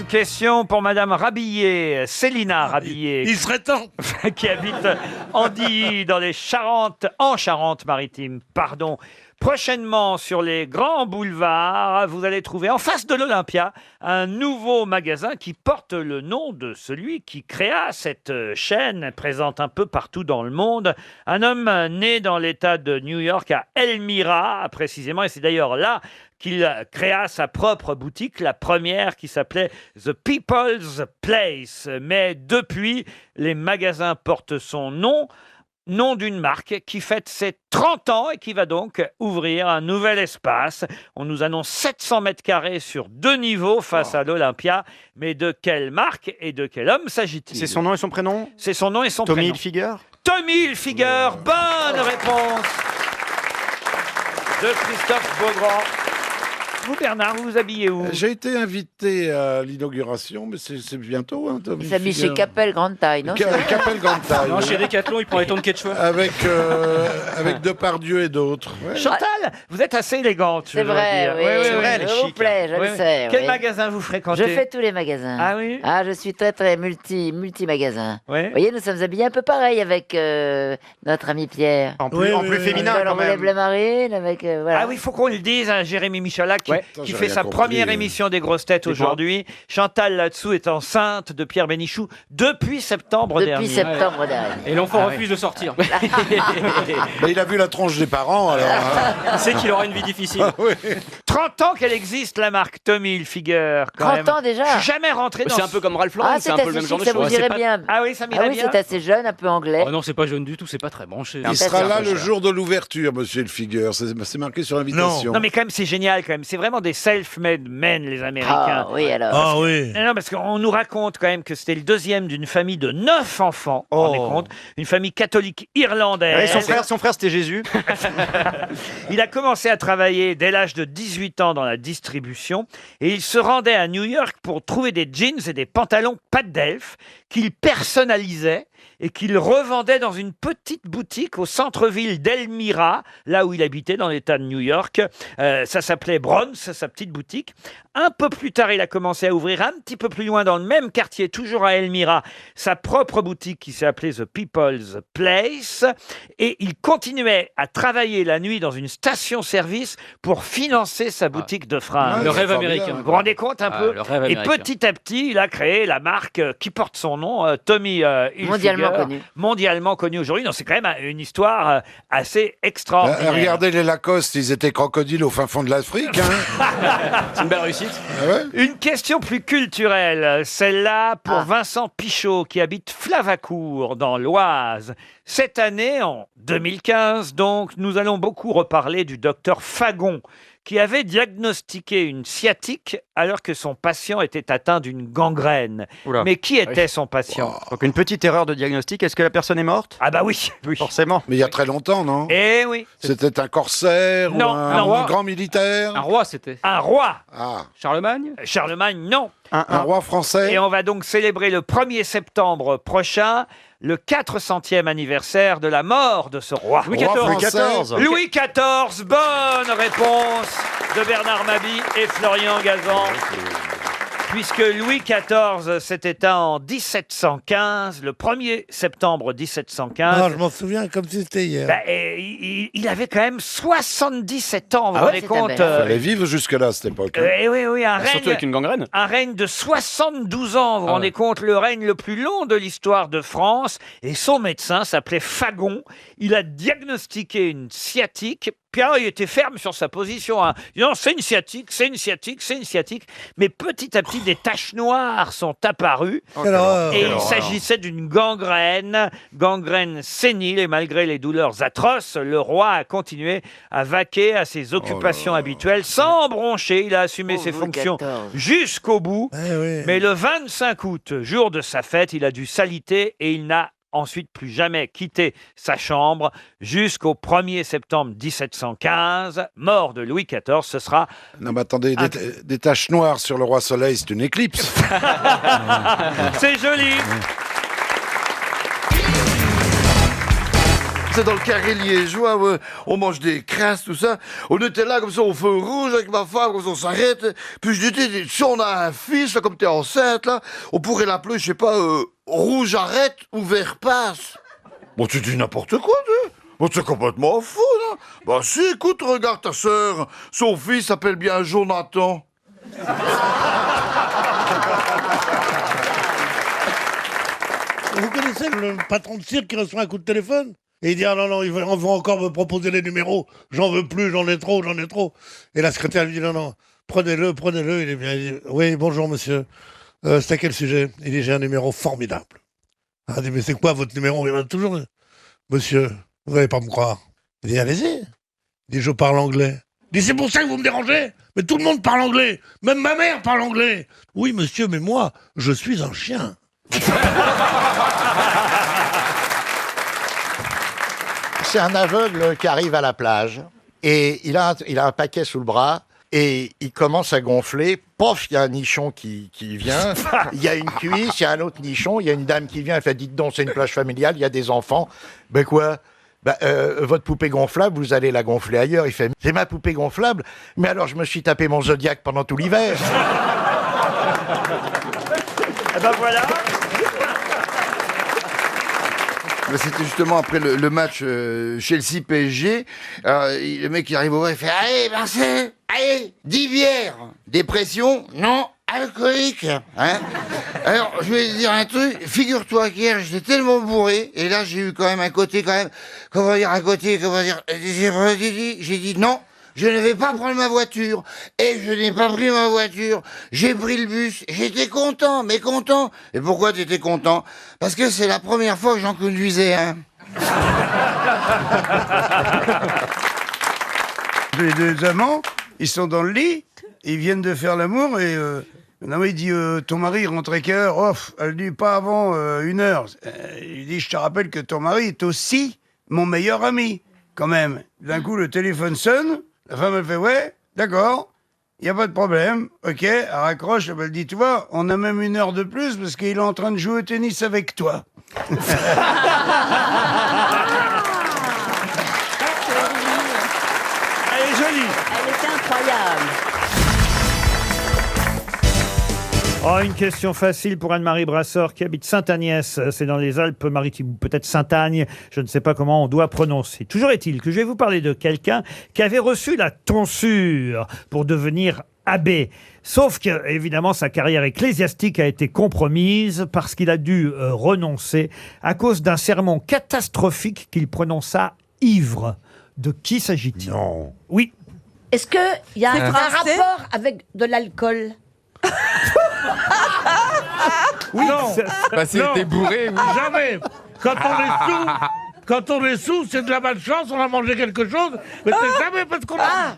question pour Madame Rabillet, Célina Rabillet. Il serait temps. Qui habite Andilly, dans les Charentes, en Charente-Maritime, pardon. Prochainement, sur les grands boulevards, vous allez trouver en face de l'Olympia un nouveau magasin qui porte le nom de celui qui créa cette chaîne, présente un peu partout dans le monde. Un homme né dans l'État de New York, à Elmira, précisément, et c'est d'ailleurs là qu'il créa sa propre boutique, la première qui s'appelait The People's Place. Mais depuis, les magasins portent son nom d'une marque qui fête ses 30 ans et qui va donc ouvrir un nouvel espace. On nous annonce 700 mètres carrés sur 2 niveaux face à l'Olympia. Mais de quelle marque et de quel homme s'agit-il? C'est son nom et son prénom? C'est son nom et son Tommy prénom. Hilfiger? Tommy Hilfiger, bonne réponse de Christophe Beaugrand. Vous, Bernard, vous vous habillez où? J'ai été invité à l'inauguration, mais c'est bientôt. Hein, Tommy Il s'habille Hilfiger. chez Capel Grande Taille, non? Capel Grande Taille. Non, chez Decathlon, il prend les tons de ketchup. Avec Depardieu et d'autres. Ouais. Chantal, vous êtes assez élégante. C'est vrai, oui. C'est vrai, elle est S'il vous chic. plaît, je Oui, le oui. sais. Quel oui. magasin vous fréquentez? Je fais tous les magasins. Ah oui? Ah, je suis très multi-magasin. Oui. Vous voyez, nous sommes habillés un peu pareil avec notre ami Pierre. En plus féminin Avec quand le relais même. bleu marine, avec voilà. Ah oui, il faut qu'on le dise, hein, Jérémy Michalak, qui, Ouais. qui J'ai fait rien sa compris. première émission des grosses têtes C'est aujourd'hui. Chantal là-dessous est enceinte de Pierre Bénichou depuis septembre dernier. Depuis septembre dernier. Et l'enfant refuse de sortir. Mais il a vu la tronche des parents, alors. Hein. Il sait qu'il aura une vie difficile. 30 ans qu'elle existe, la marque Tommy Hilfiger. Quand 30 même. ans déjà. Je suis jamais rentré dans C'est un peu comme Ralph Lauren, Ah, c'est c'est un peu assez le même chic, genre de ça vous choses. irait bien. Ah oui, ça Ah m'irait oui, bien. c'est assez jeune, un peu anglais. Oh non, c'est pas jeune du tout, c'est pas très branché. Il ça, sera c'est là un le peu jour de l'ouverture, monsieur Hilfiger. C'est marqué sur l'invitation. Non mais quand même c'est génial quand même. C'est vraiment des self-made men les Américains. Ah oui, alors. Ah oui. Non, parce qu'on nous raconte quand même que c'était le deuxième d'une famille de 9 enfants. Vous vous rendez compte? Une famille catholique irlandaise. Son frère c'était Jésus. Il a commencé à travailler dès l'âge de 18 ans dans la distribution et il se rendait à New York pour trouver des jeans et des pantalons pattes d'elfe qu'il personnalisait et qu'il revendait dans une petite boutique au centre-ville d'Elmira, là où il habitait dans l'État de New York. Ça s'appelait Bronx, sa petite boutique. Un peu plus tard, il a commencé à ouvrir un petit peu plus loin dans le même quartier, toujours à Elmira, sa propre boutique qui s'est appelée The People's Place. Et il continuait à travailler la nuit dans une station-service pour financer sa boutique de fringues. Le c'est rêve formidable. américain. Vous vous rendez compte un peu? Le rêve Et américain. petit à petit, il a créé la marque qui porte son nom, Tommy Hilfiger. Mondialement connu. Mondialement connu aujourd'hui. Non, c'est quand même une histoire assez extraordinaire. Regardez les Lacoste, ils étaient crocodiles au fin fond de l'Afrique. Hein. C'est une belle réussite. Ah ouais. Une question plus culturelle, celle-là pour Ah. Vincent Pichot qui habite Flavacourt dans l'Oise. Cette année, en 2015 donc, nous allons beaucoup reparler du docteur Fagon qui avait diagnostiqué une sciatique alors que son patient était atteint d'une gangrène. Oula. Mais qui était son patient? Donc une petite erreur de diagnostic. Est-ce que la personne est morte? Ah bah oui, oui. Forcément. Mais il y a très longtemps, non? Eh oui, C'était un corsaire Non, ou un, non. un grand militaire? Un roi c'était. un roi. Ah, Charlemagne. Charlemagne, non. un roi français? Et on va donc célébrer le 1er septembre prochain le 400e anniversaire de la mort de ce roi. Louis Roi XIV. français. Louis XIV, bonne réponse de Bernard Mabie et Florian Gazan. Puisque Louis XIV s'est éteint en 1715, le 1er septembre 1715. Non, je m'en souviens comme si c'était hier. Bah, et il avait quand même 77 ans, vous vous Ah ouais, rendez c'est compte? un bel âge. Il fallait vivre jusque-là à cette époque. Hein. Oui, Surtout avec une gangrène. un règne de 72 ans, vous vous Ah rendez ouais. compte, le règne le plus long de l'histoire de France. Et son médecin s'appelait Fagon. Il a diagnostiqué une sciatique. Puis alors, il était ferme sur sa position. Hein. Il dit, non, c'est une sciatique, c'est une sciatique, c'est une sciatique. Mais petit à petit, des taches noires sont apparues. Quelle horreur. Et il s'agissait d'une gangrène sénile. Et malgré les douleurs atroces, le roi a continué à vaquer à ses occupations habituelles sans broncher. Il a assumé Pauvre ses Louis fonctions XIV. jusqu'au bout. Eh oui. Mais le 25 août, jour de sa fête, il a dû s'aliter et il n'a ensuite plus jamais quitté sa chambre jusqu'au 1er septembre 1715. Mort de Louis XIV, ce sera... Non, mais attendez, des taches noires sur le roi Soleil, c'est une éclipse. C'est joli. c'était dans le carré liégeois, ouais. On mange des crasses, tout ça. On était là comme ça au feu rouge avec ma femme, comme ça on s'arrête. Puis je dis, si on a un fils, là, comme t'es enceinte, là, on pourrait l'appeler, je sais pas, rouge arrête ou vert passe. Bon, tu dis n'importe quoi, tu. Bon, c'est complètement fou, là. Bah si, écoute, regarde ta sœur. Son fils s'appelle bien Jonathan. Vous connaissez le patron de cirque qui reçoit un coup de téléphone et il dit « Ah non, non, on va encore me proposer les numéros. J'en veux plus, j'en ai trop. » Et la secrétaire lui dit « Non, non, prenez-le. » Il est bien. Il dit « Oui, bonjour, monsieur. C'est à quel sujet ?» Il dit « J'ai un numéro formidable. » Il dit « Mais c'est quoi votre numéro ?» Il dit « Toujours. Monsieur, vous n'allez pas me croire. » Il dit « Allez-y. » Il dit « Je parle anglais. » Il dit « C'est pour ça que vous me dérangez. Mais tout le monde parle anglais. Même ma mère parle anglais. » « Oui, monsieur, mais moi, je suis un chien. » C'est un aveugle qui arrive à la plage et il a un paquet sous le bras et il commence à gonfler. Pof, il y a un nichon qui vient, il y a une cuisse, il y a un autre nichon, il y a une dame qui vient, elle fait « Dites donc, c'est une plage familiale, il y a des enfants. » Ben quoi ? Votre poupée gonflable, vous allez la gonfler ailleurs. Il fait « C'est ma poupée gonflable ? Mais alors je me suis tapé mon Zodiac pendant tout l'hiver. » Eh ben voilà. C'était justement après le match Chelsea-PSG. Le mec il arrive au bar, il fait « Allez, Marcel, allez, 10 bières. Dépression, non, alcoolique. Hein » Alors, je vais te dire un truc. Figure-toi qu'hier, j'étais tellement bourré, et là, j'ai eu quand même un côté, j'ai dit non. Je ne vais pas prendre ma voiture. Et je n'ai pas pris ma voiture. J'ai pris le bus. J'étais content, mais content. Et pourquoi t'étais content ? Parce que c'est la première fois que j'en conduisais un. Les deux amants, ils sont dans le lit, ils viennent de faire l'amour et non, il dit ton mari rentre à quelle heure ? Oh, elle dit pas avant 1 heure. Il dit je te rappelle que ton mari est aussi mon meilleur ami quand même. D'un coup le téléphone sonne. La femme, elle fait « Ouais, d'accord, il n'y a pas de problème. » Ok, elle raccroche, elle dit « Tu vois, on a même 1 heure de plus parce qu'il est en train de jouer au tennis avec toi. » Elle est jolie. Elle était incroyable. Oh, une question facile pour Anne-Marie Brasseur qui habite Sainte-Agnès, c'est dans les Alpes-Maritimes, ou peut-être Sainte-Agne, je ne sais pas comment on doit prononcer. Toujours est-il que je vais vous parler de quelqu'un qui avait reçu la tonsure pour devenir abbé. Sauf que, évidemment, sa carrière ecclésiastique a été compromise parce qu'il a dû renoncer à cause d'un sermon catastrophique qu'il prononça ivre. De qui s'agit-il ? Non. Oui. Est-ce qu'il y a un français rapport avec de l'alcool ? Oui. Non. C'était bourré, oui. Jamais. Quand on est sous, c'est de la malchance, on a mangé quelque chose, mais c'est jamais parce qu'on a...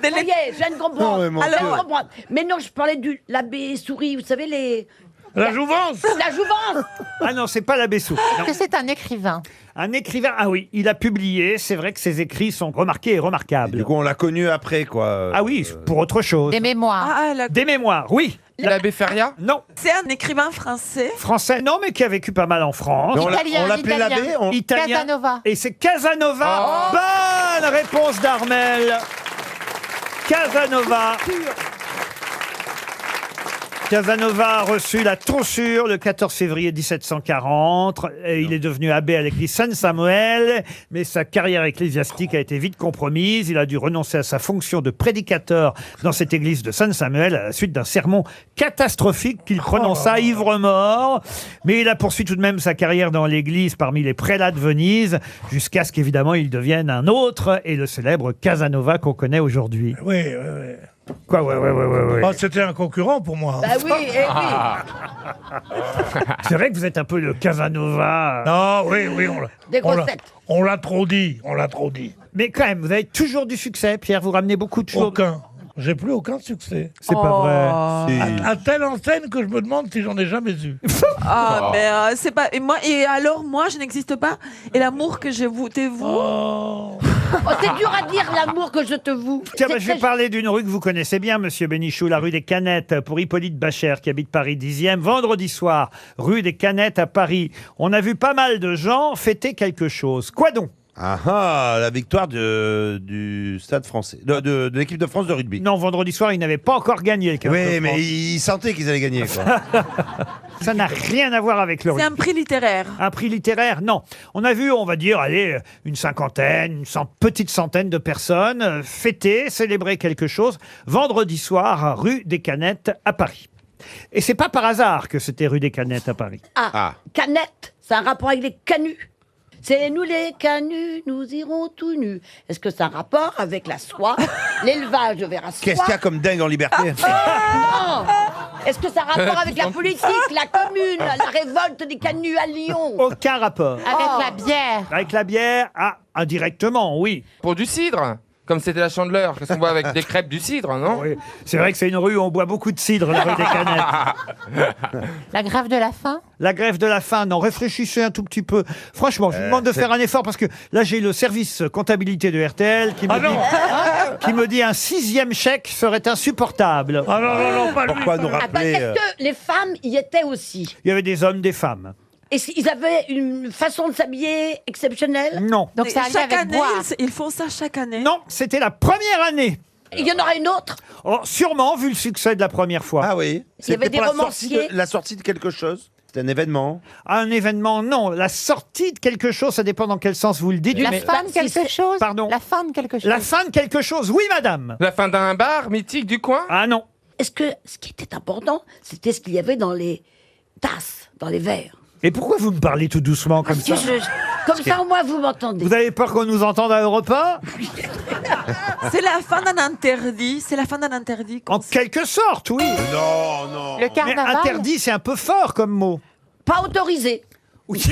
Ça y est, je viens de comprendre. Non, mais Alors, je viens de comprendre. Mais non, je parlais de l'abbé Souris, vous savez, La jouvence. La jouvence. Ah non, c'est pas l'abbé Souris. Est-ce que c'est un écrivain? Un écrivain, ah oui, il a publié, c'est vrai que ses écrits sont remarqués et remarquables. Du coup, on l'a connu après, quoi. Ah oui, pour autre chose. Des mémoires. Des mémoires, oui. L'abbé Feria ? Non. C'est un écrivain français. Français, non, mais qui a vécu pas mal en France. Mais Italien, on l'appelait italien. l'abbé Italien. Casanova. Et c'est Casanova. Bonne réponse d'Armel. Casanova. Casanova a reçu la tonsure le 14 février 1740 et il est devenu abbé à l'église Saint-Samuel, mais sa carrière ecclésiastique a été vite compromise. Il a dû renoncer à sa fonction de prédicateur dans cette église de Saint-Samuel à la suite d'un sermon catastrophique qu'il prononça ivre-mort. Mais il a poursuivi tout de même sa carrière dans l'église parmi les prélats de Venise jusqu'à ce qu'évidemment il devienne un autre et le célèbre Casanova qu'on connaît aujourd'hui. Oui, oui, oui. Quoi, ouais. Oh, c'était un concurrent pour moi. Bah oui, oui. C'est vrai que vous êtes un peu le Casanova. Non, oui, Des grosses têtes. on l'a trop dit. Mais quand même, vous avez toujours du succès, Pierre. Vous ramenez beaucoup de choses. Aucun. J'ai plus aucun succès. C'est pas vrai. À telle enseigne que je me demande si j'en ai jamais eu. Mais c'est pas. Et moi, je n'existe pas. Et l'amour que j'ai t'es vous. Oh. Oh, c'est dur à dire l'amour que je te voue. Tiens, C'est je vais très- parler d'une rue que vous connaissez bien, monsieur Bénichou, la rue des Canettes, pour Hippolyte Bachère, qui habite Paris 10e. Vendredi soir, rue des Canettes à Paris. On a vu pas mal de gens fêter quelque chose. Quoi donc ? La victoire du Stade français, de l'équipe de France de rugby. Non, vendredi soir, ils n'avaient pas encore gagné le Coupe de Oui, mais France. ils sentaient qu'ils allaient gagner, quoi. Ça n'a rien à voir avec le C'est rugby. un prix littéraire. Un prix littéraire, non. On a vu, on va dire, allez, une cinquantaine, petite centaine de personnes fêter, célébrer quelque chose vendredi soir, rue des Canettes à Paris. Et c'est pas par hasard que c'était rue des Canettes à Paris. Canette, c'est un rapport avec les canuts. C'est nous les canuts, nous irons tout nus. Est-ce que c'est un rapport avec la soie, l'élevage de vers à soie? Qu'est-ce qu'il y a comme dingue en liberté? Non. Est-ce que ça a rapport avec la politique, la commune, la révolte des canuts à Lyon? Aucun rapport. Avec la bière. Avec la bière, indirectement, oui. Pour du cidre, comme c'était la Chandeleur, qu'est-ce qu'on boit avec des crêpes du cidre, non? Oui. C'est vrai que c'est une rue où on boit beaucoup de cidre, la rue des Canettes. La grève de la faim. La grève de la faim, non, réfléchissez un tout petit peu. Franchement, je vous demande de faire un effort parce que là, j'ai le service comptabilité de RTL qui me dit un 6e chèque serait insupportable. Ah non, pas lui. Pourquoi nous Ah ben, rappeler est-ce que les femmes y étaient aussi? Il y avait des hommes, des femmes. Est-ce qu'ils avaient une façon de s'habiller exceptionnelle? Non. Donc ça allait Chaque avec année, boire. ils font ça chaque année. Non, c'était la première année. Il y en aura une autre? Oh, sûrement, vu le succès de la première fois. Ah oui. Il y avait C'était des pour romanciers. la sortie de quelque chose. C'était un événement. Un événement, non. La sortie de quelque chose, ça dépend dans quel sens vous le dites. La mais- fin de quelque chose. Pardon. La fin de quelque chose. La fin de quelque chose, oui, madame. La fin d'un bar mythique du coin? Ah non. Est-ce que ce qui était important, c'était ce qu'il y avait dans les tasses, dans les verres? Et pourquoi vous me parlez tout doucement comme ça? Comme ça, au moins, vous m'entendez. Vous avez peur qu'on nous entende à Europe 1? C'est la fin d'un interdit. C'est la fin d'un interdit. En quelque sorte, oui. Non. Le Mais carnaval. interdit, c'est un peu fort comme mot. Pas autorisé. Oui.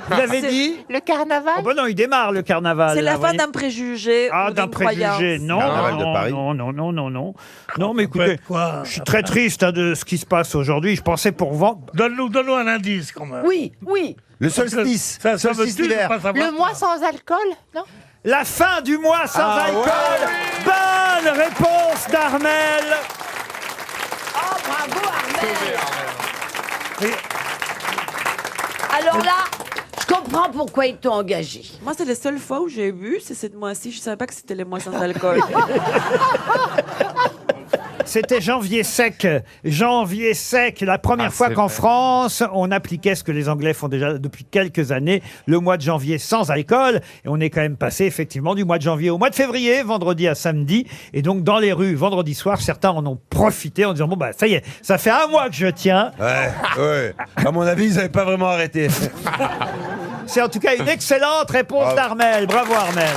Vous avez C'est- dit? Le carnaval. Oh ben non, il démarre le carnaval. C'est là, la vous fin voyez. d'un préjugé. Ah, ou d'un d'une croyance. préjugé, non, Carnaval de non, Paris. non. Non, mais écoutez, Quoi? je suis très triste de ce qui se passe aujourd'hui. Je pensais pour vendre. Donne-nous un indice quand même. Oui. Le solstice. Ça me Solstice tue de d'hiver. pas savoir. Le mois sans alcool. Non. La fin du mois sans alcool. Bonne réponse d'Armel. Oh, bravo, Armel. Oui. Alors là, je comprends pourquoi ils t'ont engagé. Moi, c'est les seules fois où j'ai bu, c'est cette mois-ci. Je savais pas que c'était les mois sans alcool. C'était janvier sec. Janvier sec, la première fois c'est qu'en vrai. France, on appliquait ce que les Anglais font déjà depuis quelques années, le mois de janvier sans alcool. Et on est quand même passé effectivement du mois de janvier au mois de février, vendredi à samedi. Et donc dans les rues, vendredi soir, certains en ont profité en disant, bon bah ça y est, ça fait un mois que je tiens. Ouais. À mon avis, ils n'avaient pas vraiment arrêté. C'est en tout cas une excellente réponse Bravo. d'Armel. Bravo Armel.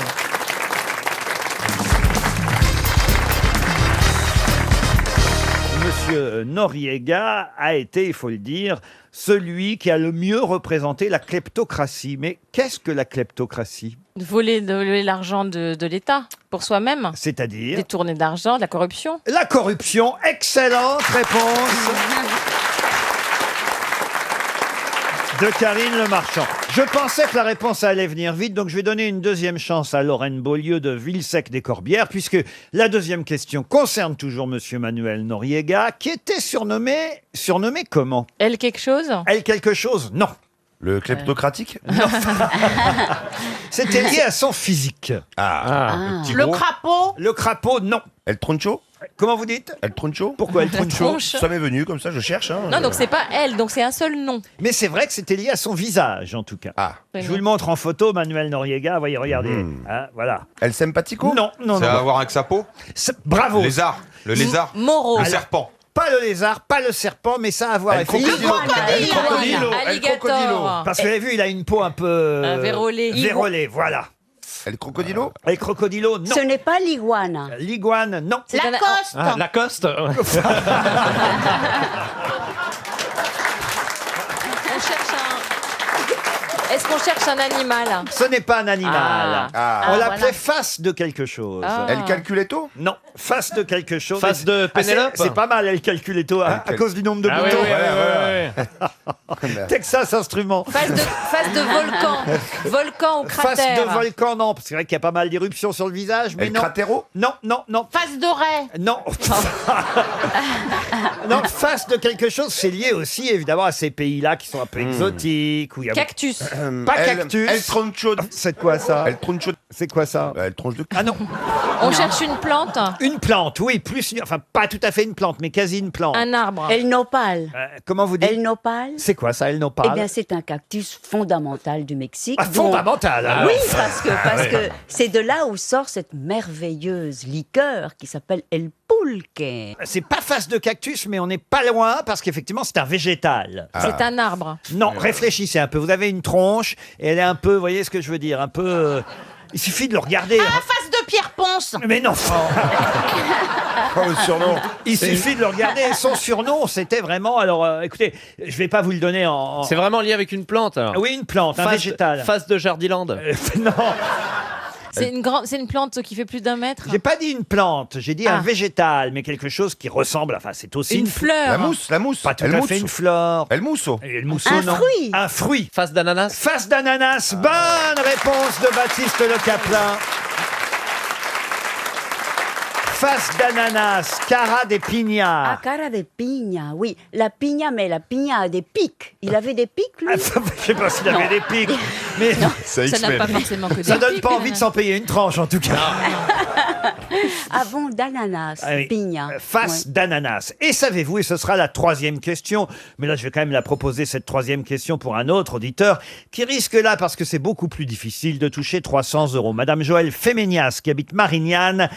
Monsieur Noriega a été, il faut le dire, celui qui a le mieux représenté la kleptocratie. Mais qu'est-ce que la kleptocratie? De voler l'argent de l'État pour soi-même. C'est-à-dire? Détourner d'argent, de la corruption. La corruption. Excellente réponse de Karine Le Marchand. Je pensais que la réponse allait venir vite, donc je vais donner une deuxième chance à Lorraine Beaulieu de Villesec-des-Corbières, puisque la deuxième question concerne toujours Monsieur Manuel Noriega, qui était surnommé comment? Elle quelque chose? Elle quelque chose? Non. Le kleptocratique. C'était lié à son physique. Le crapaud. Le crapaud, non. El Troncho. Comment vous dites? El Troncho. Pourquoi El Troncho? Tronche. Ça m'est venu comme ça, je cherche. Hein. Non, donc c'est pas elle, donc c'est un seul nom. Mais c'est vrai que c'était lié à son visage, en tout cas. Ah. Je vous le montre en photo, Manuel Noriega. Voyez, regardez. Hein, voilà. El Simpatico. Non. Ça a à voir avec sa peau? Bravo. Lézard. Le lézard. Moreau. Le serpent. Pas le lézard, pas le serpent, mais ça a à voir avec Alligator. Parce que vous avez vu, il a une peau un peu... Vérolée. Vérolée, voilà. El Crocodilo. El crocodilo, non. Ce n'est pas l'iguane. L'iguane, non. Lacoste. Lacoste. On cherche un... Est-ce qu'on cherche un animal? Ce n'est pas un animal. Ah. On Ah, l'appelait voilà. face de quelque chose. Ah. El Calculetto. Non, face de quelque chose. Face de Ah, c'est- Pénélope. C'est pas mal, El Calculetto, à cause du nombre de Ah oui, boutons. oui, oui. Texas Instruments. Face de volcan. Volcan ou Face cratère. de volcan, non. Parce que c'est vrai qu'il y a pas mal d'éruptions sur le visage, mais El non. Cratero. Non. Face d'oreille. Non. Non, face de quelque chose, c'est lié aussi évidemment à ces pays-là qui sont un peu exotiques. Où il y a... Cactus. Pas cactus. Elle tronche chaude. C'est quoi ça? Elle tronche chaude. C'est quoi ça? Elle tronche de. Ah non. On cherche une plante. Une plante, oui, plus, enfin pas tout à fait une plante, mais quasi une plante. Un arbre. El nopal. Comment vous dites? El nopal. C'est quoi ça, el nopal? Eh bien, c'est un cactus fondamental du Mexique. Ah, fondamental, dont- alors. Oui, parce Ah, que c'est de là où sort cette merveilleuse liqueur qui s'appelle El Pulque. C'est pas face de cactus, mais on n'est pas loin parce qu'effectivement c'est un végétal. C'est un arbre. Non, réfléchissez un peu. Vous avez une tronche et elle est un peu, vous voyez ce que je veux dire, un peu. Il suffit de le regarder. Ah, face de Pierre Ponce. Mais non. Oh, le surnom. Il suffit de le regarder. Son surnom, c'était vraiment. Alors, écoutez, je vais pas vous le donner en. C'est vraiment lié avec une plante alors. Oui, une plante, un végétal. Face de Jardiland. Non. C'est une plante qui fait plus d'1 mètre. J'ai pas dit une plante, j'ai dit un végétal, mais quelque chose qui ressemble. Enfin, c'est aussi Une fleur. La mousse, la mousse. Pas tout Elle à mousse. fait une fleur. Elle mousseau. Et le mousseau, Un non. fruit. Un fruit. Face d'ananas. Face d'ananas. Bonne réponse de Baptiste Le Caplin. Face d'ananas, cara de piña. Ah, cara de piña, oui. La piña, mais la piña a des pics. Il avait des pics, lui? Je sais pas s'il avait des pics, mais Ça n'a pas forcément que des ça donne pics, pas mais- envie de s'en payer une tranche en tout cas. Avant d'ananas, Ah oui. piña. Face Ouais. d'ananas. Et savez-vous, et ce sera la troisième question, mais là je vais quand même la proposer, cette troisième question, pour un autre auditeur qui risque là, parce que c'est beaucoup plus difficile, de toucher 300 €. Madame Joëlle Féménias, qui habite Marignane,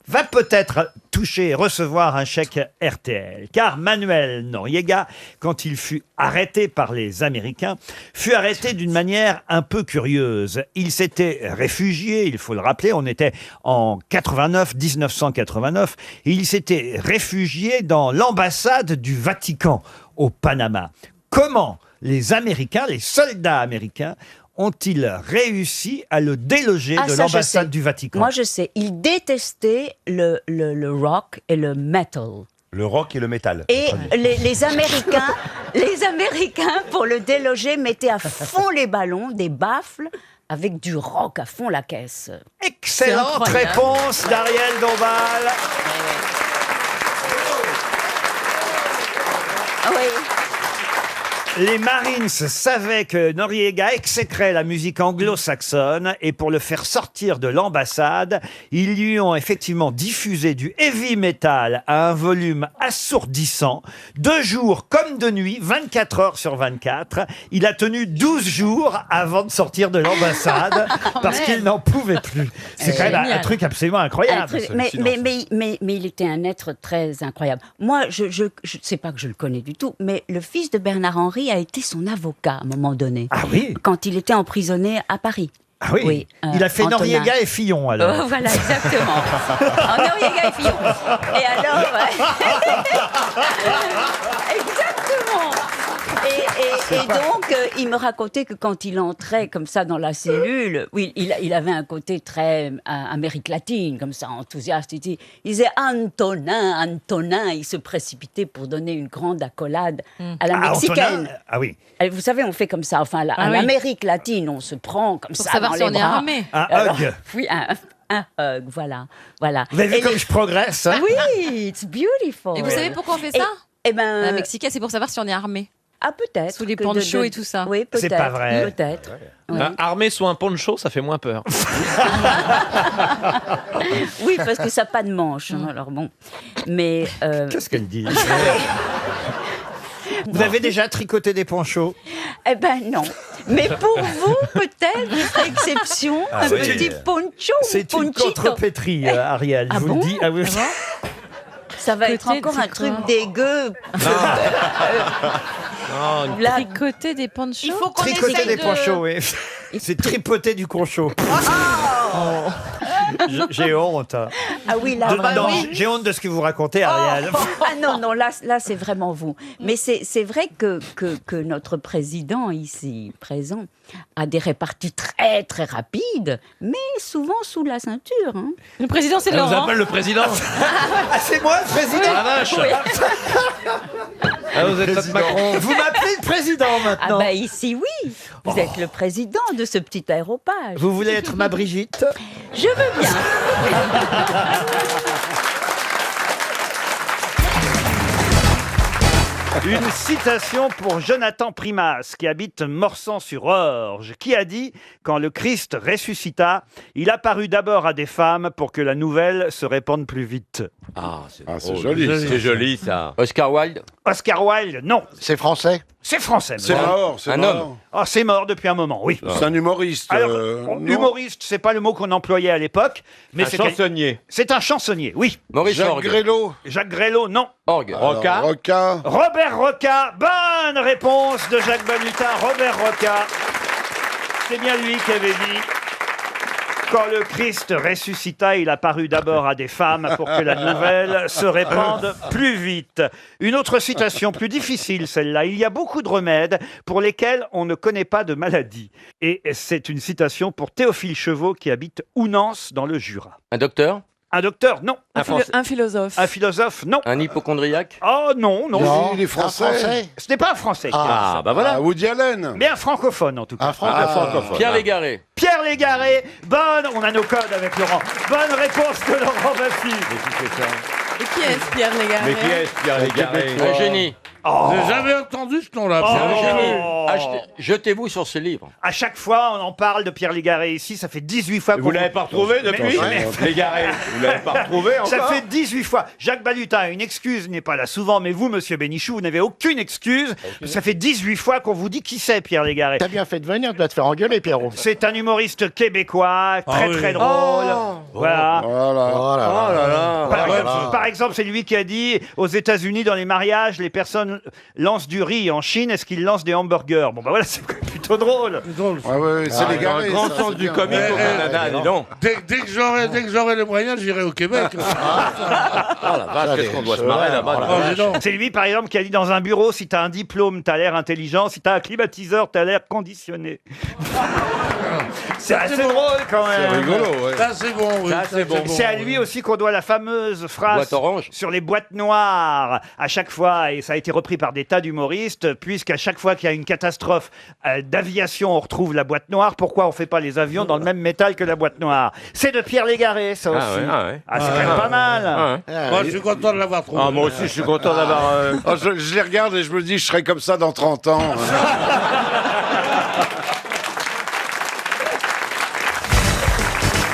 va peut-être toucher et recevoir un chèque RTL. Car Manuel Noriega, quand il fut arrêté par les Américains, fut arrêté d'une manière un peu curieuse. Il s'était réfugié, il faut le rappeler, on était en 1989, et il s'était réfugié dans l'ambassade du Vatican au Panama. Comment les Américains, les soldats américains, ont-ils réussi à le déloger Ah, de ça, je sais. l'ambassade du Vatican? Moi, je sais. Il détestait le rock et le metal. Le rock et le métal. Et les Américains, pour le déloger, mettaient à fond les ballons, des baffles, avec du rock à fond la caisse. Excellente réponse d'Ariel Dombal. Ah oui. Les Marines savaient que Noriega exécrait la musique anglo-saxonne et pour le faire sortir de l'ambassade, ils lui ont effectivement diffusé du heavy metal à un volume assourdissant, de jour comme de nuit, 24 heures sur 24. Il a tenu 12 jours avant de sortir de l'ambassade parce qu'il n'en pouvait plus. C'est quand même un truc absolument incroyable. Un truc- mais il était un être très incroyable. Moi, je sais pas que je le connais du tout, mais le fils de Bernard Henry a été son avocat à un moment donné. Ah oui? Quand il était emprisonné à Paris. Ah oui, il a fait Antonin. Noriega et Fillon alors. Voilà, exactement. Noriega et Fillon. Et alors... exactement. Et donc, il me racontait que quand il entrait comme ça dans la cellule, oui, il avait un côté très Amérique latine, comme ça, enthousiaste. Il disait Antonin, Antonin. Il se précipitait pour donner une grande accolade à la mexicaine. Antonin, ah oui. Vous savez, on fait comme ça. Enfin, Ah oui. l'Amérique latine, on se prend comme Pour ça savoir dans si les on est bras. armé. Un Alors, hug. oui, un hug, voilà. Vous avez vu Et comme je progresse hein? Oui, it's beautiful. Et vous savez pourquoi on fait ça? Eh ben, La mexicaine, c'est pour savoir si on est armé. ah peut-être. Sous les que ponchos et tout ça. Oui, peut-être. C'est pas vrai. Peut-être. Oui. Armé sous un poncho, ça fait moins peur. Oui, parce que ça n'a pas de manche. hein, alors bon. Mais Qu'est-ce qu'elle dit? Vous avez déjà tricoté des ponchos? eh ben non. Mais pour vous, peut-être, cette exception, Ah un oui. petit poncho, C'est une ponchito. contrepétrie, Ariel, Ah je vous bon le dis. Ah oui. Ça va être Côté, encore c'est un truc quoi dégueu. Non, Là, Tricoter des ponchos. Il faut qu'on Tricoter essaye des de... ponchos, oui. C'est tripoter du concho. J'ai honte. ah oui, là, Non, vraiment. j'ai honte de ce que vous racontez, Ariel. Ah non, là c'est vraiment vous. Mais c'est vrai que notre président ici présent a des réparties très très rapides, mais souvent sous la ceinture. hein. Le président, c'est Elle vous Laurent. appelle le président. Ah, c'est moi le président? Ah la vache. Ah, vous êtes notre Macron. Vous m'appelez le président Ah maintenant. bah ici oui, vous êtes le président de ce petit aéropage. Vous voulez être ma Brigitte? Je veux bien. Une citation pour Jonathan Primas, qui habite Morsan-sur-Orge, qui a dit « Quand le Christ ressuscita, il apparut d'abord à des femmes pour que la nouvelle se répande plus vite. » C'est joli. C'est joli, ça. Oscar Wilde. Oscar Wilde, non. C'est français? C'est français. C'est monsieur. mort, c'est Un mort. homme. Ah, c'est mort depuis un moment, oui. C'est un humoriste. Alors, non. humoriste, c'est pas le mot qu'on employait à l'époque, mais Un c'est chansonnier. C'est un chansonnier, oui. Maurice Jacques Orgue. Grélot. Jacques Grélot, non. Orgue. Roca. Roca. Robert Roca, bonne réponse de Jacques Balutin. Robert Roca, c'est bien lui qui avait dit « Quand le Christ ressuscita, il apparut d'abord à des femmes pour que la nouvelle se répande plus vite. » Une autre citation, plus difficile celle-là. « Il y a beaucoup de remèdes pour lesquels on ne connaît pas de maladie. » Et c'est une citation pour Théophile Chevaux qui habite Ounance dans le Jura. Un docteur. Un docteur, non. Un philosophe. Un philosophe, non. Un hypochondriaque. Oh non, non. Non, Il est français. Ce n'est pas un Français. Ah, bah voilà. Ah, Woody Allen. Mais un francophone en tout cas. Un francophone. Pierre Légaré. Pierre Légaré, bonne, on a nos codes avec Laurent. Bonne réponse de Laurent Baffy. Et qui est Pierre Légaré? Mais qui est Pierre Légaré? Un génie. Oh. J'ai jamais entendu ce nom-là. Oh. Un génie. Oh. Jetez-vous sur ce livre. À chaque fois, on en parle de Pierre Légaré ici. Ça fait 18 fois qu'on Vous l'avez pas retrouvé depuis Légaré. Vous l'avez pas retrouvé encore? Ça fait 18 fois. Jacques Balutin a une excuse, n'est pas là souvent, mais vous, monsieur Bénichou, vous n'avez aucune excuse. Ça fait 18 fois qu'on vous dit qui c'est, Pierre Légaré. T'as bien fait de venir, tu dois te faire engueuler, Pierrot. C'est un humoriste québécois, très oui. très drôle. Voilà. Voilà. Oh là là. Oh là là. Par exemple, c'est lui qui a dit aux États-Unis, dans les mariages, les personnes lancent du riz. En Chine, est-ce qu'ils lancent des hamburgers? Bon, bah voilà, c'est plutôt drôle. C'est drôle. Ah ouais, c'est Légaré. Un grand ça, sens c'est du bien. comique au Canada, dis donc. Dès que j'aurai les moyens, j'irai au Québec. Ah la vache, qu'est-ce qu'on doit se marrer là-bas. Oh, dis donc. C'est lui, par exemple, qui a dit dans un bureau, si t'as un diplôme, t'as l'air intelligent. Si t'as un climatiseur, t'as l'air conditionné. C'est assez drôle quand C'est même. rigolo, ouais. Ça, c'est bon. Oui. Ça, c'est bon. C'est à lui aussi qu'on doit la fameuse phrase Boîte orange. sur les boîtes noires. À chaque fois, et ça a été repris par des tas d'humoristes, puisqu'à chaque fois qu'il y a une catastrophe d'aviation, on retrouve la boîte noire. Pourquoi on fait pas les avions dans le même métal que la boîte noire? C'est de Pierre Légaré, ça aussi. Ah, c'est quand même pas mal. Moi, je suis content de l'avoir trouvé. Ah, moi aussi, je suis content d'avoir. Oh, je les regarde et je me dis, je serai comme ça dans 30 ans.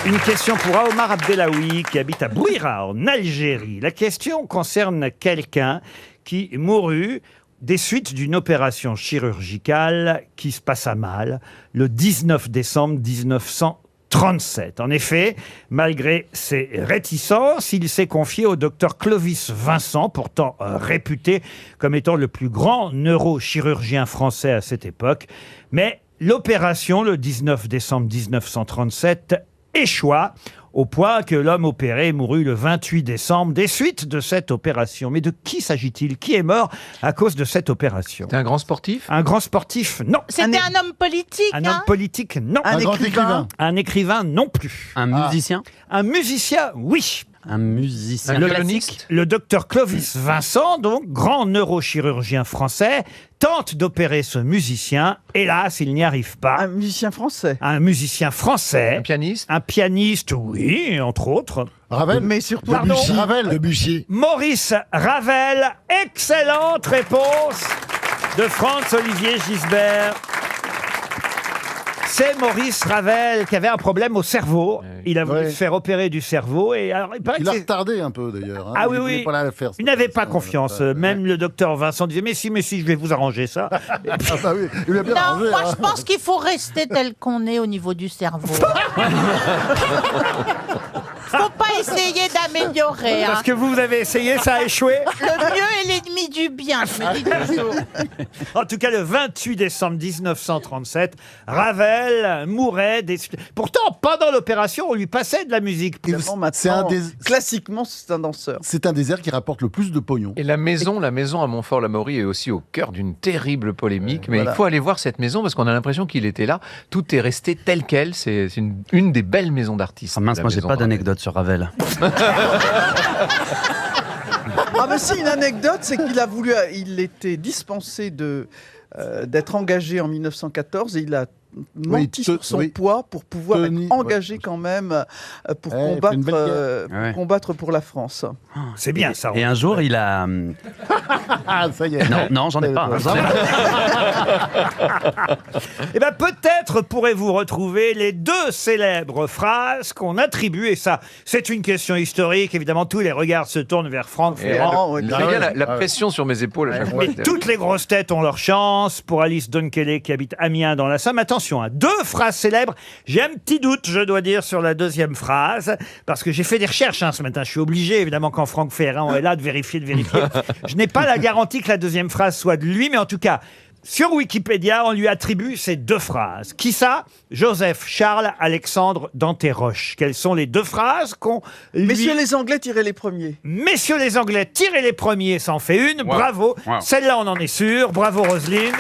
Une question pour Aomar Abdelaoui qui habite à Bouira en Algérie. La question concerne quelqu'un qui mourut des suites d'une opération chirurgicale qui se passa mal le 19 décembre 1937. En effet, malgré ses réticences, il s'est confié au docteur Clovis Vincent, pourtant réputé comme étant le plus grand neurochirurgien français à cette époque. Mais l'opération, le 19 décembre 1937, échoua, au point que l'homme opéré mourut le 28 décembre des suites de cette opération. Mais de qui s'agit-il? Qui est mort à cause de cette opération? T'es un grand sportif? Un grand sportif? Non. C'était un homme politique. Un homme politique? Non. Un grand écrivain? Un écrivain? Non plus. Un musicien? Un musicien? Oui. Un musicien. Le, pianiste? le docteur Clovis Vincent, donc grand neurochirurgien français, tente d'opérer ce musicien. Hélas, il n'y arrive pas. Un musicien français. Un musicien français. Un pianiste? Un pianiste, oui, entre autres. Ravel? Mais surtout, Pardon. Ravel. Debussy. Maurice Ravel. Excellente réponse de Franz-Olivier Gisbert. C'est Maurice Ravel qui avait un problème au cerveau. Il a voulu se faire opérer du cerveau. Et alors, il a retardé un peu d'ailleurs. Ah oui, il voulait oui. pas la faire, Il n'avait pas confiance. Même le docteur Vincent disait mais si, je vais vous arranger ça. Ah bah oui, il a bien Non, arrangé, moi hein. je pense qu'il faut rester tel qu'on est au niveau du cerveau. Faut pas essayer d'améliorer. Hein. Parce que vous avez essayé, ça a échoué. Le mieux est l'ennemi du bien, je me dis toujours. En tout cas, le 28 décembre 1937, Ravel mourait des... Pourtant, pendant l'opération, on lui passait de la musique. C'est un des... Classiquement, c'est un danseur. C'est un des airs qui rapporte le plus de pognon. Et la maison à Montfort-l'Amaury est aussi au cœur d'une terrible polémique. Mais voilà. il faut aller voir cette maison parce qu'on a l'impression qu'il était là. Tout est resté tel quel. C'est une des belles maisons d'artistes. Ah mince, la moi j'ai maison pas Ravel. d'anecdote sur Ravel. Ah mais si, une anecdote, c'est il était dispensé d'être engagé en 1914 et il a menti sur son poids pour pouvoir être engagé quand même pour combattre pour la France. C'est bien ça. Et un jour, il a... Ah, ça y est. Non, j'en ai pas. Eh bien, peut-être pourrez-vous retrouver les deux célèbres phrases qu'on attribue, et ça, c'est une question historique. Évidemment, tous les regards se tournent vers Franck Ferrand. La pression sur mes épaules à chaque fois. Mais toutes les grosses têtes ont leur chance. Pour Alice Dunkele qui habite Amiens dans la Somme. Attention, hein, deux phrases célèbres. J'ai un petit doute, je dois dire, sur la deuxième phrase, parce que j'ai fait des recherches ce matin. Je suis obligé, évidemment, quand Franck Ferrand est là, de vérifier. Je n'ai pas la garantie que la deuxième phrase soit de lui, mais en tout cas, sur Wikipédia, on lui attribue ces deux phrases. Qui ça? Joseph Charles Alexandre d'Anterroche. Quelles sont les deux phrases qu'on lui... Messieurs les Anglais, tirez les premiers. Messieurs les Anglais, tirez les premiers, ça en fait une. Wow. Bravo. Wow. Celle-là, on en est sûr. Bravo, Roselyne.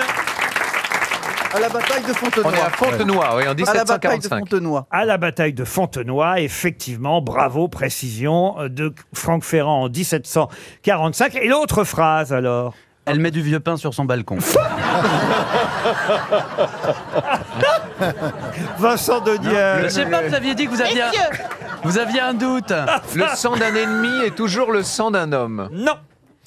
À la bataille de Fontenoy. On est à Fontenoy, oui, en À la bataille de 1745. Fontenoy. À la bataille de Fontenoy, effectivement, bravo, précision de Franck Ferrand en 1745. Et l'autre phrase, alors? Elle met du vieux pain sur son balcon. Vincent Denier. Je sais pas, vous aviez dit que vous aviez un doute. Le sang d'un ennemi est toujours le sang d'un homme. Non.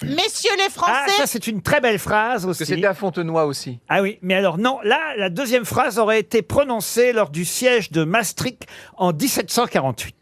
Messieurs les Français. Ah, ça c'est une très belle phrase aussi. Parce que c'était à Fontenoy aussi. Ah oui, mais alors non, là, la deuxième phrase aurait été prononcée lors du siège de Maastricht en 1748.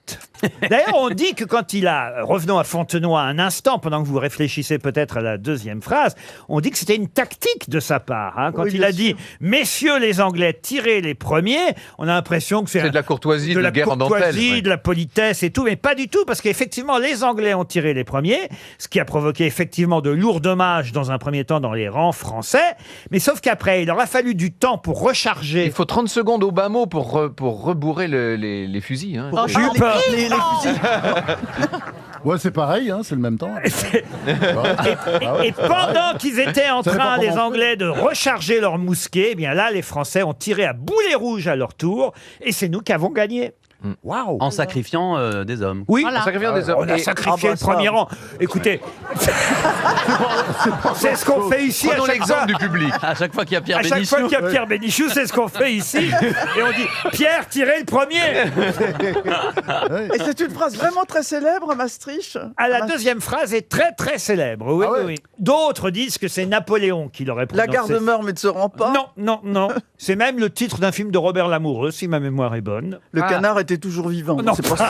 D'ailleurs, on dit que quand il a, revenons à Fontenoy un instant, pendant que vous réfléchissez peut-être à la deuxième phrase, on dit que c'était une tactique de sa part. Hein, quand Oui, il bien a dit « Messieurs les Anglais, tirez les premiers », on a l'impression que c'est de la courtoisie, de la guerre en dentelle. courtoisie, Ouais. de la politesse et tout, mais pas du tout, parce qu'effectivement, les Anglais ont tiré les premiers, ce qui a provoqué effectivement de lourds dommages dans un premier temps dans les rangs français, mais sauf qu'après, il aura fallu du temps pour recharger. Il faut 30 secondes au bas mot pour rebourrer les fusils. Hein. J'ai eu peur. Les fusils. Ouais, c'est pareil, hein, c'est le même temps. Et pendant qu'ils étaient en Ça dépend train, les comment on Anglais, de recharger leurs mousquets, eh bien là, les Français ont tiré à boulet rouge à leur tour, et c'est nous qui avons gagné. Waouh. En sacrifiant des hommes. Oui, En sacrifiant des hommes. on a Et- sacrifié le premier rang. Écoutez, c'est ce qu'on fait ici à Prenons chaque fois. l'exemple du public. À chaque fois qu'il y a Pierre À chaque fois Bénichou. qu'il y a Pierre Bénichou, c'est ce qu'on fait ici. Et on dit « Pierre, tirez le premier !» Et c'est une phrase vraiment très célèbre à Maastricht. Ah, la deuxième phrase est très très célèbre. Oui, Ah ouais. oui, oui. D'autres disent que c'est Napoléon qui l'aurait La prononcé. garde meurt mais ne se rend pas. Non, non, non. C'est même le titre d'un film de Robert Lamoureux, si ma mémoire est bonne. Le canard était toujours vivant. Non. C'est pour ça.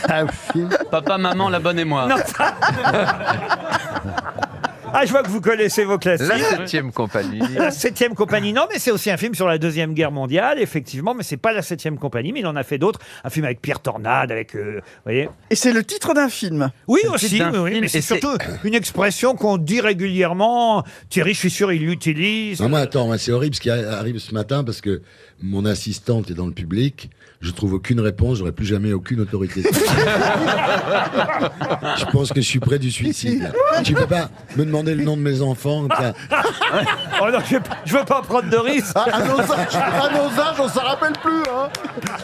Un film. Papa, maman, la bonne et moi. Non. Ah, je vois que vous connaissez vos classiques. La 7e compagnie. La 7e compagnie, non, mais c'est aussi un film sur la Deuxième Guerre mondiale, effectivement, mais c'est pas la 7e compagnie, mais il en a fait d'autres. Un film avec Pierre Tornade, avec, vous voyez. Et c'est le titre d'un film. Oui, Le aussi, titre d'un oui, film, mais c'est et c'est- surtout une expression qu'on dit régulièrement. Thierry, je suis sûr, il l'utilise. Non, mais attends, moi, c'est horrible ce qui arrive ce matin parce que mon assistante est dans le public. Je trouve aucune réponse, j'aurai plus jamais aucune autorité. Je pense que je suis près du suicide. Tu peux pas me demander le nom de mes enfants comme ça. Oh non, je veux pas prendre de risques. À nos âges, on s'en rappelle plus. Hein.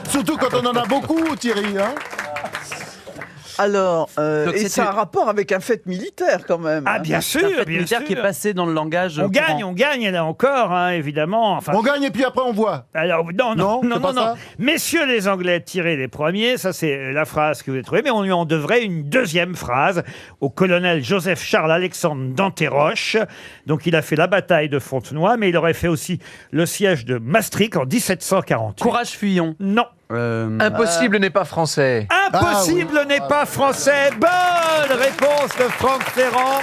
Surtout quand on en a beaucoup, Thierry. Hein. Alors, Donc et c'était- ça a un rapport avec un fait militaire quand même. Ah, bien sûr, C'est un fait bien militaire sûr. qui est passé dans le langage. On gagne là encore, hein, évidemment. Enfin, On gagne et puis après on voit. alors, non, non, Non, non, c'est pas non, non. ça. Messieurs les Anglais, tirez les premiers. Ça, c'est la phrase que vous avez trouvée. Mais on lui en devrait une deuxième phrase au colonel Joseph Charles Alexandre d'Anterroche. Donc, il a fait la bataille de Fontenoy, mais il aurait fait aussi le siège de Maastricht en 1748. Courage Fuyon. Non. Impossible n'est pas français. Impossible n'est pas français. Bonne réponse de Franck Ferrand.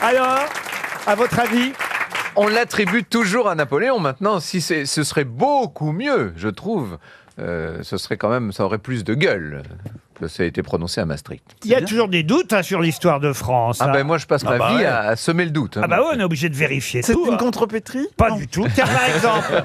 Alors, à votre avis? On l'attribue toujours à Napoléon. Maintenant, si ce serait beaucoup mieux, je trouve. Ce serait quand même, ça aurait plus de gueule que ça a été prononcé à Maastricht. Il y a toujours des doutes hein, sur l'histoire de France. Ah hein. ben moi je passe ma vie ouais. à semer le doute. hein. Ah bah ouais, on est obligé de vérifier C'est tout. une hein. contrepétrie Pas du tout. Tiens, par exemple,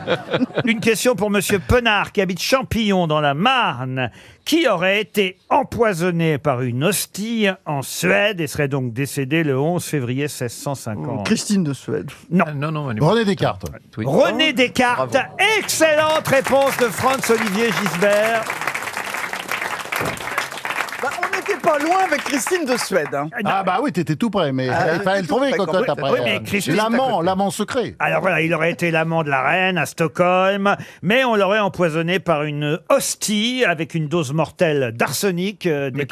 une question pour Monsieur Penard, qui habite Champillon, dans la Marne, qui aurait été empoisonné par une hostille en Suède et serait donc décédé le 11 février 1650. Christine de Suède. Non. Non, René Descartes. Oui. René Descartes. Bravo. Excellente réponse de Franz-Olivier Gisbert. Bah, on n'est J'étais pas loin avec Christine de Suède. Hein. Ah bah oui, t'étais tout près, mais il fallait le trouver, cocotte, après. Oui, mais Christine, L'amant secret. Alors voilà, il aurait été l'amant de la reine à Stockholm, mais on l'aurait empoisonné par une hostie avec une dose mortelle d'arsenic. Mais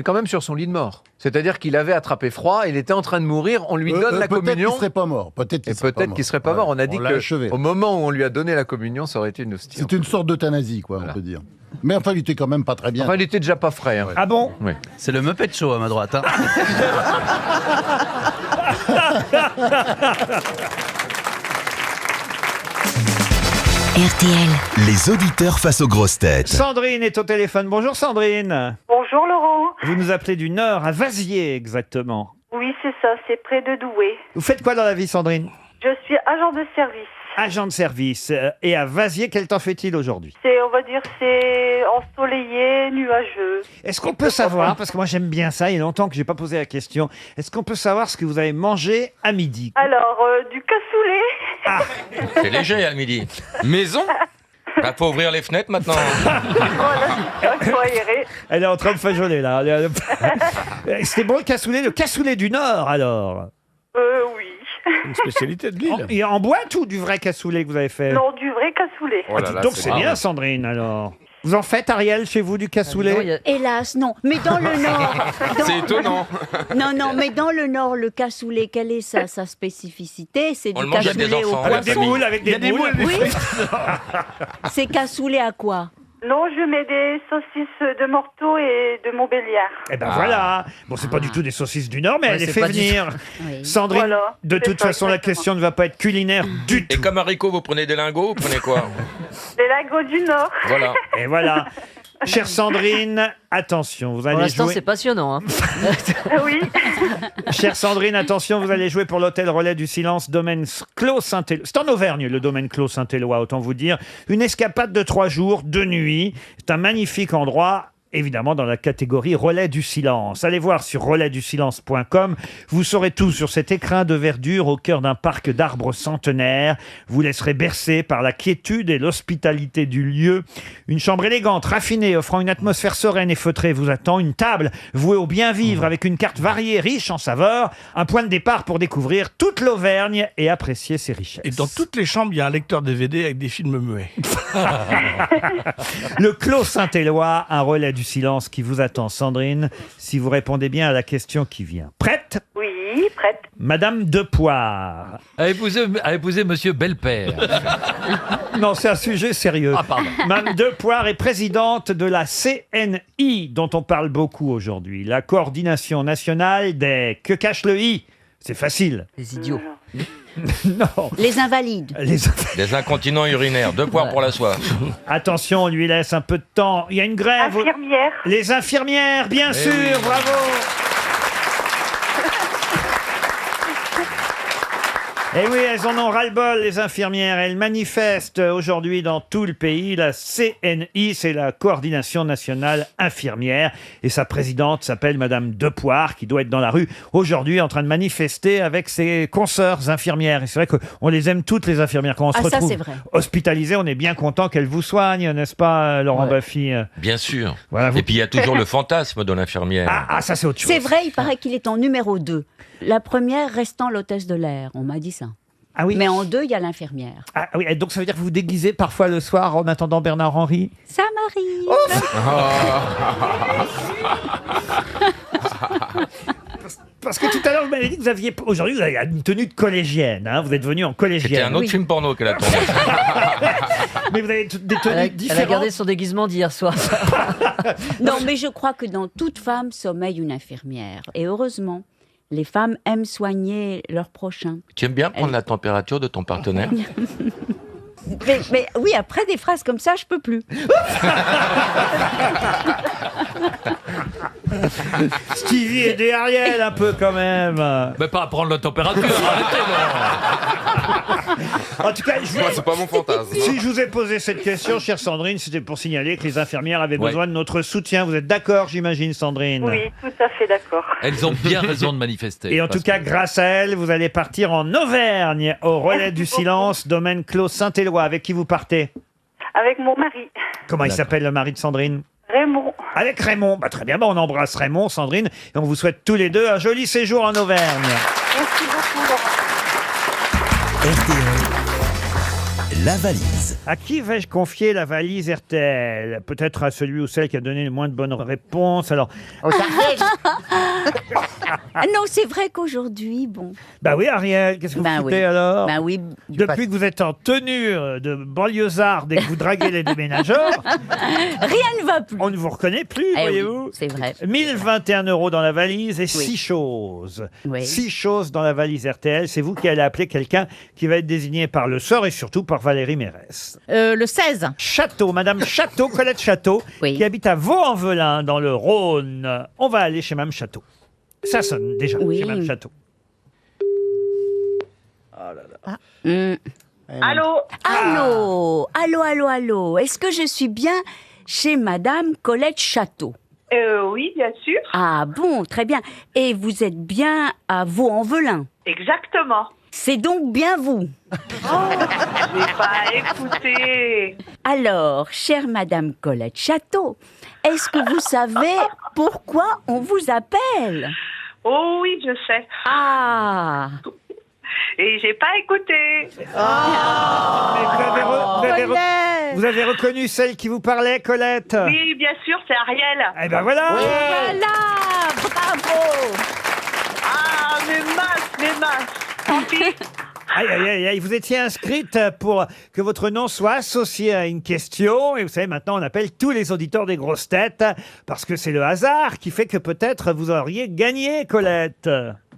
quand même sur son lit de mort. C'est-à-dire qu'il avait attrapé froid, il était en train de mourir, on lui donne la communion. Peut-être qu'il serait pas mort. Peut-être qu'il serait pas mort. On a dit qu'au moment où on lui a donné la communion, ça aurait été une hostie. C'est une sorte d'euthanasie, quoi, on peut dire. Mais enfin, il était quand même pas très bien. Enfin, il était déjà pas frais. Hein. Ah bon? Oui. C'est le Muppet Show à ma droite. Hein. RTL. Les auditeurs face aux grosses têtes. Sandrine est au téléphone. Bonjour Sandrine. Bonjour Laurent. Vous nous appelez du Nord, à Vaziers exactement. Oui, c'est ça, c'est près de Douai. Vous faites quoi dans la vie Sandrine? Je suis agent de service. Agent de service. Et à Vaziers, quel temps fait-il aujourd'hui? On va dire, c'est ensoleillé, nuageux. Est-ce qu'on peut savoir, parce que moi j'aime bien ça, il y a longtemps que j'ai pas posé la question, est-ce qu'on peut savoir ce que vous avez mangé à midi? Alors, du cassoulet. C'est léger à midi. Maison? Bah, faut ouvrir les fenêtres maintenant. Elle est en train de fajoler là. C'était bon le cassoulet du Nord alors? Oui. Une spécialité de l'île. Et en boîte ou du vrai cassoulet que vous avez fait? Non, du vrai cassoulet. Ah, dites donc c'est bien Sandrine alors. Vous en faites Ariel chez vous du cassoulet? Hélas, non. Mais dans le Nord... C'est étonnant. Non, mais dans le Nord, le cassoulet, quelle est sa spécificité? C'est On du le mange avec des cassoulet au enfants, poisson. avec des moules, avec des moules. Oui. C'est cassoulet à quoi? Non, je mets des saucisses de Morteau et de Montbéliard. Eh ben voilà. Bon, c'est pas du tout des saucisses du Nord, mais Ouais, elle les c'est fait pas du venir. tout. Oui. Sandrine, Voilà, de c'est toute ça, façon, la question ne va pas être culinaire du tout. Et comme haricot, vous prenez des lingots, vous prenez quoi? Les lingots du Nord. Voilà. Et voilà. Chère Sandrine, attention, vous allez Pour l'instant, jouer... c'est passionnant. Hein. Oui. Chère Sandrine, attention, vous allez jouer pour l'hôtel Relais du Silence, domaine Clos Saint-Éloi. C'est en Auvergne, le domaine Clos Saint-Éloi, autant vous dire. Une escapade de 3 jours, 2 nuits. C'est un magnifique endroit. Évidemment, dans la catégorie Relais du Silence. Allez voir sur relaisdusilence.com. Vous saurez tout sur cet écrin de verdure au cœur d'un parc d'arbres centenaires. Vous laisserez bercer par la quiétude et l'hospitalité du lieu. Une chambre élégante, raffinée, offrant une atmosphère sereine et feutrée vous attend. Une table vouée au bien vivre avec une carte variée, riche en saveurs. Un point de départ pour découvrir toute l'Auvergne et apprécier ses richesses. Et dans toutes les chambres, il y a un lecteur DVD avec des films muets. Le Clos Saint-Éloi, un relais du silence qui vous attend, Sandrine, si vous répondez bien à la question qui vient. Prête? Oui, prête. Madame Depoire. A épousé Monsieur Belpère. Non, c'est un sujet sérieux. Ah, pardon. Madame Depoire est présidente de la CNI, dont on parle beaucoup aujourd'hui. La coordination nationale des... Que cache le I? C'est facile. Les idiots. Non. Les invalides. Des incontinents urinaires, 2 poires pour la soif. Attention, on lui laisse un peu de temps. Il y a une grève. Infirmières. Les infirmières, bien sûr, oui. bravo. Eh oui, elles en ont ras-le-bol, les infirmières. Elles manifestent aujourd'hui dans tout le pays. La CNI, c'est la Coordination Nationale Infirmière. Et sa présidente s'appelle Madame Depoire, qui doit être dans la rue aujourd'hui en train de manifester avec ses consoeurs infirmières. Et c'est vrai qu'on les aime toutes, les infirmières. Quand on se ça, retrouve c'est vrai. hospitalisé, on est bien content qu'elles vous soignent, n'est-ce pas, Laurent Baffy? Bien sûr. Voilà, Et puis il y a toujours le fantasme de l'infirmière. Ah, ça c'est autre chose. C'est vrai, il paraît qu'il est en numéro 2. La première restant l'hôtesse de l'air, on m'a dit ça. Ah oui. Mais en 2, il y a l'infirmière. Ah oui, et donc ça veut dire que vous vous déguisez parfois le soir en attendant Bernard-Henri? Ça m'arrive. Parce que tout à l'heure, vous m'avez dit que vous aviez... Aujourd'hui, vous avez une tenue de collégienne. Hein, vous êtes venu en collégienne. C'était un autre film porno qu'elle a tourné. Mais vous avez des tenues différentes. Elle a gardé son déguisement d'hier soir. Non, mais je crois que dans toute femme sommeille une infirmière. Et heureusement, les femmes aiment soigner leurs prochains. Tu aimes bien prendre la température de ton partenaire? Mais oui, après des phrases comme ça, je peux plus. Stevie et des Ariel un peu quand même. Mais pas à prendre la température, arrêtez, non. En tout cas, c'est pas mon fantasme. Si je vous ai posé cette question, chère Sandrine, c'était pour signaler que les infirmières avaient besoin de notre soutien. Vous êtes d'accord, j'imagine, Sandrine? Oui, tout à fait d'accord. Elles ont bien raison de manifester. Et en tout cas, grâce à elle, vous allez partir en Auvergne, au Relais du Silence, domaine Clos Saint-Éloi. Avec qui vous partez? Avec mon mari. Comment il s'appelle, le mari de Sandrine? Raymond. Avec Raymond. Bah, très bien, bah, on embrasse Raymond, Sandrine, et on vous souhaite tous les deux un joli séjour en Auvergne. Merci beaucoup, Laurent. La valise. À qui vais-je confier la valise RTL? Peut-être à celui ou celle qui a donné le moins de bonnes réponses. Alors, Ah non, c'est vrai qu'aujourd'hui, bon. bah oui, Ariel, qu'est-ce que vous foutez oui. alors? Ben oui. Depuis que vous êtes en tenue de banlieusarde et que vous draguez les déménageurs, Rien ne va plus. on ne vous reconnaît plus, Eh oui, voyez-vous. c'est vrai. 1021 € dans la valise et 6 choses. Oui. 6 choses dans la valise RTL. C'est vous qui allez appeler quelqu'un qui va être désigné par le sort et surtout par Valérie Mérès. Le 16. Château, Madame Château, Colette Château, qui habite à Vaux-en-Velin, dans le Rhône. On va aller chez Mme Château. Ça sonne déjà chez Mme Château. Allô? Allô. Est-ce que je suis bien chez Madame Colette Château? Oui, bien sûr. Ah bon, très bien. Et vous êtes bien à Vaux-en-Velin? Exactement. C'est donc bien vous. J'ai pas écouté. Alors, chère Madame Colette Château, est-ce que vous savez pourquoi on vous appelle? Oh oui, je sais. Ah. Et j'ai pas écouté. Vous avez reconnu celle qui vous parlait, Colette? Oui, bien sûr, c'est Ariel. Eh ben voilà. Voilà, bravo. Ah, mes masses. Tant pis. Aïe, vous étiez inscrite pour que votre nom soit associé à une question. Et vous savez, maintenant, on appelle tous les auditeurs des grosses têtes parce que c'est le hasard qui fait que peut-être vous auriez gagné, Colette.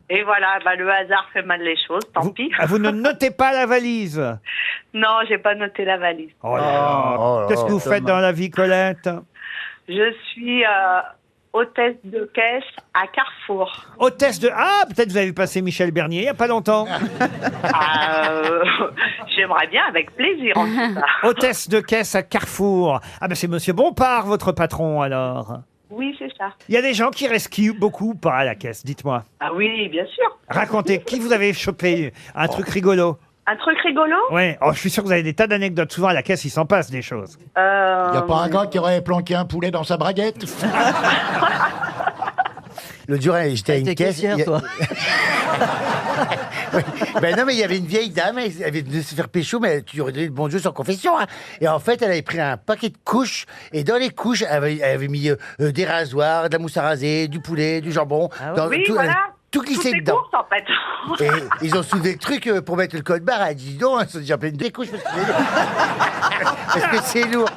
Et voilà, le hasard fait mal les choses, tant pis. Vous ne notez pas la valise? Non, j'ai pas noté la valise. Oh là là. Qu'est-ce que vous faites dans la vie, Colette? Je suis hôtesse de caisse à Carrefour. Hôtesse de... Ah, peut-être vous avez vu passer Michel Bernier il n'y a pas longtemps. J'aimerais bien, avec plaisir en tout cas. Hôtesse de caisse à Carrefour. Ah ben c'est Monsieur Bompard, votre patron, alors. Oui, c'est ça. Il y a des gens qui resquent beaucoup ou pas à la caisse, dites-moi. Ah oui, bien sûr. Racontez, qui vous avez chopé un truc rigolo? Un truc rigolo? Oui, je suis sûr que vous avez des tas d'anecdotes. Souvent à la caisse, il s'en passe des choses. Y a pas un gars qui aurait planqué un poulet dans sa braguette? L'autre jour, j'étais à une caisse. Toi. Oui. Ben non, mais il y avait une vieille dame, elle avait de se faire pécho, mais tu aurais donné le bon Dieu sans confession. Hein. Et en fait, elle avait pris un paquet de couches, et dans les couches, elle avait mis des rasoirs, de la mousse à raser, du poulet, du jambon. Oui, voilà. Tout glissé Toutes les dedans. courses, en fait. Et ils ont soulevé le truc pour mettre le code barre. Elle a dit non, ils sont déjà pleines de couches parce que c'est lourd.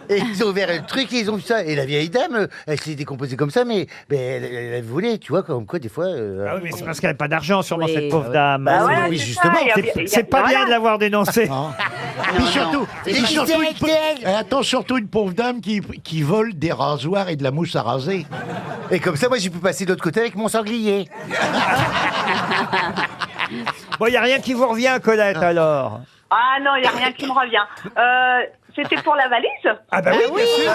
Et ils ont ouvert le truc et ils ont vu ça. Et la vieille dame, elle s'est décomposée comme ça, mais elle voulait, tu vois, comme quoi, des fois. Ah oui, mais c'est parce qu'elle n'a pas d'argent, sûrement, cette pauvre dame. Bah voilà, oui, justement. C'est pas bien de l'avoir dénoncé. Puis surtout, attends, surtout une pauvre dame qui vole des rasoirs et de la mousse à raser. Et comme ça, moi, j'ai pu passer de l'autre côté avec mon sanglier. Bon, il n'y a rien qui vous revient, Colette, alors? Ah non, il n'y a rien qui me revient. C'était pour la valise? Ah bah oui, bien sûr.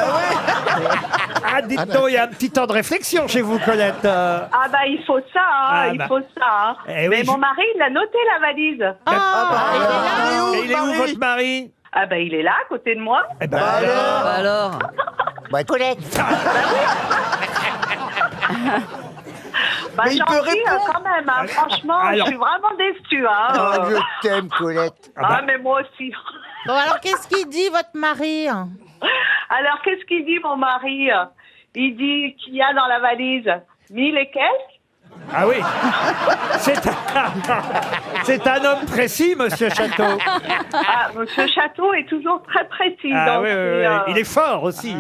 Ah, dites donc, il y a un petit temps de réflexion chez vous, Colette. Ah bah il faut ça, hein, il faut ça. Hein. Mais mon mari, il a noté la valise. Et il est où, votre mari? Ah bah il est là, à côté de moi. Eh ben alors. Bah, Colette. Bah, mais il peut répondre quand même, hein. Franchement, Alors... je suis vraiment déçue. Hein. Oh, je t'aime, Colette. Ah, mais moi aussi. Bon, alors, qu'est-ce qu'il dit, votre mari? Alors, qu'est-ce qu'il dit, mon mari? Il dit qu'il y a dans la valise 1000 et quelques. Ah oui. C'est un homme précis, Monsieur Château. Ah, Monsieur Château est toujours très précis. Ah donc, oui, il est fort aussi.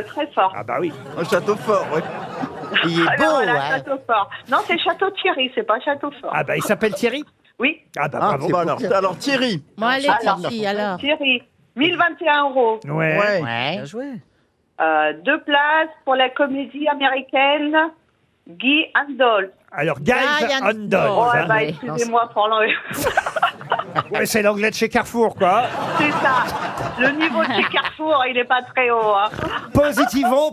Très fort. Ah bah oui. Un château fort, oui. Il est beau, voilà, hein. Château Fort. Non, c'est Château Thierry, c'est pas Château Fort. Ah bah il s'appelle Thierry? Oui. Ah bah bravo. Alors Thierry. Bon, allez, Thierry, alors. Thierry, 1021 €. Ouais. Bien joué. 2 places pour la comédie américaine Guy Andol. Alors, Guy Andol. Oh, bah, excusez-moi pour l'anglais. Ouais, c'est l'anglais de chez Carrefour, quoi. C'est ça. Le niveau de chez Carrefour, il n'est pas très haut. Hein. Positivons.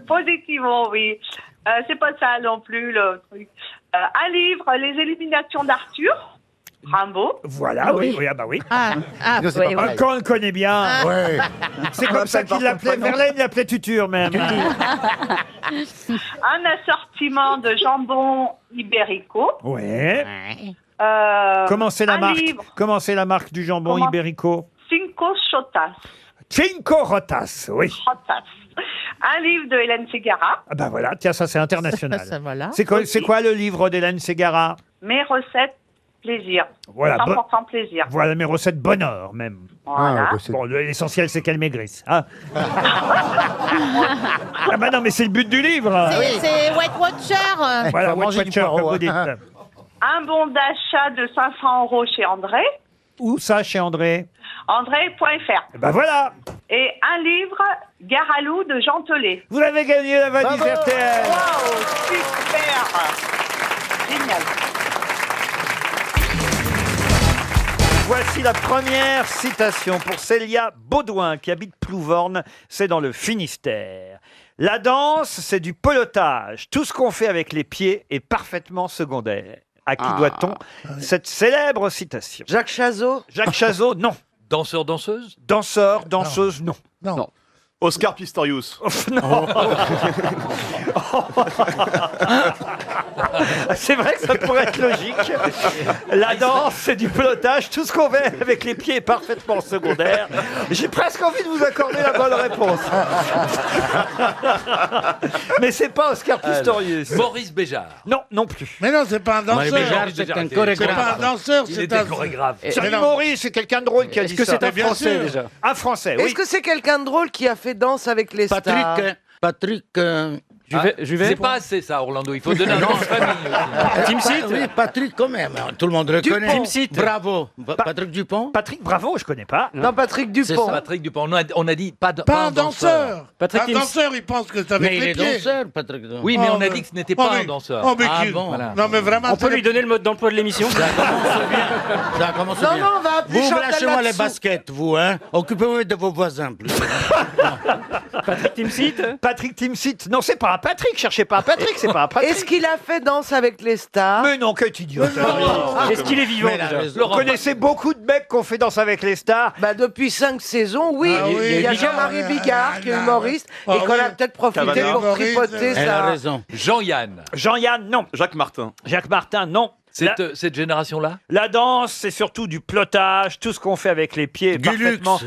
Positivons, oui. C'est pas ça non plus, le truc. Un livre, Les éliminations d'Arthur. Rimbaud. Voilà, oui, oui, ah bah oui. Non, c'est pas pareil. Quand on le connaît bien. Ouais. C'est comme ça qu'il l'appelait. Verlaine l'appelait Tutur même. Un assortiment de jambon ibérico. Ouais. Euh, Comment c'est la un marque livre. Comment c'est la marque du jambon Comment ibérico? Cinco Chotas. Cinco Rotas, oui. Chotas. Un livre de Hélène Ségara. Ah bah voilà, tiens, ça c'est international. Ça, voilà. C'est quoi le livre d'Hélène Ségara? Mes recettes plaisir. Voilà, 100% plaisir. Voilà mes recettes bonheur même. Voilà. Bon, l'essentiel c'est qu'elle maigrisse. Hein. Ah bah non, mais c'est le but du livre. C'est Weight Watcher. Voilà, Weight Watcher, comme vous dites. Un bon d'achat de 500 € chez André. Où ça, chez André? André.fr. Ben voilà. Et un livre, Gare à loup de Jean Telet. Vous avez gagné la valise RTL. Waouh, super. Génial. Voici la première citation pour Célia Baudouin qui habite Plouvorne, c'est dans le Finistère. La danse, c'est du pelotage. Tout ce qu'on fait avec les pieds est parfaitement secondaire. À qui doit-on cette célèbre citation? Jacques Chazot? Jacques Chazot, non. Danseur, danseuse? Danseur, danseuse, non. Non. Oscar Pistorius. Non. C'est vrai que ça pourrait être logique. La danse, c'est du pelotage. Tout ce qu'on fait avec les pieds est parfaitement secondaire. J'ai presque envie de vous accorder la bonne réponse. Mais c'est pas Oscar Pistorius. Maurice Béjart. Non, non plus. Mais non, c'est pas un danseur. Béjart, c'est un chorégraphe. C'est pas un danseur, Il c'est était un chorégraphe. Thierry Maurice, c'est quelqu'un de drôle qui a dit ça. Est-ce que c'est un bien Français sûr. déjà? Un Français, oui. Est-ce que c'est quelqu'un de drôle qui a fait Danse avec les stars? Patrick. Juvet. C'est pas assez ça, Orlando. Il faut donner un nom de famille. Tim Sit. Oui, Patrick quand même. Tout le monde le Dupont. connaît. Tim Sit. Bravo. Patrick Dupont. Patrick, bravo, je connais pas. Non, Patrick Dupont. Patrick Dupont. On a dit pas un danseur. Patrick Un danseur, il pense que c'est avec Mais il les est pieds. danseur, Patrick. Oui, mais on a dit que ce n'était pas un danseur. Oh, mais Ah qui- bon. Voilà. Non, mais vraiment. On peut lui donner le mode d'emploi de l'émission. Ça commence Non, bien. non, on va appeler Vous Chantal lâchez-moi les là-dessous. baskets, vous, hein. Occupez-vous de vos voisins, plus. Patrick Timsit. Patrick Timsit. Non, c'est pas un Patrick. Cherchez pas un Patrick, c'est pas un Patrick. Est-ce qu'il a fait Danse avec les stars? Mais non, quel idiot. Est-ce qu'il est vivant Mais il a déjà raison. Vous connaissez beaucoup de mecs qui ont fait Danse avec les stars. Bah depuis 5 saisons, oui. Ah oui, Il y a Bigard, Jean-Marie Bigard qui est humoriste Ah et qu'on oui. a peut-être profité Cavana. pour Humoriste, tripoter Elle a ça. raison. Jean-Yann. Jean-Yann, non. Jacques Martin. Jacques Martin, non. Cette génération-là? La danse, c'est surtout du pelotage. Tout ce qu'on fait avec les pieds est parfaitement...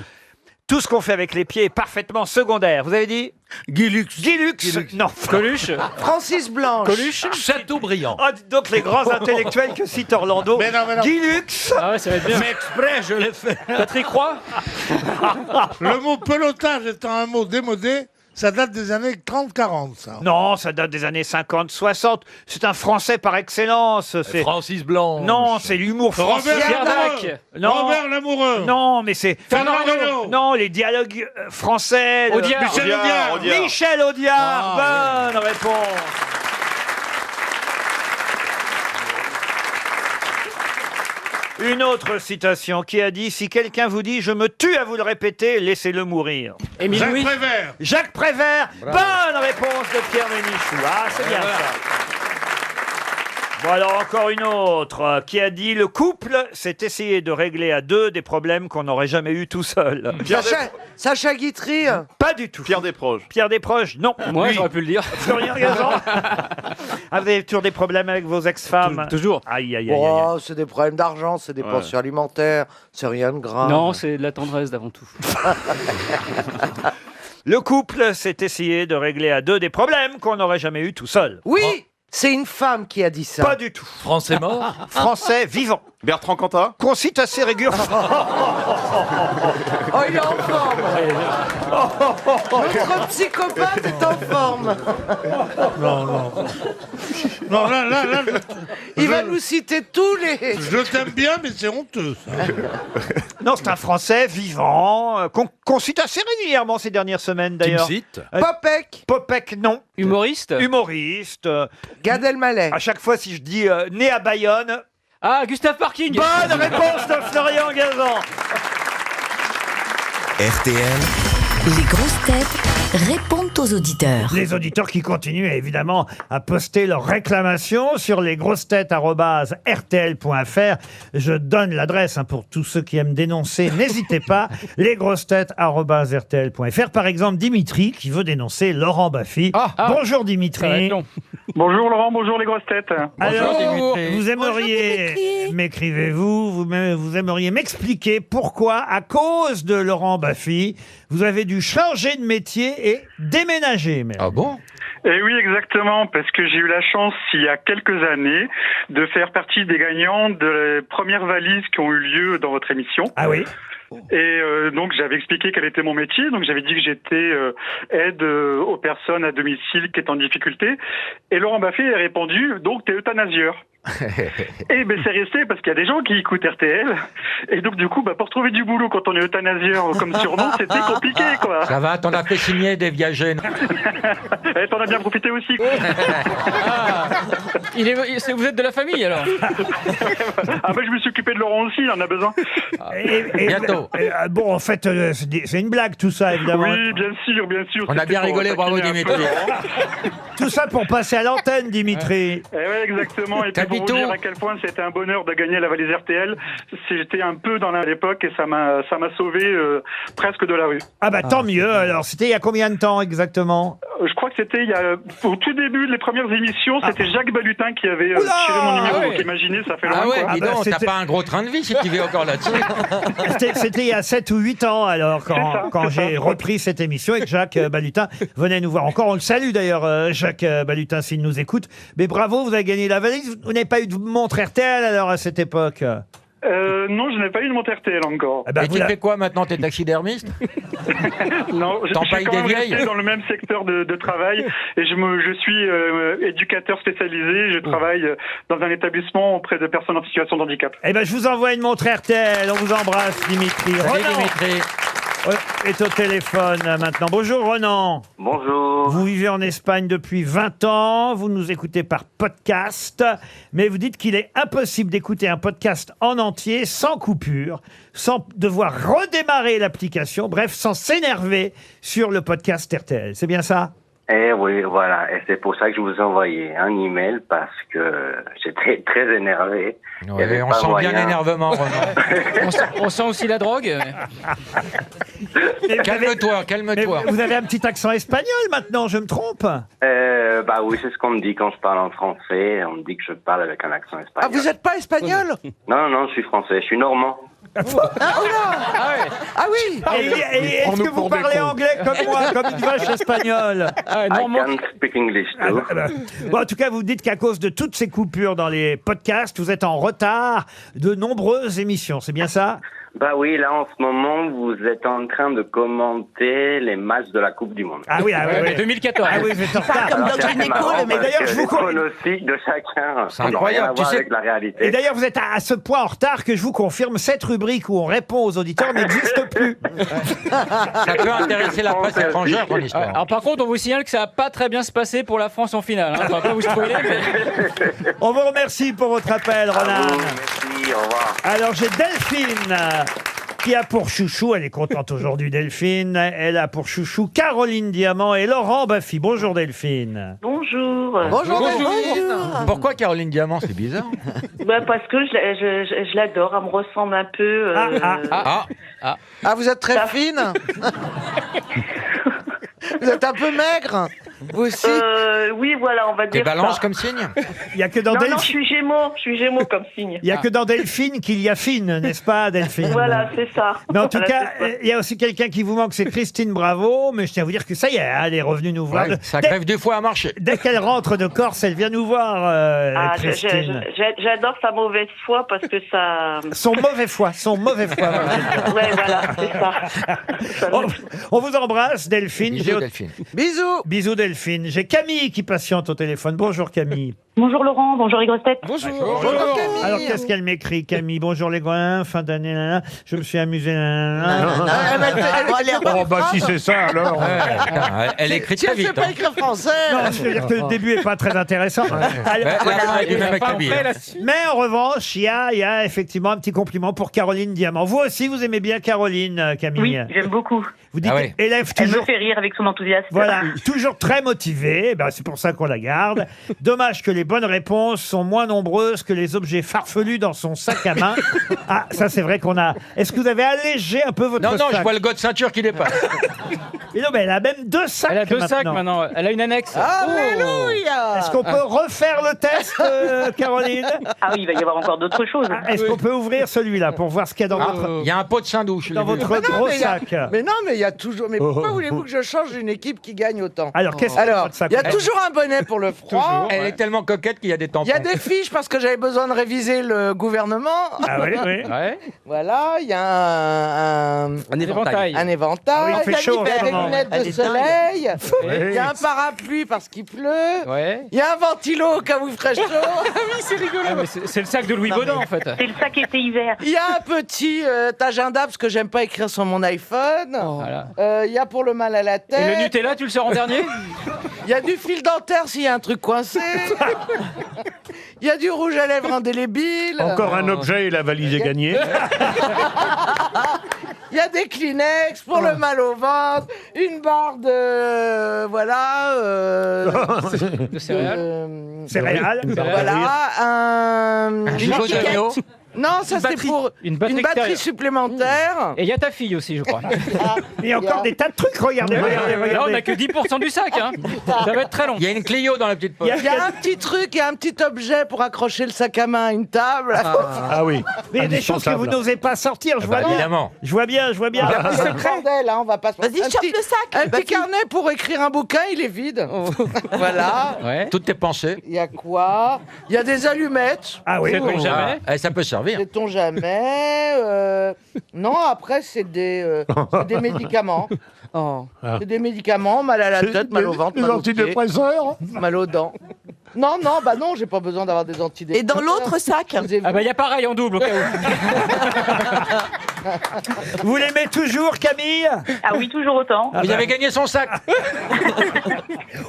Tout ce qu'on fait avec les pieds est parfaitement secondaire. Vous avez dit Guilux. Guilux. Non. Coluche. Francis Blanche. Coluche. Chateaubriand. Ah, dites donc les grands intellectuels que cite Orlando. Mais non, mais non. Guilux. Ah ouais, ça va être bien. Mais exprès, je l'ai fait. Patrick Roy. Le mot pelotage étant un mot démodé, ça date des années 30-40, ça. Non, ça date des années 50, 60. C'est un Français par excellence. C'est... Francis Blanc. Non, c'est l'humour français. Robert Lamoureux. Non. Robert Lamoureux. Non, mais c'est... Fernand Reynaud. Non, les dialogues français. Audiard. Michel Audiard. Michel Audiard. Bonne réponse. Une autre citation qui a dit « Si quelqu'un vous dit « Je me tue à vous le répéter », laissez-le mourir ». Jacques Prévert. Jacques Prévert. Bonne réponse de Pierre Bénichou. Ah, c'est bien ça. Bon, alors encore une autre qui a dit « Le couple, c'est essayer de régler à deux des problèmes qu'on n'aurait jamais eu tout seul. » Sacha Guitry. Pas du tout. Pierre Desproges. Pierre Desproges, non. Moi, j'aurais pu le dire. Florian Gazan. Ah, vous avez toujours des problèmes avec vos ex-femmes? Toujours. Aïe, aïe, aïe, aïe. Oh, c'est des problèmes d'argent, c'est des pensions alimentaires, c'est rien de grave. Non, c'est de la tendresse d'avant tout. Le couple, c'est essayer de régler à deux des problèmes qu'on n'aurait jamais eu tout seul. Oui, c'est une femme qui a dit ça. Pas du tout. Français mort. Français vivant. Bertrand Cantat. Qu'on cite assez régulièrement. Oh, il est en forme. Notre psychopathe est en forme. Non, non. Non, là, Il va nous citer tous les... je t'aime bien, mais c'est honteux, ça. Non, c'est un Français vivant, qu'on cite assez régulièrement ces dernières semaines d'ailleurs. Timsit. Popek. Popek, non. Humoriste. Humoriste. Gad Elmaleh. À chaque fois, si je dis né à Bayonne. Ah, Gustave Parking. Bonne réponse de Florian Gazan. RTL. Les grosses têtes répondent aux auditeurs. Les auditeurs qui continuent évidemment à poster leurs réclamations sur lesgrossetêtes@rtl.fr. Je donne l'adresse pour tous ceux qui aiment dénoncer. N'hésitez pas, lesgrossetêtes@rtl.fr. Par exemple, Dimitri qui veut dénoncer Laurent Baffy. Bonjour Dimitri. Bonjour Laurent, bonjour les grosses têtes. Alors, vous aimeriez, m'écrivez-vous, vous aimeriez m'expliquer pourquoi, à cause de Laurent Baffy, vous avez dû changer de métier et déménager. Ah bon? Et oui, exactement, parce que j'ai eu la chance, il y a quelques années, de faire partie des gagnants de les premières valises qui ont eu lieu dans votre émission. Ah oui? Et donc j'avais expliqué quel était mon métier, donc j'avais dit que j'étais aide aux personnes à domicile qui étaient en difficulté. Et Laurent Baffy a répondu, donc t'es euthanasieur. Et ben c'est resté parce qu'il y a des gens qui écoutent RTL et donc du coup pour trouver du boulot quand on est euthanasieur comme surnom c'était compliqué quoi. Ça va, t'en as fait signer des Viagènes. Et t'en as bien profité aussi. Vous êtes de la famille alors? Je me suis occupé de Laurent aussi, il en a besoin. Bientôt. Bon, en fait, c'est une blague tout ça évidemment. Oui, bien sûr. On a bien rigolé, bravo Dimitri. Tout ça pour passer à l'antenne, Dimitri. Ouais, exactement. Et puis pour vous dire à quel point c'était un bonheur de gagner la valise RTL. J'étais un peu dans l'époque et ça m'a sauvé presque de la rue. Tant mieux. Alors, c'était il y a combien de temps exactement? Je crois que c'était au tout début des premières émissions, c'était Jacques Balutin qui avait tiré mon numéro. Donc imaginez, ça fait longtemps. Dis donc, t'as pas un gros train de vie si tu vis encore là-dessus. C'était il y a 7 ou 8 ans alors quand j'ai repris cette émission et que Jacques Balutin venait nous voir encore. On le salue d'ailleurs, Jacques Balutin, s'il nous écoute. Mais bravo, vous avez gagné la valise. Vous n'avez pas eu de montre RTL alors à cette époque? Non, je n'ai pas eu de montre RTL encore. Et tu fais quoi maintenant? T'es taxidermiste? Non, je suis quand même resté dans le même secteur de travail et je suis éducateur spécialisé. Je travaille dans un établissement auprès de personnes en situation de handicap. Je vous envoie une montre RTL. On vous embrasse, Dimitri. Salut, Dimitri. Est au téléphone maintenant. Bonjour Ronan. Bonjour. Vous vivez en Espagne depuis 20 ans, vous nous écoutez par podcast, mais vous dites qu'il est impossible d'écouter un podcast en entier sans coupure, sans devoir redémarrer l'application, bref, sans s'énerver sur le podcast RTL. C'est bien ça? Eh oui, voilà. Et c'est pour ça que je vous ai envoyé un email parce que j'étais très énervé. Ouais, on sent bien l'énervement, Ronan. on sent aussi la drogue. Calme-toi. Vous avez un petit accent espagnol maintenant, je me trompe? Oui, c'est ce qu'on me dit quand je parle en français. On me dit que je parle avec un accent espagnol. Ah, vous n'êtes pas espagnol? Non, je suis français. Je suis normand. Ah oui. Et est-ce que vous parlez anglais comme moi, comme une vache espagnole? I can't speak English too. Bon, en tout cas, vous dites qu'à cause de toutes ces coupures dans les podcasts, vous êtes en retard de nombreuses émissions. C'est bien ça? Oui, là en ce moment, vous êtes en train de commenter les matchs de la Coupe du Monde. Ah oui, 2014. Ah oui, vous êtes en retard. Comme dans une école, mais d'ailleurs, je vous pronostic de chacun. C'est incroyable, tu sais. Avec la réalité. Et d'ailleurs, vous êtes à ce point en retard que je vous confirme, cette rubrique où on répond aux auditeurs n'existe plus. Ça peut intéresser la presse étrangère, ton histoire. Alors par contre, on vous signale que ça va pas très bien se passer pour la France en finale. On va pas vous spoiler, mais... On vous remercie pour votre appel, Ronan. Merci, au revoir. Alors, j'ai Delphine qui a pour chouchou, elle est contente aujourd'hui, Delphine, elle a pour chouchou Caroline Diamant et Laurent Baffy. Bonjour Delphine. Bonjour. Bonjour. Pourquoi Caroline Diamant? C'est bizarre. Parce que je l'adore, elle me ressemble un peu. Ah, vous êtes très fine. Vous êtes un peu maigre. Vous aussi. Oui, voilà, on va dire. T'es balance ça. comme signe? Il y a que dans Non, Delphine. je suis Gémeaux comme signe. Il n'y a que dans Delphine qu'il y a fine, n'est-ce pas, Delphine? Voilà, c'est ça. Mais en tout Voilà, cas, il y a aussi quelqu'un qui vous manque, c'est Christine Bravo. Mais je tiens à vous dire que ça y est, elle est revenue nous voir. Ouais, ça crève 2 fois à marcher. Dès qu'elle rentre de Corse, elle vient nous voir, Christine. J'adore sa mauvaise foi parce que ça... Son mauvais foi. Ouais, voilà, c'est ça. On vous embrasse, Delphine. Bisous, Delphine. Bisous. Bisous, Delphine. J'ai Camille qui patiente au téléphone. Bonjour, Camille. Bonjour Laurent, bonjour les grosses têtes. Bonjour. Camille. Alors, qu'est-ce qu'elle m'écrit, Camille? Bonjour les gouins, fin d'année, nanana. Je me suis amusé. Oh, bah si c'est ça alors. Elle écrit très vite. Je sais pas écrire français. Non, je veux dire que le début est pas très intéressant. Mais en revanche, il y a effectivement un petit compliment pour Caroline Diamant. Vous aussi, vous aimez bien Caroline, Camille? Oui, j'aime beaucoup. Vous dites élève Elle me toujours... fait rire avec son enthousiasme. Voilà, toujours très motivée. Ben, c'est pour ça qu'on la garde. Dommage que les bonnes réponses sont moins nombreuses que les objets farfelus dans son sac à main. Ah, ça c'est vrai qu'on a... Est-ce que vous avez allégé un peu votre sac? Non, je vois le gars de ceinture qui dépasse. Et non, mais elle a même 2 sacs. Elle a 2 sacs maintenant. Elle a une annexe. Alléluia. Est-ce qu'on peut refaire le test, Caroline? Ah oui, il va y avoir encore d'autres choses. Est-ce qu'on peut ouvrir celui-là pour voir ce qu'il y a dans votre... Il y a un pot de Saint-Douche. Dans votre gros sac. Mais non, mais il y a toujours. Mais pourquoi voulez-vous que je change une équipe qui gagne autant? Alors, qu'est-ce qu'il y a dans votre sac? Il y a toujours un bonnet pour le froid. Elle est tellement coquette qu'il y a des tampons. Il y a des fiches parce que j'avais besoin de réviser le gouvernement. Ah oui, oui. Voilà, il y a un éventail. Un éventail. Ah oui, il fait chaud, il y a des vraiment. lunettes de soleil. Il y a un parapluie parce qu'il pleut. Il y a un ventilo au cas où il ferait chaud. Oui, c'est rigolo. C'est le sac de Louis Baudin, en fait. C'est le sac été hiver. Il y a un petit agenda parce que j'aime pas écrire sur mon iPhone. Il y a pour le mal à la tête. Et le Nutella, tu le sors en dernier? Il y a du fil dentaire s'il y a un truc coincé. Il y a du rouge à lèvres indélébile. Encore un objet et la valise est gagnée. Il y a des Kleenex pour le mal au ventre, une barre de De céréales. Céréales. Voilà, Un gigot d'agneau. Non, ça c'est pour une batterie extérieure. supplémentaire. Et il y a ta fille aussi, je crois. Il y a encore des tas de trucs, regardez. Là, on n'a que 10% du sac. Hein. Ça va être très long. Il y a une Clio dans la petite poche. Il y a un petit truc et un petit objet pour accrocher le sac à main à une table. Ah oui. Mais il y a des choses que vous n'osez pas sortir, je vois bien. Évidemment. Je vois bien. C'est le bordel, hein, on va pas se... Vas-y, chope le sac. Un petit carnet pour écrire un bouquin, il est vide. Voilà. Toutes tes pensées. Il y a quoi? Il y a des allumettes. Ah oui. Sait-on jamais. Ça peut servir. Sait-on jamais. Non, après, c'est des médicaments. C'est des médicaments, mal à la tête, mal au ventre, Des mal aux pieds, antidépresseurs. mal aux dents. Non, j'ai pas besoin d'avoir des antidépresseurs. Et dans l'autre sac? Ah bah il y a pareil en double au cas où. Vous l'aimez toujours, Camille? Ah oui, toujours autant. Vous avez gagné son sac.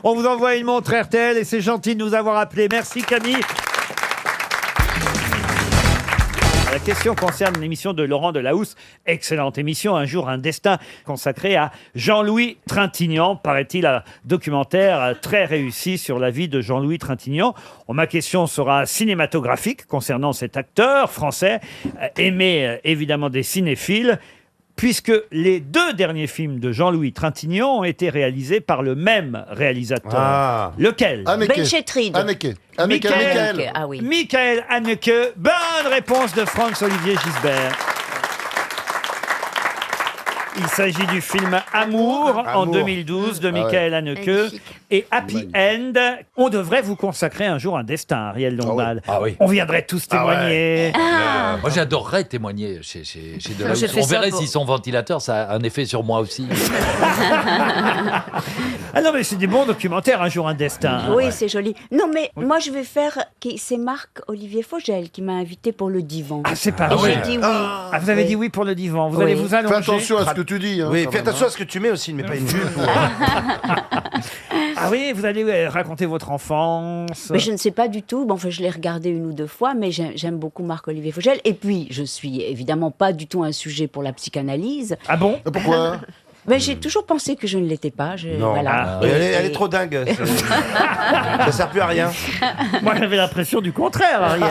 On vous envoie une montre RTL et c'est gentil de nous avoir appelés. Merci, Camille. La question concerne l'émission de Laurent Delahousse, excellente émission, Un jour un destin, consacrée à Jean-Louis Trintignant, paraît-il un documentaire très réussi sur la vie de Jean-Louis Trintignant. Ma question sera cinématographique concernant cet acteur français, aimé évidemment des cinéphiles, puisque les 2 derniers films de Jean-Louis Trintignant ont été réalisés par le même réalisateur. Ah. Lequel? Benchetrid. Michael. Ah oui. Michael Haneke. Bonne réponse de Franz-Olivier Gisbert. Il s'agit du film Amour en 2012 de Michael Haneke Magnifique. et Happy End. On devrait vous consacrer un jour un destin, Ariel Dombal. Ah oui. On viendrait tous témoigner. Moi, j'adorerais témoigner chez Delahousse. J'ai fait On ça verrait pour- si son ventilateur, ça a un effet sur moi aussi. Ah non, mais c'est des bons documentaires, Un jour un destin. hein. Oui, c'est joli. Non, mais moi, je vais faire... C'est Marc-Olivier Fogel qui m'a invité pour le divan. Ah, c'est pas Et vrai. j'ai dit oui. Ah, vous avez dit oui pour le divan. Vous Oui. allez vous allonger. Fais attention à ce que tu dis. Hein, Oui, quand fais même, attention hein. à ce que tu mets aussi, ne mets pas une jupe. Ah oui, vous allez raconter votre enfance. Mais je ne sais pas du tout. Bon, enfin, je l'ai regardé 1 ou 2 fois, mais j'aime beaucoup Marc-Olivier Fogel. Et puis, je suis évidemment pas du tout un sujet pour la psychanalyse. Ah bon? Pourquoi? Mais j'ai toujours pensé que je ne l'étais pas. Non, Voilà. elle est trop dingue. Ça sert plus à rien. Moi, j'avais l'impression du contraire, Ariel.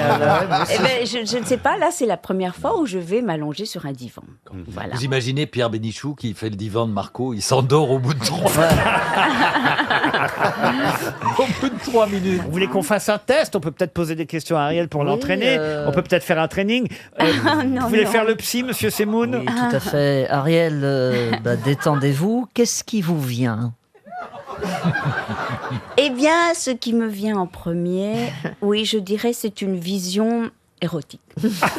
Eh ben, je ne sais pas. Là, c'est la première fois où je vais m'allonger sur un divan. Voilà. Vous imaginez Pierre Bénichou qui fait le divan de Marco, il s'endort au bout de 3 minutes. Vous voulez qu'on fasse un test? On peut peut-être poser des questions à Ariel pour l'entraîner. On peut peut-être faire un training. Non, vous voulez non. faire le psy, monsieur Semoun? Oui, tout à fait. Ariel, détendez-vous. Qu'est-ce qui vous vient? Eh bien, ce qui me vient en premier, oui, je dirais, c'est une vision érotique.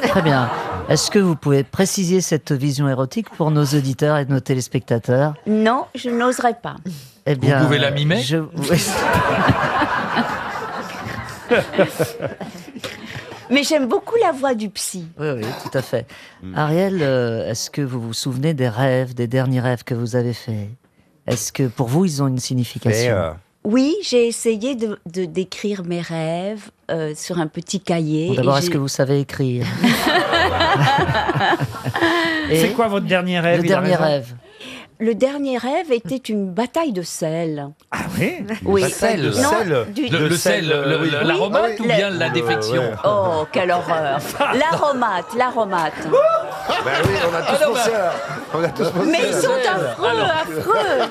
Très bien. Est-ce que vous pouvez préciser cette vision érotique pour nos auditeurs et nos téléspectateurs? Non, je n'oserais pas. Eh bien, Vous pouvez la mimer Mais j'aime beaucoup la voix du psy. Oui, oui, tout à fait. Ariel, est-ce que vous vous souvenez des rêves, des derniers rêves que vous avez faits? Est-ce que pour vous, ils ont une signification? Oui, j'ai essayé de d'écrire mes rêves sur un petit cahier. Bon, d'abord, et est-ce que vous savez écrire? C'est quoi votre dernier rêve? Le Il a dernier raison. rêve. Le dernier rêve était une bataille de sel. Ah oui? Oui. Le sel. Non, Le sel, l'aromate ou bien la défection? Oh, quelle horreur. L'aromate. Ben oui, on a tous pensé à... On a tous pensé Mais à ils la sont belle. affreux.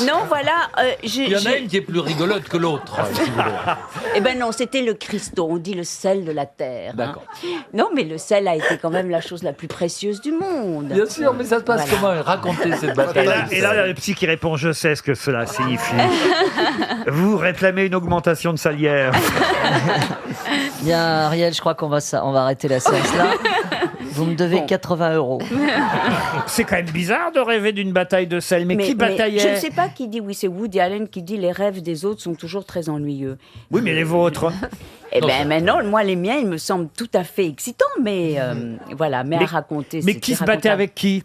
Non, voilà. Il y en a une qui est plus rigolote que l'autre. si vous voulez. Eh ben non, c'était le Christo, on dit le sel de la terre. D'accord. Non, mais le sel a été quand même la chose la plus précieuse du monde. Bien sûr, mais ça se passe Voilà. comment? Racontez cette bataille. Et là, le psy qui répond, je sais ce que cela signifie. Vous réclamez une augmentation de salaire. Bien, Ariel, je crois qu'on va arrêter la séance là. Vous me devez 80 €. C'est quand même bizarre de rêver d'une bataille de sel. Mais qui bataillait? Je ne sais pas qui dit, oui, c'est Woody Allen qui dit les rêves des autres sont toujours très ennuyeux. Oui, mais les vôtres. Eh bien, maintenant, moi, les miens, ils me semblent tout à fait excitants, mais voilà, mais à raconter. Mais c'était qui se battait racontable. avec qui?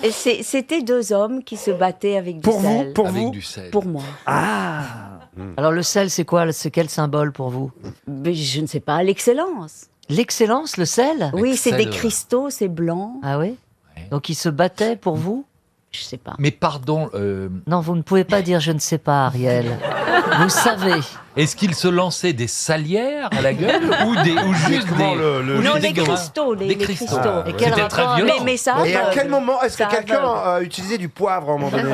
Et c'était deux hommes qui se battaient avec du Pour vous? sel. Pour Avec vous? du sel. Pour moi. Ah. Alors le sel, c'est quoi? C'est quel symbole pour vous? Mais je ne sais pas, l'excellence. L'excellence, le sel? Oui, c'est des sel, cristaux, c'est blanc. Ah oui? Donc ils se battaient pour vous? Je sais pas. Mais pardon, Non, vous ne pouvez pas dire je ne sais pas, Ariel. Vous savez. est-ce qu'ils se lançaient des salières à la gueule ou juste des... Non, juste les des grains? cristaux, les cristaux. Et quel C'était très rapport violent. Mais ça Et à aveugle. quel moment est-ce Ça que quelqu'un aveugle. a utilisé du poivre à un moment donné?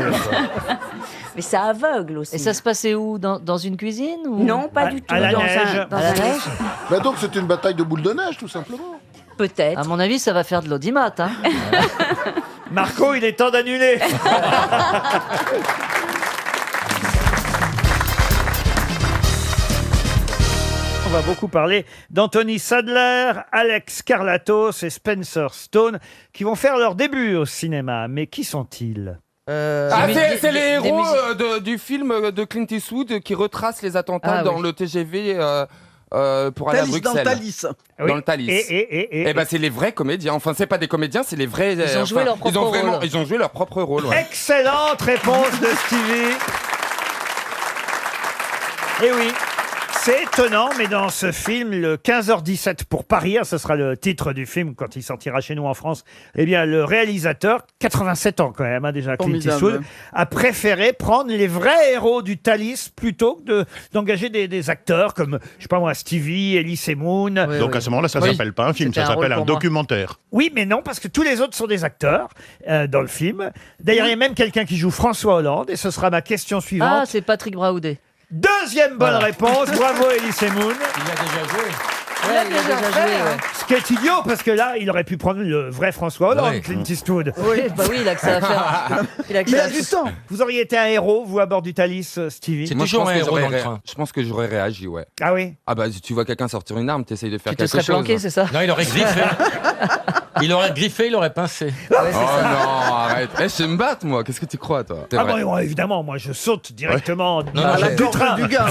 Mais ça aveugle aussi. Et ça se passait où? Dans une cuisine ou... Non, pas du tout. à la dans neige. dans À la un- neige? Bah donc c'est une bataille de boules de neige tout simplement. Peut-être. À mon avis, ça va faire de l'audimat. Hein. Marco, il est temps d'annuler. On va beaucoup parler d'Anthony Sadler, Alex Carlatos et Spencer Stone qui vont faire leur début au cinéma. Mais qui sont-ils? C'est les héros du film de Clint Eastwood qui retrace les attentats dans le TGV pour aller à Bruxelles. Dans le Thalys. Dans le Thalys. Et ben c'est les vrais comédiens. Enfin, c'est pas des comédiens, c'est les vrais. Ils ont joué leur propre rôle. Ils ont joué leur propre rôle. Ouais. Excellente réponse de Stevie. Eh oui. C'est étonnant, mais dans ce film, le 15h17 pour Paris, ce sera le titre du film quand il sortira chez nous en France, eh bien, le réalisateur, 87 ans quand même, déjà, Clint Formidable. Eastwood, a préféré prendre les vrais héros du Thalys plutôt que d'engager des acteurs comme, je sais pas moi, Stevie, Elise Moon. Donc à ce moment-là, ça s'appelle pas un film, C'était ça un rôle s'appelle un pour moi. documentaire. Oui, mais non, parce que tous les autres sont des acteurs dans le film. D'ailleurs, il y a même quelqu'un qui joue François Hollande, et ce sera ma question suivante. Ah, c'est Patrick Braoudet. Deuxième bonne réponse, bravo Elise Moon. Il a déjà joué. Ouais, il a déjà joué. Ouais. Ce qui est idiot, parce que là, il aurait pu prendre le vrai François Hollande, Ouais. Clint Eastwood. Oui, bah oui, il a que ça à faire. Il a que Il ça a à du faire. temps. Vous auriez été un héros, vous, à bord du Thalys, Stevie? C'est Moi, je toujours pense un que héros j'aurais dans le ré- train. Je pense que j'aurais réagi, ouais. Ah oui? Ah bah si tu vois quelqu'un sortir une arme, t'essayes de faire Tu te quelque serais chose. planqué, c'est ça? Non, il aurait griffé. Il aurait griffé, il aurait pincé. Oh non, arrête. Je sais me battre, moi. Qu'est-ce que tu crois, toi? C'est Ah vrai. bon, évidemment, moi je saute directement Non, dans non, du train. Du gars.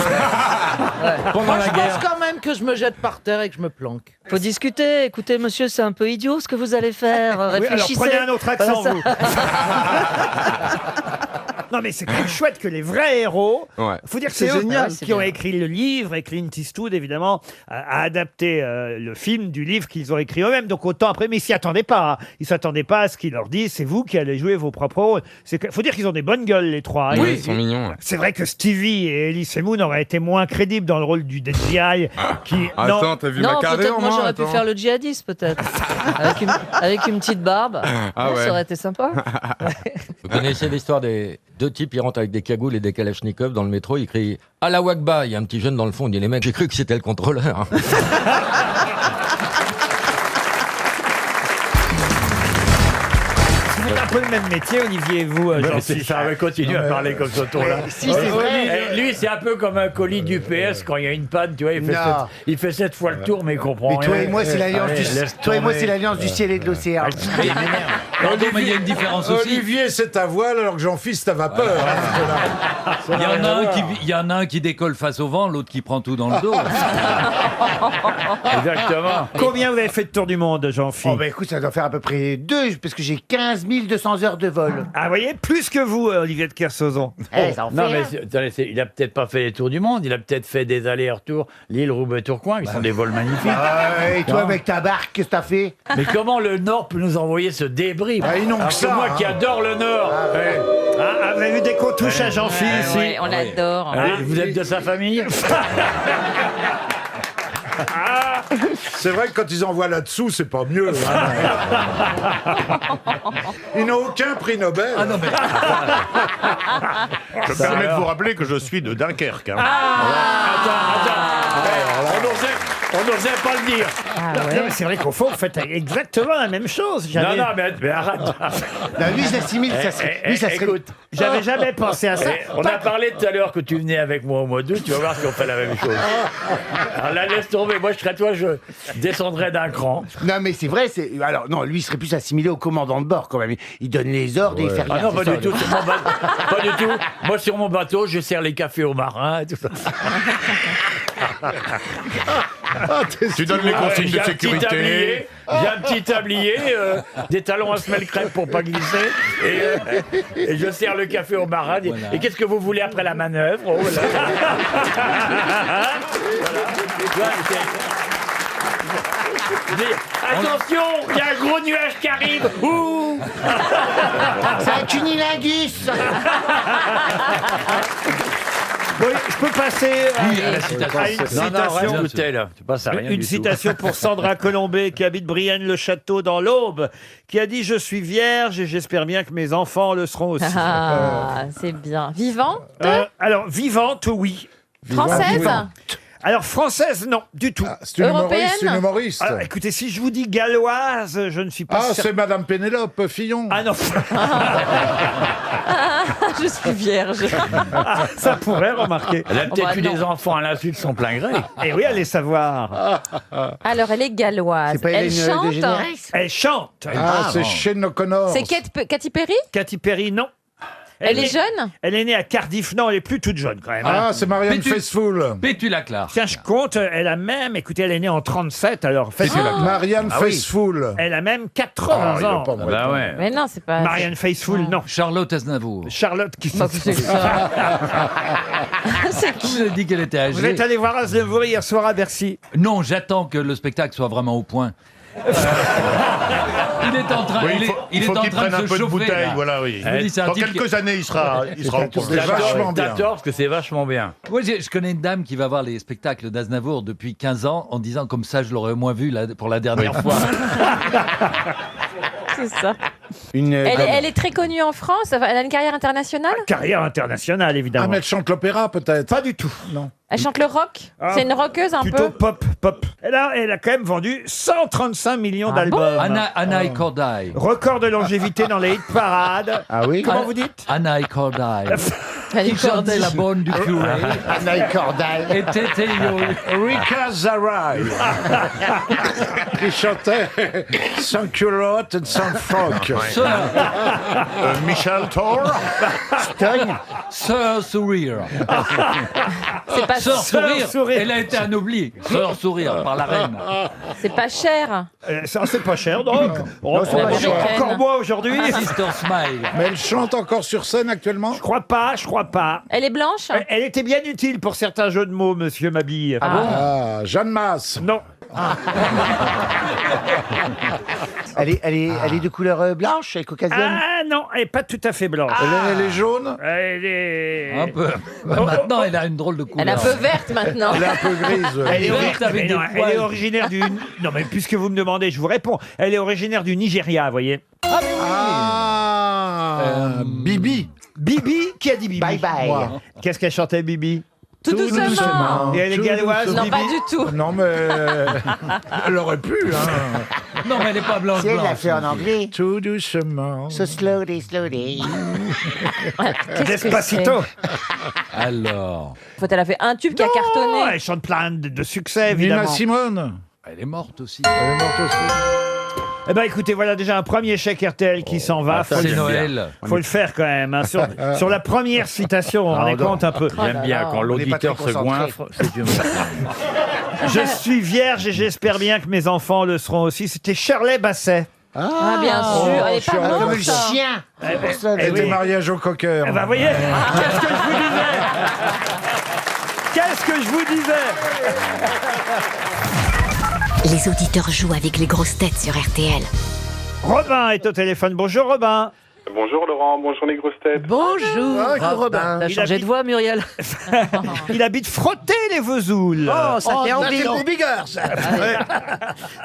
Pendant Moi, la je guerre. pense quand même que je me jette par terre et que je me planque. Faut discuter. Écoutez, monsieur, c'est un peu idiot ce que vous allez faire. Oui, alors Réfléchissez. prenez un autre accent, Voilà, vous. Non, mais c'est quand même chouette que les vrais héros. Ouais. Faut dire que C'est c'est eux génial, qui c'est ont bien. écrit le livre, et Clint Eastwood, évidemment, a adapté le film du livre qu'ils ont écrit eux-mêmes. Donc autant après, mais ils s'y attendaient pas. Hein. Ils s'attendaient pas à ce qu'ils leur disent. C'est vous qui allez jouer vos propres rôles. Faut dire qu'ils ont des bonnes gueules, les trois. hein. Oui, Et- ils sont mignons. ouais. C'est vrai que Stevie et Elise Moon auraient été moins crédibles dans le rôle du FBI. Qui, non, Attends, t'as vu ma Non, carrière, peut-être moi j'aurais pu attends. faire le djihadiste, peut-être. avec une petite barbe. Ah ouais. Ça aurait été sympa. Vous connaissez l'histoire des deux types, ils rentrent avec des cagoules et des kalachnikovs dans le métro, ils crient « Allah Wakba !» Il y a un petit jeune dans le fond, il dit « Les mecs, j'ai cru que c'était le contrôleur. » c'est un peu le même métier, Olivier, et vous, Mais Jean-Philippe. ça va continuer à parler comme ça autour là. Si, c'est vrai. Lui, Lui, c'est un peu comme un colis du PS quand il y a une panne, tu vois, il fait 7 fois le tour, mais il comprend Mais rien. toi et moi, c'est l'alliance du ciel et de l'océan. Pardon, mais il y a une différence aussi. Olivier, c'est ta voile, alors que Jean-Fils, c'est ta vapeur. Il y en a un qui décolle face au vent, l'autre qui prend tout dans le dos. Exactement. Combien vous avez fait de tour du monde, Jean-Philippe? Oh, bah écoute, ça doit faire à peu près 2, parce que j'ai 15 200 heures de vol. Ah, vous voyez, plus que vous, Olivier de Kersauzon. Ça en fait Non, mais un. attendez, il a peut-être pas fait les tours du monde, il a peut-être fait des allers-retours Lille, Roubaix, Tourcoing, qui sont des vols magnifiques. Et toi, Non. avec ta barque, qu'est-ce que t'as fait? Mais comment le Nord peut nous envoyer ce débris? Ils n'ont Alors que ça, moi qui hein. adore le Nord. Vous avez vu dès qu'on touche à Jean-Philippe ici? Ouais, on l'adore. Vous êtes de sa famille? C'est vrai que quand ils envoient là-dessous, c'est pas mieux. Ils n'ont aucun prix Nobel. Ah non, mais... Je me permets de vous rappeler que je suis de Dunkerque. Hein. On n'osait pas le dire. Non, mais c'est vrai qu'au fond, vous faites exactement la même chose. Non, mais arrête. Non, lui, je l'assimile, ça serait. Lui, ça serait. Écoute, J'avais jamais pensé à ça. on a parlé tout à l'heure que tu venais avec moi au mois d'août, tu vas voir si on fait la même chose. Alors là, laisse tomber. Moi, je serais toi, je descendrais d'un cran. Non, mais c'est vrai, c'est. Alors, non, lui, il serait plus assimilé au commandant de bord, quand même. Il donne les ordres et il fait rien. Ah non, c'est pas ça, du tout. lui. Sur mon bateau, pas du tout. Moi, sur mon bateau, je sers les cafés aux marins et tout ça. Tu donnes les consignes de sécurité. J'ai un petit tablier, des talons à semelle crêpe pour pas glisser, et je sers le café aux marins. Et qu'est-ce que vous voulez après la manœuvre? Oh, voilà. Voilà, attention, il y a un gros nuage qui arrive. Ouh. C'est un cunilingus. Oui, je peux passer à une citation. Une citation pour Sandra Colombet, qui habite Brienne-le-Château dans l'Aube, qui a dit « Je suis vierge et j'espère bien que mes enfants le seront aussi. Ah, c'est bien. Vivante? Alors, vivante, oui. Française? Alors, française, non, du tout. C'est une humoriste, une humoriste. Alors, écoutez, si je vous dis galloise, je ne suis pas certain. C'est Madame Pénélope Fillon. Ah non. Je suis vierge. Ça pourrait, remarquer. Elle a peut-être eu non. des enfants à l'insu de son plein gré. Et oui, allez savoir. Alors, elle est galloise. C'est pas Elle Hélène chante? DeGeneres? Elle chante. C'est Shane O'Connor. C'est Katy Perry? Katy Perry, non. Elle est jeune? Elle est née à Cardiff. Non, elle est plus toute jeune quand même. Ah, c'est Marianne Pétu- Faithfull. Pétula Clark. Tiens, je compte, elle a même, écoutez, elle est née en 37, alors faites Marianne Ah oui. Faithfull. Elle a même 80 ans. Bah ouais. Mais non, c'est pas. Marianne Faithfull, non. Charlotte Aznavour. Charlotte qui Bah, c'est ça. C'est Vous avez dit qu'elle était âgée. Vous êtes allé voir Aznavour hier soir à Bercy. Non, j'attends que le spectacle soit vraiment au point. Il est en train, Oui, il est faut en qu'il train prenne de un se peu de chauffer. bouteille, là. voilà, oui. Je vous dis, c'est un Dans type quelques années, il sera au point. C'est vachement bien. D'accord, parce que c'est vachement bien. Moi, je connais une dame qui va voir les spectacles d'Aznavour depuis 15 ans en disant comme ça, je l'aurais au moins vu pour la dernière fois. C'est ça. Elle est très connue en France. Elle a une carrière internationale. Carrière internationale, Ah, évidemment. mais elle chante l'opéra, peut-être. Pas du tout, non. Elle chante le rock. Ah, C'est une rockeuse un Plutôt peu. pop. Elle a quand même vendu 135 millions d'albums. Anna I Corday. Record de longévité dans les hit parades. Ah oui? Comment vous dites? Anna I Corday. Elle est Qui chantait la bonne du curé. Anaï Corday. Et Tété Rika Zaraï. Qui chantait sans culotte et sans froc. Michel Thor. Stogne. Sœur Sourire. C'est pas Sœur Sourire. Sourire. Elle a été anoblie. Sœur Sourire par la reine. C'est pas cher. Ça, c'est pas cher, donc. c'est pas cher. Encore moi aujourd'hui. Sister Smile. Mais elle chante encore sur scène actuellement? Je crois pas. Elle est blanche. Elle était bien utile pour certains jeux de mots, monsieur Mabille. Ah, Jeanne Masse. Non. Elle est de couleur blanche et caucasienne. Ah non, elle est pas tout à fait blanche. Elle est jaune? Elle est... Un peu. Maintenant, elle a une drôle de couleur. Elle est un peu verte maintenant. Elle est un peu grise. Elle est, verte avec mais des non, elle poils. est originaire du... Non, mais puisque vous me demandez, je vous réponds. Elle est originaire du Nigeria, vous voyez. Bibi. Bibi, qui a dit Bibi? Bye bye. Moi. Qu'est-ce qu'elle chantait, Bibi? Tout doucement. Et elle est galloise, Non, Bibi? pas du tout. Non, mais elle aurait pu. Hein. Non, mais elle n'est pas blanche. Si elle l'a blanche, fait en non plus. anglais. Tout doucement. So slowly, slowly. Despacito. Alors. Faut elle a fait un tube qui a Oh, cartonné. elle chante plein de succès, Nina évidemment. Simone. Elle est morte aussi. Elle est morte aussi. Eh ben écoutez, voilà déjà un premier chèque RTL qui s'en va. ça, c'est Noël. Faut le faire quand même. Hein. Sur la première citation, on en est compte un peu. J'aime bien quand l'auditeur se goinfre. C'est Dieu merci. Je suis vierge et j'espère bien que mes enfants le seront aussi. C'était Shirley Bassey. Ah, bien sûr. Elle est pas Comme morte. le chien. C'est pour ça, Eh Et oui. des mariages au cocker. Eh ben voyez, qu'est-ce que je vous disais Qu'est-ce que je vous disais Les auditeurs jouent avec les grosses têtes sur RTL. Robin est au téléphone. Bonjour Robin. Bonjour Laurent, bonjour les grosses têtes. Bonjour, Robin. T'as changé de voix, Muriel? Il habite Frotter-les-Vesouls. Oh, ça fait ça, envie. c'est pour Bigard, ça.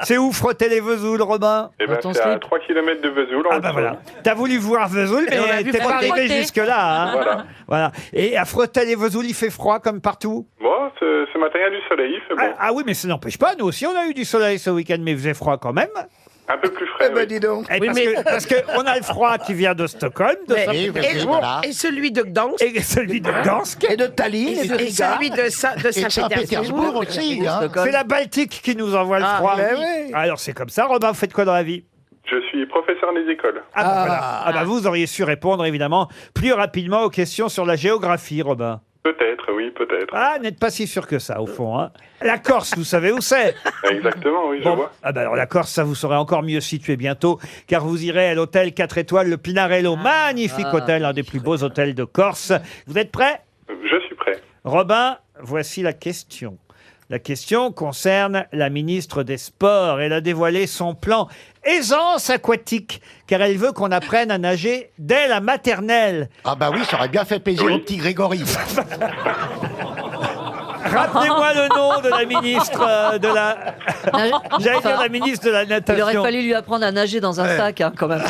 C'est où Frotter-les-Vesouls, Robin? Eh ben, Dans ton c'est à slip. 3 km de Vesoul. Ah bah voilà. T'as voulu voir Vesoul, Et on a mais vu t'es pas Frotter. arrivé jusque-là. Hein. Voilà. Et à Frotter-les-Vesouls, il fait froid comme partout? Bon, ce matin, il y a du soleil, il fait bon. Ah oui, mais ça n'empêche pas. Nous aussi, on a eu du soleil ce week-end, mais il faisait froid quand même. Un peu plus frais. Eh ben oui. dis donc. Et parce que on a le froid qui vient de Stockholm, de Mais- Saint-Pétersbourg, Et voilà. Et celui de Gdansk. et celui de Gdansk. Et de Tallinn, et de Et Riga. celui de Et de Saint-Pétersbourg. Saint-Pétersbourg aussi. Hein. C'est la Baltique qui nous envoie le froid. mais oui. Alors c'est comme ça. Robin, vous faites quoi dans la vie? Je suis professeur des écoles. Ah, bah, voilà. Ah bah vous auriez su répondre évidemment plus rapidement aux questions sur la géographie, Robin. Peut-être, oui, peut-être. Ah, n'êtes pas si sûr que ça, au fond. Hein. La Corse, vous savez où c'est? Exactement, oui, je Bon, vois. ah bah alors la Corse, ça vous serez encore mieux situé bientôt, car vous irez à l'hôtel 4 étoiles, le Pinarello. Magnifique hôtel, un des plus beaux hôtels de Corse. Vous êtes prêts? Je suis prêt. Robin, voici la question. La question concerne la ministre des Sports. Elle a dévoilé son plan aisance aquatique, car elle veut qu'on apprenne à nager dès la maternelle. Ah bah oui, ça aurait bien fait plaisir au petit Grégory. Rappelez-moi le nom de la ministre de la... J'allais dire la ministre de la Il aurait natation. fallu lui apprendre à nager dans un sac, hein, quand même.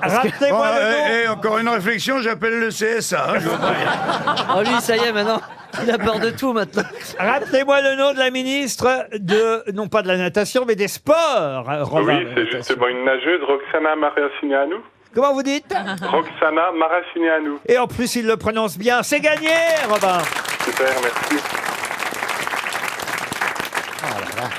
Rappelez-moi le nom. Encore une réflexion, j'appelle le CSA. hein, je veux pas dire. Oh, lui, ça y est, maintenant. Il a peur de tout, maintenant. Rappelez-moi le nom de la ministre de, non pas de la natation, mais des sports, Robin. Oui, c'est justement une nageuse, Roxana Maracineanu. Comment vous dites? Roxana Maracineanu. Et en plus, il le prononce bien. C'est gagné, Robin. Super, merci.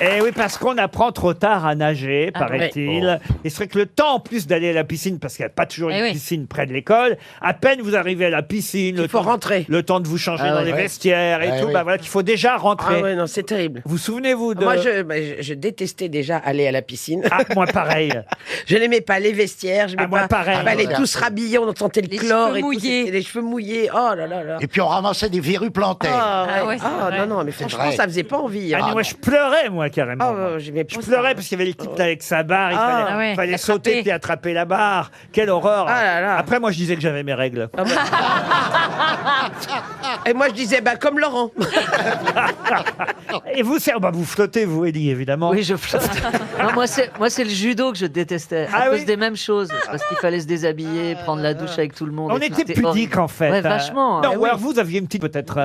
Eh oui, parce qu'on apprend trop tard à nager, paraît-il. Et c'est vrai que le temps, en plus d'aller à la piscine, parce qu'il n'y a pas toujours une piscine près de l'école, à peine vous arrivez à la piscine, Il faut rentrer. le temps de vous changer Ah dans ouais. les vestiaires et Ah tout, oui. bah voilà qu'il faut déjà rentrer. Ah ouais, non, c'est terrible. Vous souvenez-vous de... Moi, je détestais déjà aller à la piscine. Ah, moi, pareil. Je n'aimais pas les vestiaires, je n'aimais moi, pas. pareil. Il fallait Ouais. tous rhabillés, on sentait le chlore et tout, c'était les cheveux mouillés. Oh là là là. Et puis on ramassait des verrues plantaires. Ah, ouais. Ah, non, non, mais franchement, vrai. ça faisait pas envie. Ah, mais moi, je pleurais, moi, carrément. Ah, j'aimais pas Je ça. pleurais parce qu'il y avait le type là avec sa barre, il Ah. fallait, Ah ouais, fallait l'attraper. sauter puis attraper la barre. Quelle horreur. Ah là là. Après, moi, je disais que j'avais mes règles. Et moi, je disais, bah, comme Laurent. Et vous, vous flottez, vous, Elie, évidemment. Oui, je flotte. Non, moi, c'est le judo que je détestais. Ah À oui cause des mêmes choses. Parce qu'il fallait se déshabiller, prendre la douche avec tout le monde. On et tout, était c'était pudiques, horrible. en fait. Ouais, vachement. Non, hein. ou alors vous aviez une petite, peut-être...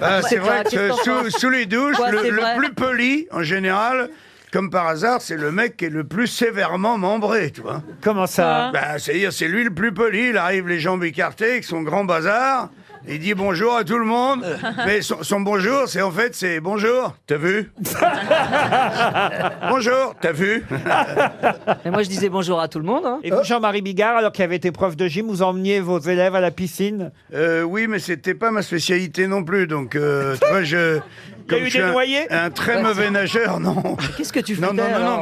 Ah, c'est Ouais, vrai qu'est-ce que que t'en penses sous les douches, Quoi, c'est le vrai plus poli, en général, comme par hasard, c'est le mec qui est le plus sévèrement membré, tu vois. Comment ça? Bah, c'est-à-dire, c'est lui le plus poli, il arrive les jambes écartées, avec son grand bazar, il dit bonjour à tout le monde, mais son bonjour, c'est en fait, c'est bonjour, t'as vu? Bonjour, t'as vu? Et moi, je disais bonjour à tout le monde. Hein. Et vous, Jean-Marie Bigard, alors qu'il avait été prof de gym, vous emmeniez vos élèves à la piscine? Oui, mais c'était pas ma spécialité non plus, donc, tu vois, Il y a eu je suis des noyés un très mauvais nageur, non. Qu'est-ce que tu fais? Non,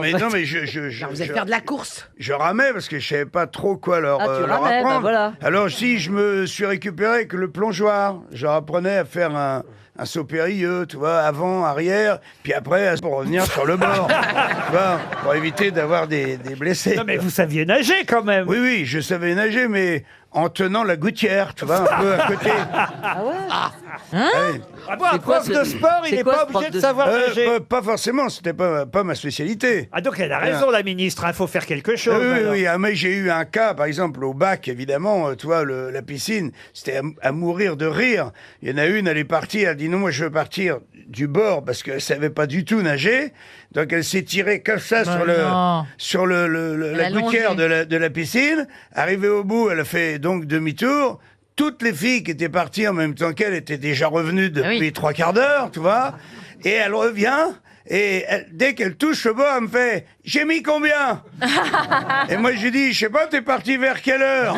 mais je Vous allez faire de la course. je ramais parce que je savais pas trop quoi leur, Ah, tu leur ramais, apprendre. bah voilà. Alors si je me suis récupéré avec le plongeoir, je leur apprenais à faire un saut périlleux, tu vois, avant, arrière, puis après pour revenir sur le bord, tu vois, pour éviter d'avoir des blessés. Non, mais vous saviez nager quand même. Oui, je savais nager, mais en tenant la gouttière, tu vois, un peu à côté. Ah ouais Ah bon, un prof de sport, il n'est pas obligé de savoir nager. Pas forcément, c'était pas ma spécialité. Ah donc elle a raison, la ministre, il faut faire quelque chose. Oui, mais j'ai eu un cas, par exemple, au bac, évidemment, tu vois, la piscine, c'était à mourir de rire. Il y en a une, elle est partie, elle dit non, moi je veux partir du bord parce qu'elle savait pas du tout nager. Donc elle s'est tirée comme ça sur la gouttière de la piscine. Arrivée au bout, elle a fait donc demi-tour. Toutes les filles qui étaient parties en même temps qu'elle étaient déjà revenues depuis 3 quarts d'heure, tu vois. Et elle revient, et dès qu'elle touche le bord, elle me fait « J'ai mis combien ?» Et moi, j'ai dit « Je sais pas, t'es parti vers quelle heure ?»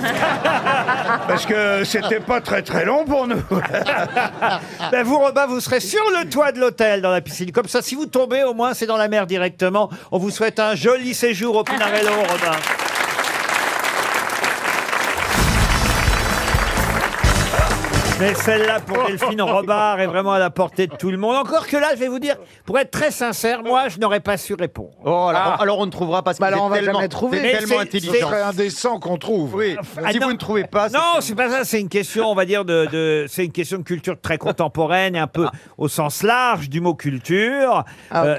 Parce que c'était pas très très long pour nous. Ben vous, Robin, vous serez sur le toit de l'hôtel dans la piscine. Comme ça, si vous tombez, au moins, c'est dans la mer directement. On vous souhaite un joli séjour au Pinarello, Robin. Mais celle-là, pour Delphine Robard, est vraiment à la portée de tout le monde. Encore que là, je vais vous dire, pour être très sincère, moi, je n'aurais pas su répondre. Oh, alors on ne trouvera pas. Bah alors on va jamais trouver. C'est tellement intelligent. Ce serait indécent qu'on trouve. Oui. Si vous ne trouvez pas. Non, c'est pas ça. C'est une question, on va dire, c'est une question de culture très contemporaine et un peu au sens large du mot culture.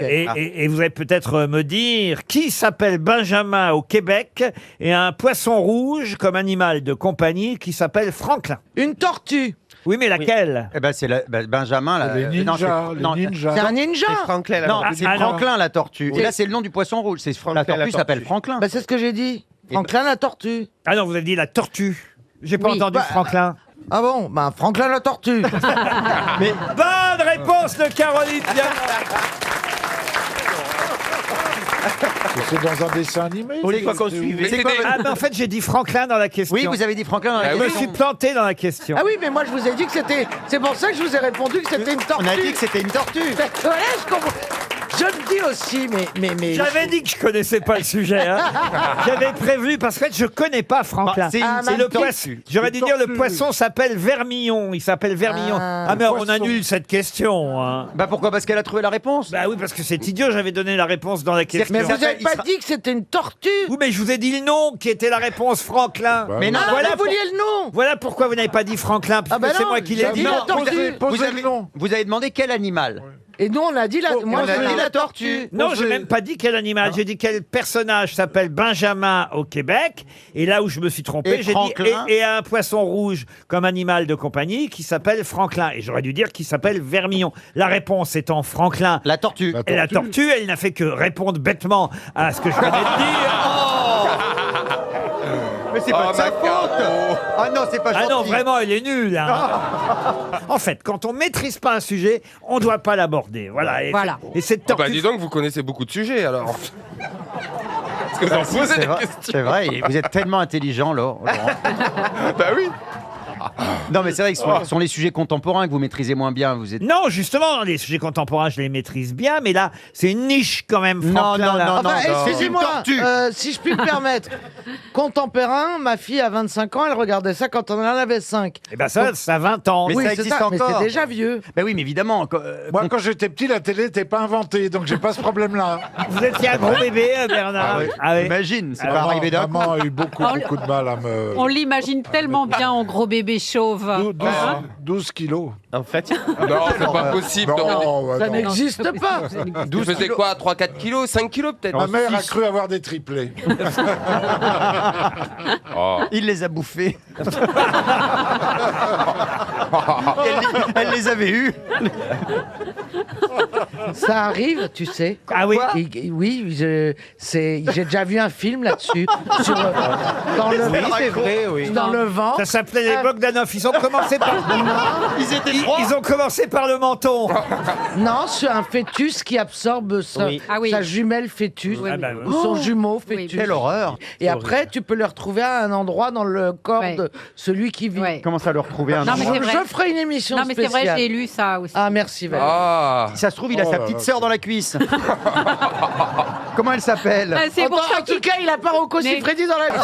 Et vous allez peut-être me dire qui s'appelle Benjamin au Québec et a un poisson rouge comme animal de compagnie qui s'appelle Franklin. Une tortue. Oui, mais laquelle? Eh ben, c'est Benjamin. Les ninjas. C'est un ninja. C'est Franklin, la tortue. Et là, c'est le nom du poisson rouge. La tortue s'appelle Franklin. Bah, c'est ce que j'ai dit. Franklin la tortue. Ah non, vous avez dit la tortue. J'ai pas entendu Franklin. Ah bon? Bah, Franklin la tortue. Mais bonne réponse de Caroline Diamant. C'est dans un dessin animé. Vous voulez quoi qu'on suive? Ah, mais en fait, j'ai dit Franklin dans la question. Oui, vous avez dit Franklin dans la question. Je me suis planté dans la question. Ah oui, mais moi je vous ai dit que c'était. C'est pour ça que je vous ai répondu que c'était une tortue. On a dit que c'était une tortue. Voilà, je comprends. Je le dis aussi, mais. J'avais dit que je connaissais pas le sujet. Hein. J'avais prévu parce que je connais pas Franklin. C'est le poisson. J'aurais dû dire le poisson s'appelle Vermillon. Il s'appelle Vermillon. Ah mais on annule cette question. Hein. Bah pourquoi? Parce qu'elle a trouvé la réponse. Bah oui, parce que c'est idiot. J'avais donné la réponse dans la question. Mais vous n'avez pas dit que c'était une tortue. Oui, mais je vous ai dit le nom qui était la réponse, Franklin. Mais non, vous vouliez le nom. Voilà pourquoi vous n'avez pas dit Franklin. Parce que c'est moi qui l'ai dit. Vous avez demandé quel animal. Et nous, on a dit la tortue. Non, j'ai même pas dit quel animal. J'ai dit quel personnage s'appelle Benjamin au Québec. Et là où je me suis trompé, j'ai dit et un poisson rouge comme animal de compagnie qui s'appelle Franklin. Et j'aurais dû dire qu'il s'appelle Vermillon. La réponse étant Franklin. La tortue. Et la tortue, elle n'a fait que répondre bêtement à ce que je venais de dire. Mais c'est pas de sa faute. Ah non, c'est pas gentil. Ah non, vraiment, elle est nulle. Hein. En fait, quand on maîtrise pas un sujet, on doit pas l'aborder. Voilà. Et cette tortue... bah dis donc, vous connaissez beaucoup de sujets alors. Parce que vous en posez des questions. C'est vrai, vous êtes tellement intelligent, Laurent. Bah oui. Non, mais c'est vrai que ce sont les sujets contemporains que vous maîtrisez moins bien. Vous êtes... Non, justement, les sujets contemporains, je les maîtrise bien, mais là, c'est une niche quand même, Franklin. Non. Enfin, excusez-moi, si je puis me permettre. Contemporain, ma fille a 25 ans, elle regardait ça quand on en avait 5. Eh ben ça a 20 ans. Mais oui, ça existe encore. Mais c'est déjà vieux. Ben oui, mais évidemment. Moi, quand j'étais petit, la télé n'était pas inventée, donc j'ai pas ce problème-là. Vous étiez un gros bébé, Bernard. Ah oui. Imagine, c'est pas arrivé d'un coup. Maman a eu beaucoup de mal à me... On l'imagine tellement bien en gros bébé chauve. 12 kilos. En fait. Non, c'est pas possible. Non, ça n'existe pas. Vous faisiez quoi? 3-4 kilos? 5 kilos peut-être? Ma mère a cru avoir des triplés. Il les a bouffés. Elle les avait eus. Ça arrive, tu sais. Ah oui? Oui, j'ai déjà vu un film là-dessus. Dans le c'est vrai, oui. Dans le vent. Ça s'appelait les Bogdanov. Ils ont commencé par... Ils ont commencé par le menton. Non, c'est un fœtus qui absorbe sa jumelle fœtus ou son jumeau fœtus. Quelle horreur. Et après, tu peux le retrouver à un endroit dans le corps de celui qui vit. Comment ça le retrouver à un endroit? Je ferai une émission spéciale. Non, mais c'est vrai, j'ai lu ça aussi. Ah, merci Valérie. Si ça se trouve, il a sa petite sœur dans la cuisse. Comment elle s'appelle? En tout cas, il a pas Rocco Siffredi dans la cuisse.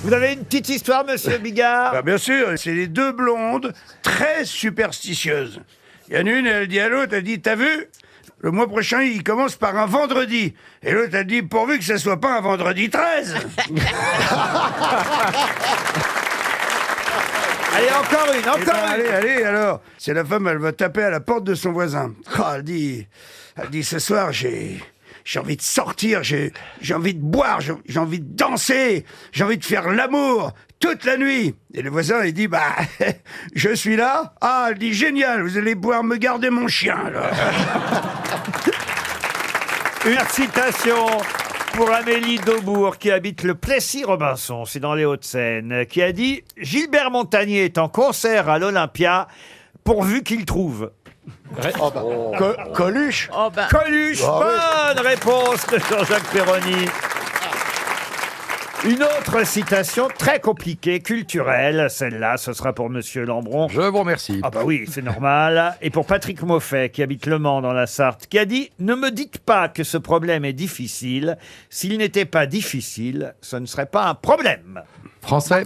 Vous avez une petite histoire, monsieur Bigard? Bien sûr, c'est les deux blondes très superstitieuses. Il y en a une, elle dit à l'autre, elle dit, t'as vu? Le mois prochain, il commence par un vendredi. Et l'autre, elle dit, pourvu que ça soit pas un vendredi 13. Allez, encore une, Eh ben, allez, alors. C'est la femme, elle va taper à la porte de son voisin. Ah, elle dit, ce soir, j'ai envie de sortir, j'ai envie de boire, j'ai envie de danser, j'ai envie de faire l'amour toute la nuit. Et le voisin, il dit, bah, je suis là. Ah, elle dit, génial, vous allez pouvoir me garder mon chien, alors. Une citation pour Amélie Daubourg, qui habite le Plessis-Robinson, c'est dans les Hauts-de-Seine, qui a dit « Gilbert Montagnier est en concert à l'Olympia, pourvu qu'il trouve. » Coluche. Coluche, bonne réponse de Jean-Jacques Perroni. Une autre citation très compliquée, culturelle, celle-là, ce sera pour Monsieur Lambron. Je vous remercie. Ah bah oui, c'est normal. Et pour Patrick Moffet, qui habite Le Mans dans la Sarthe, qui a dit « Ne me dites pas que ce problème est difficile. S'il n'était pas difficile, ce ne serait pas un problème. » Français.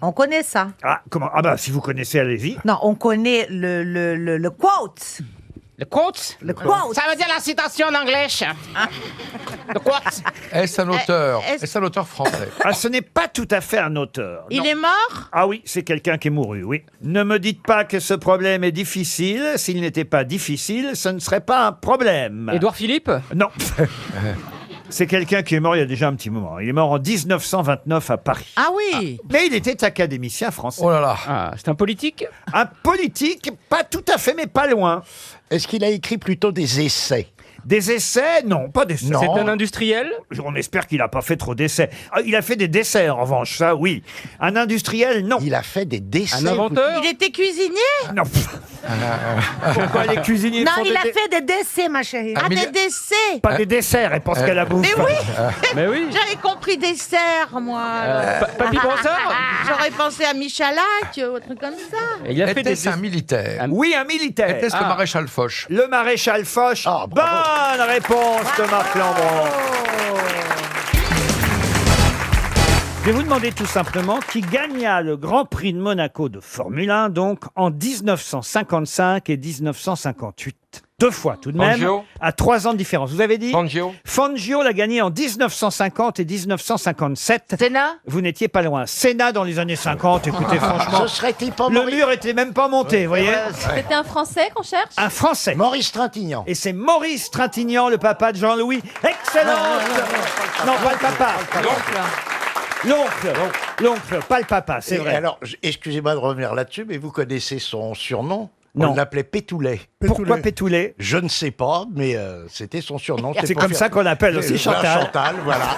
On connaît ça. Ah, comment? Ah bah si vous connaissez, allez-y. Non, on connaît le quote. Le quote? Le quote. Ça veut dire la citation en anglais. Le quote? Est-ce un auteur? Est-ce- Est-ce un auteur français? Ah, ce n'est pas tout à fait un auteur. Il non. est mort? Ah oui, c'est quelqu'un qui est mouru, oui. Ne me dites pas que ce problème est difficile. S'il n'était pas difficile, ce ne serait pas un problème. Édouard Philippe? Non. C'est quelqu'un qui est mort il y a déjà un petit moment. Il est mort en 1929 à Paris. Ah oui. Mais il était académicien français. Oh là là. Ah, c'est un politique? Un politique, pas tout à fait, mais pas loin. Est-ce qu'il a écrit plutôt des essais? Des essais? Non, pas d'essais. Non. C'est un industriel? On espère qu'il n'a pas fait trop d'essais. Ah, il a fait des desserts, en revanche, ça, oui. Un industriel, non. Il a fait des décès. Un inventeur? Il était cuisinier? Non. Pourquoi les cuisiniers Non, font il a des... fait des décès, ma chérie. Ah, des décès. Pas des desserts, elle pense qu'elle a bouffé. Mais oui. Mais oui. J'avais compris dessert, moi. Papy Brossard? J'aurais pensé à Michalak, ou un truc comme ça. Et il a fait des Était-ce un militaire? Oui, un militaire. Était-ce le maréchal Foch? Le maréchal Foch. Bonne réponse de Marc Lambron. Je vais vous demander tout simplement qui gagna le Grand Prix de Monaco de Formule 1, donc en 1955 et 1958. 2 fois tout de même, Fangio. à 3 ans de différence. Vous avez dit Fangio. Fangio l'a gagné en 1950 et 1957. Senna? Vous n'étiez pas loin. Senna dans les années 50, écoutez, franchement, Ce serait-il pas le mur était même pas monté, vous voyez. C'était un Français qu'on cherche? Un Français. Maurice Trintignant. Et c'est Maurice Trintignant, le papa de Jean-Louis. Excellente. Non, pas le papa. L'oncle, pas le papa, c'est Et vrai. alors, excusez-moi de revenir là-dessus, mais vous connaissez son surnom? Non. On l'appelait Pétoulet. Pourquoi Pétoulet? Je ne sais pas, mais c'était son surnom. C'est comme ça qu'on appelle aussi Chantal. Chantal, voilà.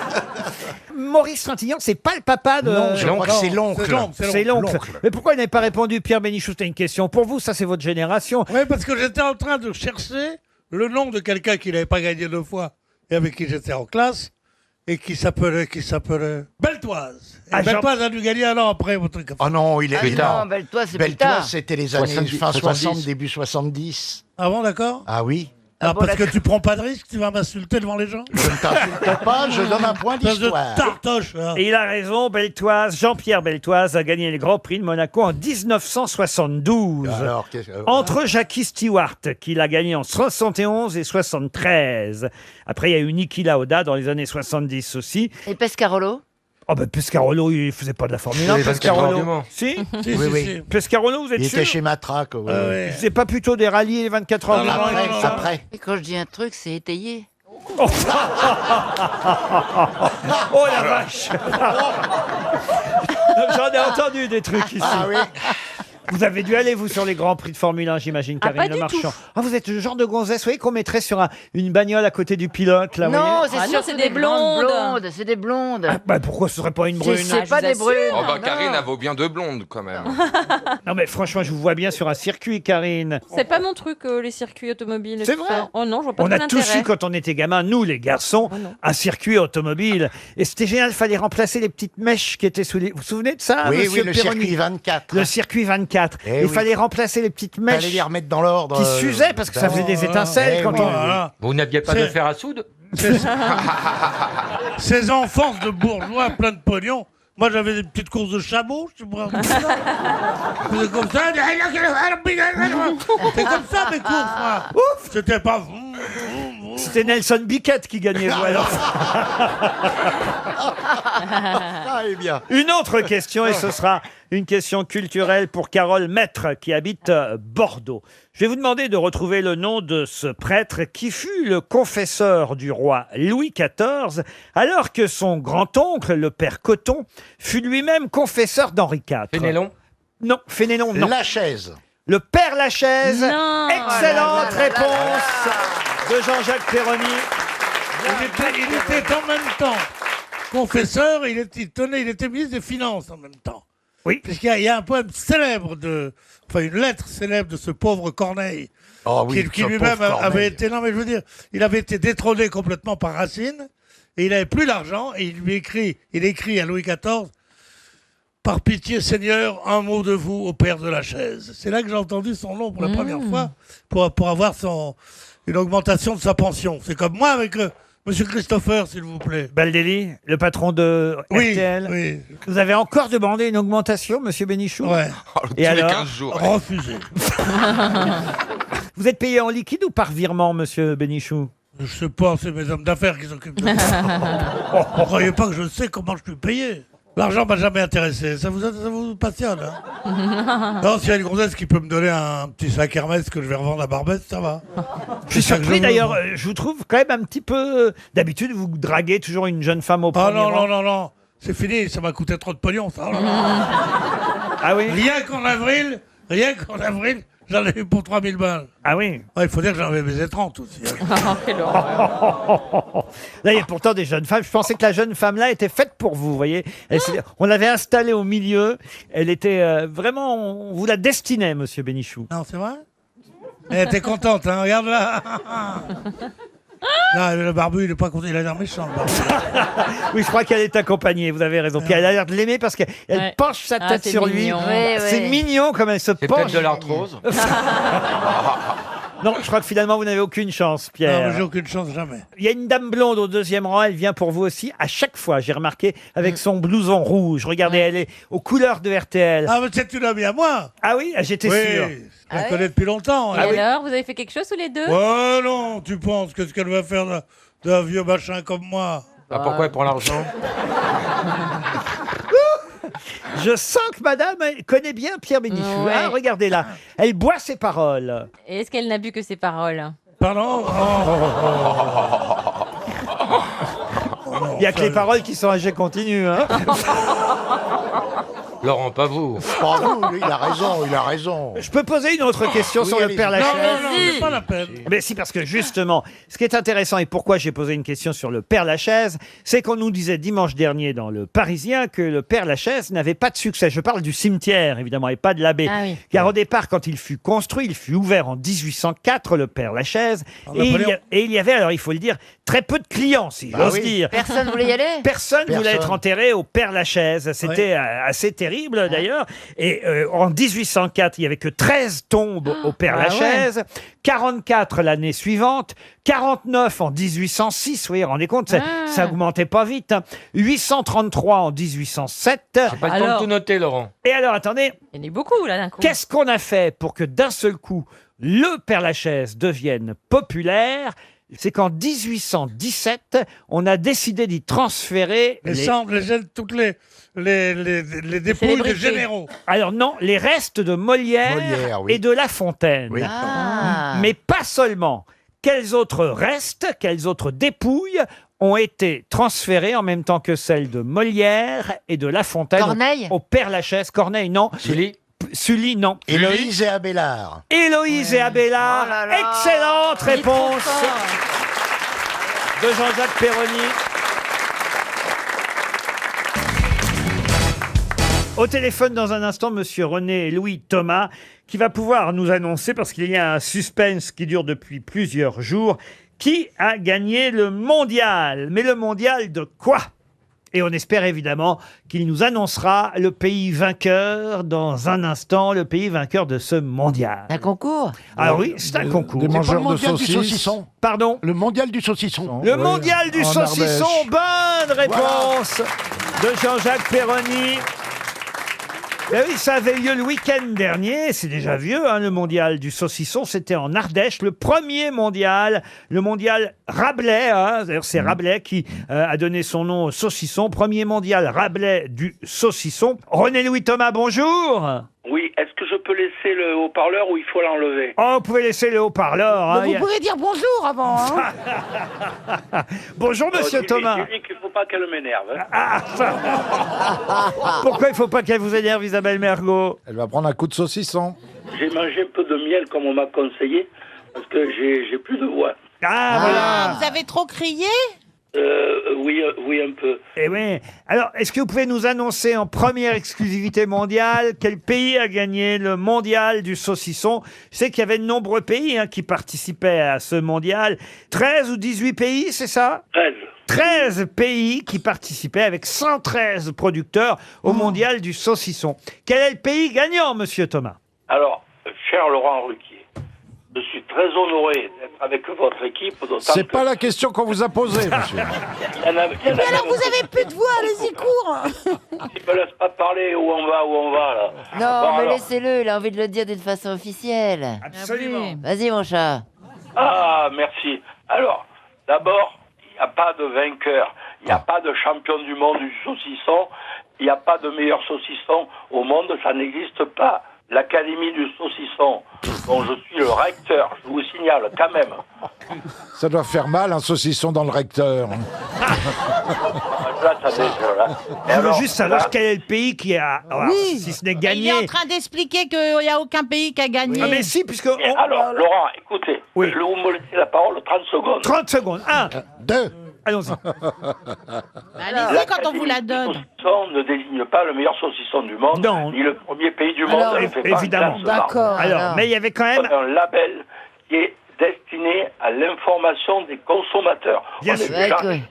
Maurice Trintignant, c'est pas le papa de... Non, je crois que c'est l'oncle. C'est l'oncle. Mais pourquoi il n'avez pas répondu, Pierre Bénichou? C'était une question pour vous, ça c'est votre génération. Oui, parce que j'étais en train de chercher le nom de quelqu'un qui n'avait pas gagné 2 fois et avec qui j'étais en classe et qui s'appelait Beltoise. Et Ah, Beltoise a dû gagner un an après votre truc. Oh non, il est Non, Beltoise, c'est plus Beltoise, tard. c'était les années 70, fin 60, 70. début 70. Ah bon, d'accord? Ah oui. Ah, bon, parce que d'accord. tu prends pas de risque, tu vas m'insulter devant les gens? Je ne t'insulte pas, je donne un point Espèce de d'histoire. tartoche. Hein. Et il a raison, Beltoise, Jean-Pierre Beltoise a gagné le Grand Prix de Monaco en 1972. Alors, Entre Jackie Stewart, qui l'a gagné en 71 et 73. Après, il y a eu Niki Lauda dans les années 70 aussi. Et Pescarolo? Oh ben Pescarolo, il faisait pas de la Formule 1, Il faisait pas de Pescarolo. argument. Si Si, Oui, si, oui. si. Pescarolo, vous êtes il sûr? était chez Matraque. oui. Ah ouais. C'est pas plutôt des rallyes et les 24 heures Non, du non, Mans, non, et non, tout ça? Après. Et quand je dis un truc, c'est étayé. Oh, oh la vache. J'en ai entendu des trucs ici. Ah oui. Vous avez dû aller, vous, sur les grands prix de Formule 1, j'imagine, Ah, Karine pas Le du Marchand. tout. Ah, vous êtes le genre de gonzesse, vous voyez, qu'on mettrait sur une bagnole à côté du pilote, là, vous Non, voyez c'est Ah sûr, non, c'est c'est des des blondes. blondes. C'est des blondes. Ah, bah, pourquoi ce serait pas une brune? C'est pas je des vous brunes. assure. Oh bah non. Karine, elle vaut bien 2 blondes quand même. Non, mais franchement, je vous vois bien sur un circuit, Karine. C'est pas mon truc, les circuits automobiles. et C'est tout vrai. ça. Oh non, je vois pas On trop a tous l'intérêt. eu, quand on était gamin, nous, les garçons, un circuit automobile. Et c'était génial, il fallait remplacer les petites mèches qui étaient sous les... Vous vous souvenez de ça, Oui, monsieur oui, le Perroni? circuit 24. Le circuit 24. Eh Il oui. fallait remplacer les petites mèches Fallait les remettre dans l'ordre. qui s'usaient parce que ça faisait des étincelles Eh quand oui, on... oui. Voilà. Vous n'aviez pas de fer à soude? Ces enfances de bourgeois plein de pognon Moi, j'avais des petites courses de chameaux, je sais pas. C'est comme ça. C'est comme ça, mes courses, moi. C'était pas... C'était Nelson Biquette qui gagnait, vous, alors. Ah, eh bien. Une autre question, et ce sera une question culturelle pour Carole Maître, qui habite Bordeaux. Je vais vous demander de retrouver le nom de ce prêtre qui fut le confesseur du roi Louis XIV, alors que son grand-oncle, le père Coton, fut lui-même confesseur d'Henri IV. Fénélon? Non, Fénélon, non. Lachaise. Le père Lachaise. Non. Excellente réponse de Jean-Jacques Perroni. Il était en même temps confesseur, il était ministre des Finances en même temps. Oui. Puisqu'il y a un poème célèbre une lettre célèbre de ce pauvre Corneille, qui lui-même avait été, non mais je veux dire, il avait été détrôné complètement par Racine, et il n'avait plus l'argent, et il écrit à Louis XIV, par pitié Seigneur, un mot de vous au père de Lachaise. C'est là que j'ai entendu son nom pour la première fois, pour avoir une augmentation de sa pension. C'est comme moi avec Monsieur Christopher, s'il vous plaît. Baldelli, le patron de RTL. Oui. Vous avez encore demandé une augmentation, Monsieur Bénichou? Ouais. Et alors? 15 jours. Refusé. Vous êtes payé en liquide ou par virement, Monsieur Bénichou? Je sais pas, c'est mes hommes d'affaires qui s'occupent de ça. Ne croyez pas que je sais comment je suis payé. L'argent m'a jamais intéressé. Ça vous passionne, hein? Non, s'il y a une gonzesse qui peut me donner un petit sac Hermès que je vais revendre à Barbès, ça va. Je suis surpris d'ailleurs, je vous trouve quand même un petit peu... D'habitude, vous draguez toujours une jeune femme au premier rang. Non. C'est fini, ça m'a coûté trop de pognon, ça. Oh là là. Ah oui? Rien qu'en avril, j'en ai eu pour 3000 balles. Ah oui? Ouais, il faut dire que j'en avais baisé 30 aussi. Là, il y a pourtant des jeunes femmes. Je pensais que la jeune femme-là était faite pour vous, vous voyez. On l'avait installée au milieu. Elle était vraiment... On vous la destinait, Monsieur Bénichou. Non, c'est vrai? Elle était contente, hein, regarde là. Non, le barbu, il est pas content, il a l'air méchant, le barbu. Oui, je crois qu'elle est accompagnée, vous avez raison. Puis elle a l'air de l'aimer parce qu'elle penche sa tête sur lui. mignon. C'est mignon comme elle se C'est penche. peut-être de l'arthrose. Non, je crois que finalement, vous n'avez aucune chance, Pierre. Non, j'ai aucune chance, jamais. Il y a une dame blonde au deuxième rang, elle vient pour vous aussi. À chaque fois, j'ai remarqué, avec son blouson rouge. Regardez, elle est aux couleurs de RTL. Ah, mais c'est une amie à moi. Ah oui, j'étais sûr. Je la connais depuis longtemps. Et alors, vous avez fait quelque chose tous les deux? Oh non, tu penses qu'est-ce qu'elle va faire d'un vieux machin comme moi? Ah, pourquoi elle prend l'argent? Je sens que madame elle connaît bien Pierre Bénichou. Ouais. Hein, regardez là, elle boit ses paroles. Et est-ce qu'elle n'a bu que ses paroles? Pardon? Il n'y a que les paroles qui sont âgées continues. Hein. Laurent, pas vous. Pas vous, lui, il a raison. Je peux poser une autre question sur le allez-y. Père Lachaise? Non, c'est pas la peine. Mais si, parce que justement, ce qui est intéressant et pourquoi j'ai posé une question sur le Père Lachaise, c'est qu'on nous disait dimanche dernier dans le Parisien que le Père Lachaise n'avait pas de succès. Je parle du cimetière, évidemment, et pas de l'abbé. Ah oui. Car au départ, quand il fut construit, il fut ouvert en 1804, le Père Lachaise. Et il y avait, alors il faut le dire, très peu de clients, si j'ose dire. Personne voulait y aller? Personne voulait être enterré au Père Lachaise. C'était assez terrible d'ailleurs. Et en 1804, il n'y avait que 13 tombes au Père Lachaise. 44 l'année suivante. 49 en 1806. Vous voyez, rendez compte, ça augmentait pas vite. Hein. 833 en 1807. J'ai pas le temps de tout noter, Laurent. Et alors, attendez. Il y en a beaucoup là d'un coup. Qu'est-ce qu'on a fait pour que d'un seul coup, le Père Lachaise devienne populaire? C'est qu'en 1817, on a décidé d'y transférer Les cendres, toutes les dépouilles des généraux. Alors non, les restes de Molière, oui. et de La Fontaine. Oui. Mais pas seulement. Quels autres restes, quelles autres dépouilles ont été transférées en même temps que celles de Molière et de La Fontaine Corneille au Père Lachaise? Corneille, non. Sully, non. Héloïse et Abélard. Héloïse et Abélard. Oh là là. Excellente Il est trop réponse fort. de Jean-Jacques Perroni. Au téléphone dans un instant, monsieur René Louis Thomas, qui va pouvoir nous annoncer, parce qu'il y a un suspense qui dure depuis plusieurs jours, qui a gagné le mondial. Mais le mondial de quoi ? Et on espère évidemment qu'il nous annoncera le pays vainqueur dans un instant, le pays vainqueur de ce mondial. Un concours? Ah oui, c'est un concours. Des mangeurs Pas le de mondial du saucisses. saucisson. Pardon? Le mondial du saucisson. Le mondial du en saucisson, Ardèche. bonne réponse de Jean-Jacques Perroni. Ben oui, ça avait lieu le week-end dernier, c'est déjà vieux, hein, le mondial du saucisson, c'était en Ardèche, le premier mondial, le mondial Rabelais, hein, d'ailleurs c'est Rabelais qui a donné son nom au saucisson, premier mondial Rabelais du saucisson. René-Louis Thomas, bonjour. Oui, est-ce que je peux laisser le haut-parleur ou il faut l'enlever? Oh, vous pouvez laisser le haut-parleur. Hein, Vous pouvez dire bonjour avant. Hein. Bonjour, monsieur Thomas. Je dis qu'il ne faut pas qu'elle m'énerve. Hein. Pourquoi il ne faut pas qu'elle vous énerve, Isabelle Mergo? Elle va prendre un coup de saucisson. J'ai mangé un peu de miel comme on m'a conseillé, parce que j'ai plus de voix. Ah, Vous avez trop crié? Oui, un peu. Eh oui. Alors, est-ce que vous pouvez nous annoncer en première exclusivité mondiale quel pays a gagné le mondial du saucisson? Je sais qu'il y avait de nombreux pays qui participaient à ce mondial. 13 ou 18 pays, c'est ça? 13. 13 pays qui participaient avec 113 producteurs au mondial du saucisson. Quel est le pays gagnant, monsieur Thomas? Alors, cher Laurent Ruquier, je suis très honoré d'être avec votre équipe. C'est pas la question qu'on vous a posée, monsieur. Mais alors vous avez plus de voix, allez-y cours. Il me laisse pas parler où on va là. Non, Bon, mais alors. laissez-le, il a envie de le dire d'une façon officielle. Absolument. Vas-y, mon chat. Ah, merci. Alors, d'abord, il n'y a pas de vainqueur. Il n'y a pas de champion du monde du saucisson. Il n'y a pas de meilleur saucisson au monde. Ça n'existe pas. L'Académie du saucisson, dont je suis le recteur, je vous signale quand même. Ça doit faire mal, un saucisson dans le recteur. Là, ça déjà, là. Et Je veux alors, juste savoir là, quel est le pays qui a, alors, si ce n'est Il est gagné. en train d'expliquer qu'il n'y a aucun pays qui a gagné. Ah mais si, puisque... Et alors, Laurent, écoutez, Oui. je vais vous me laisser la parole 30 secondes. 30 secondes. 1, 2, allons-y. Allez-y quand on vous la donne. Le saucisson ne désigne pas le meilleur saucisson du monde, Non. ni le premier pays du monde. Alors, Ça ne fait pas un évidemment. classement. D'accord. Alors, mais il y avait quand même... Un label qui est destiné à l'information des consommateurs. Bien On sûr. est déjà Ouais,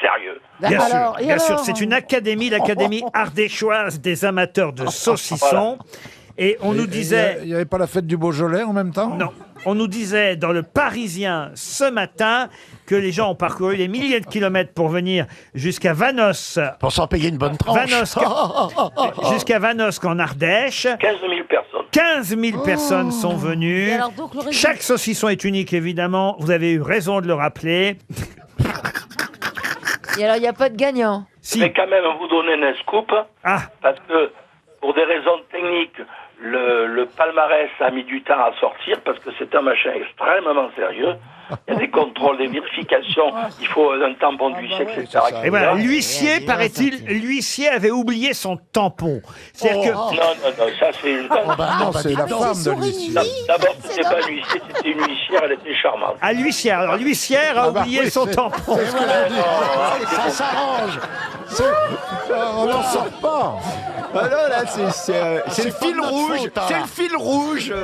sérieux. Bien Alors, sûr, et bien sûr, alors c'est une académie, l'Académie ardéchoise des amateurs de saucissons. Et on nous disait... Il n'y avait pas la fête du Beaujolais en même temps? Non. On nous disait dans le Parisien ce matin que les gens ont parcouru des milliers de kilomètres pour venir jusqu'à Vanos. Pour s'en payer une bonne tranche. Jusqu'à Vanosque en Ardèche. 15 000 personnes. 15 000 personnes sont venues. Et alors, donc, le résultat- Chaque saucisson est unique, évidemment. Vous avez eu raison de le rappeler. Et alors, il n'y a pas de gagnant. Je vais quand même vous donner un scoop, Ah, parce que pour des raisons techniques, le palmarès a mis du temps à sortir, parce que c'est un machin extrêmement sérieux. Il y a des contrôles, des vérifications, il faut un tampon d'huissier, etc. et voilà, l'huissier, paraît-il, l'huissier avait oublié son tampon. C'est-à-dire que... Non, ça c'est... Non, c'est la femme de l'huissier. D'abord, c'était pas un huissier, c'était une huissière, elle était charmante. Ah, l'huissière. Alors, l'huissière a oublié son tampon. Ça s'arrange. On n'en sort pas. Ah non, là, c'est le pas fil de notre rouge. faute, hein. C'est le fil rouge.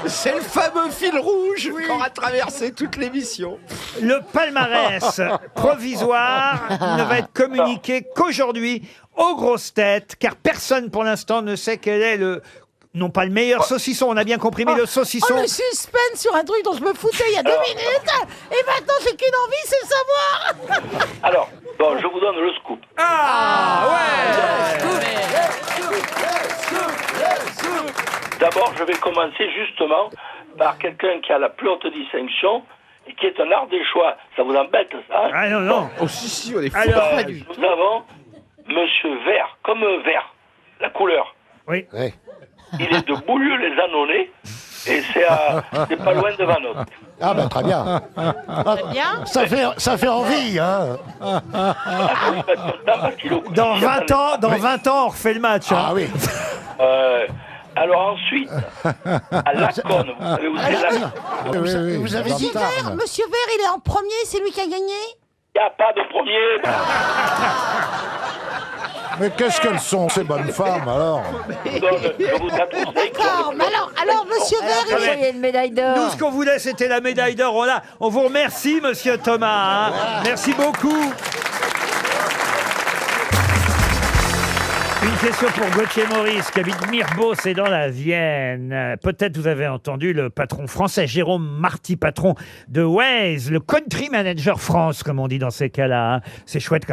C'est le fameux fil rouge qu'on a traversé toute l'émission. Le palmarès provisoire ne va être communiqué qu'aujourd'hui aux grosses têtes, car personne pour l'instant ne sait quel est le... Non pas le meilleur saucisson, on a bien compris, mais le saucisson... Oh, le suspense sur un truc dont je me foutais il y a 2 minutes. Et maintenant, j'ai qu'une envie, c'est de savoir. Alors, bon, je vous donne le scoop. Ah D'abord, je vais commencer justement par quelqu'un qui a la plus haute distinction et qui est un ardéchois. Ça vous embête, ça hein? Ah non, non. Oh si, on est fou. Alors, Nous avons Monsieur Vert, comme Vert, la couleur. oui. Il est de Boulieu-les-Annonais et c'est pas loin de Vanos. Ah ben très bien. Bien. Ça fait envie, hein. Dans 20 ans, on refait le match. Hein. Ah oui. Alors ensuite, à Laconne, vous savez où c'est Laconne? Vous avez dit Vert, Monsieur Vert, il est en premier, c'est lui qui a gagné. Il n'y a pas de premier. Mais qu'est-ce qu'elles sont, ces bonnes femmes, alors? D'accord, mais alors Monsieur Vert, Il y a une médaille d'or. Nous, ce qu'on voulait, c'était la médaille d'or. On vous remercie, monsieur Thomas. Hein. Merci beaucoup. Une question pour Gauthier Maurice, qui habite Mirbeau, c'est dans la Vienne. Peut-être vous avez entendu le patron français, Jérôme Marty, patron de Waze, le country manager France, comme on dit dans ces cas-là. Hein. C'est chouette.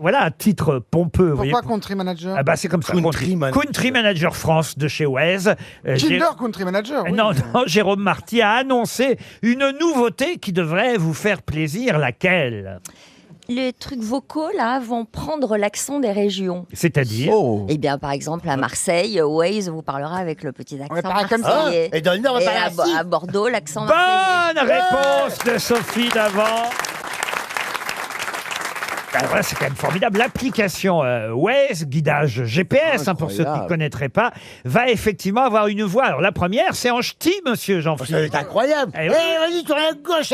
Voilà un titre pompeux. Pourquoi country manager? Ah bah c'est comme ça. Country manager France de chez Waze. Kinder country manager. Oui. Non, Jérôme Marty a annoncé une nouveauté qui devrait vous faire plaisir. Laquelle? Les trucs vocaux, là, vont prendre l'accent des régions. C'est-à-dire? Eh bien, par exemple, à Marseille, Waze vous parlera avec le petit accent parler comme ça. marseillais. Et dans le Nord, on va parler ainsi. à Bordeaux, l'accent marseillais. Bonne réponse de Sophie Davant. Alors voilà, c'est quand même formidable. L'application Waze, guidage GPS, pour ceux qui ne connaîtraient pas, va effectivement avoir une voix. Alors la première, c'est en ch'ti, monsieur Jean-Philippe. C'est incroyable. Eh, vas-y, tourne à gauche.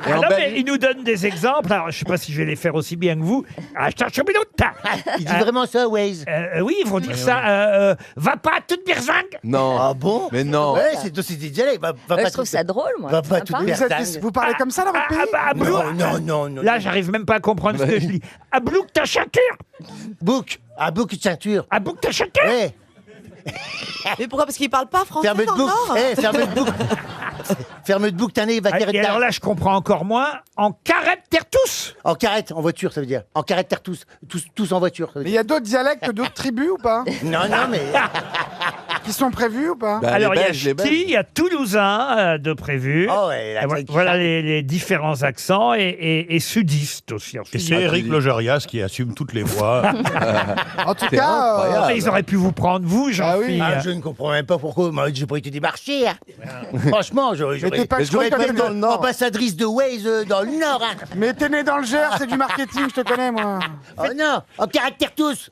Non, mais il nous donne des exemples. Alors, je ne sais pas si je vais les faire aussi bien que vous. Il dit vraiment ça, Waze. Oui, ils vont dire ça. Va pas toute birzingue. Non. Ah bon? Mais non. Ouais, c'est des dialectes. Je trouve ça drôle, moi. Va pas toute birzingue. Vous parlez comme ça dans votre pays? Non. Là, j'arrive même pas à comprendre ce que je dis. À bouc ta ceinture. Bouc. À bouc de ceinture. À bouc ta ceinture. Ouais. Mais pourquoi? Parce qu'il parle pas français Ferme de dans le bouc. Nord. Ferme de bouc. Ferme de bouc, t'as né, va carrette. Et alors là, je comprends encore moins. En caractère tous. En carrette, en voiture, ça veut dire. En caractère tous. Tous en voiture. Mais il y a d'autres dialectes, d'autres tribus ou pas? Non, mais... Qui sont prévus ou pas? Alors, il y a ch'ti, il y a toulousain de prévu. Oh, ouais, voilà les différents accents et sudistes aussi. Et c'est Éric Logérias qui assume toutes les voix. En tout cas, ils auraient pu vous prendre, vous, Jean-Philippe. Je ne comprends même pas pourquoi. Moi, j'ai pas été démarché. Hein. Franchement, j'aurais pas été ambassadrice de Waze dans le Nord. Hein. Mais t'es né dans le Gers, c'est du marketing, je te connais, moi. Oh non, en caractère tous.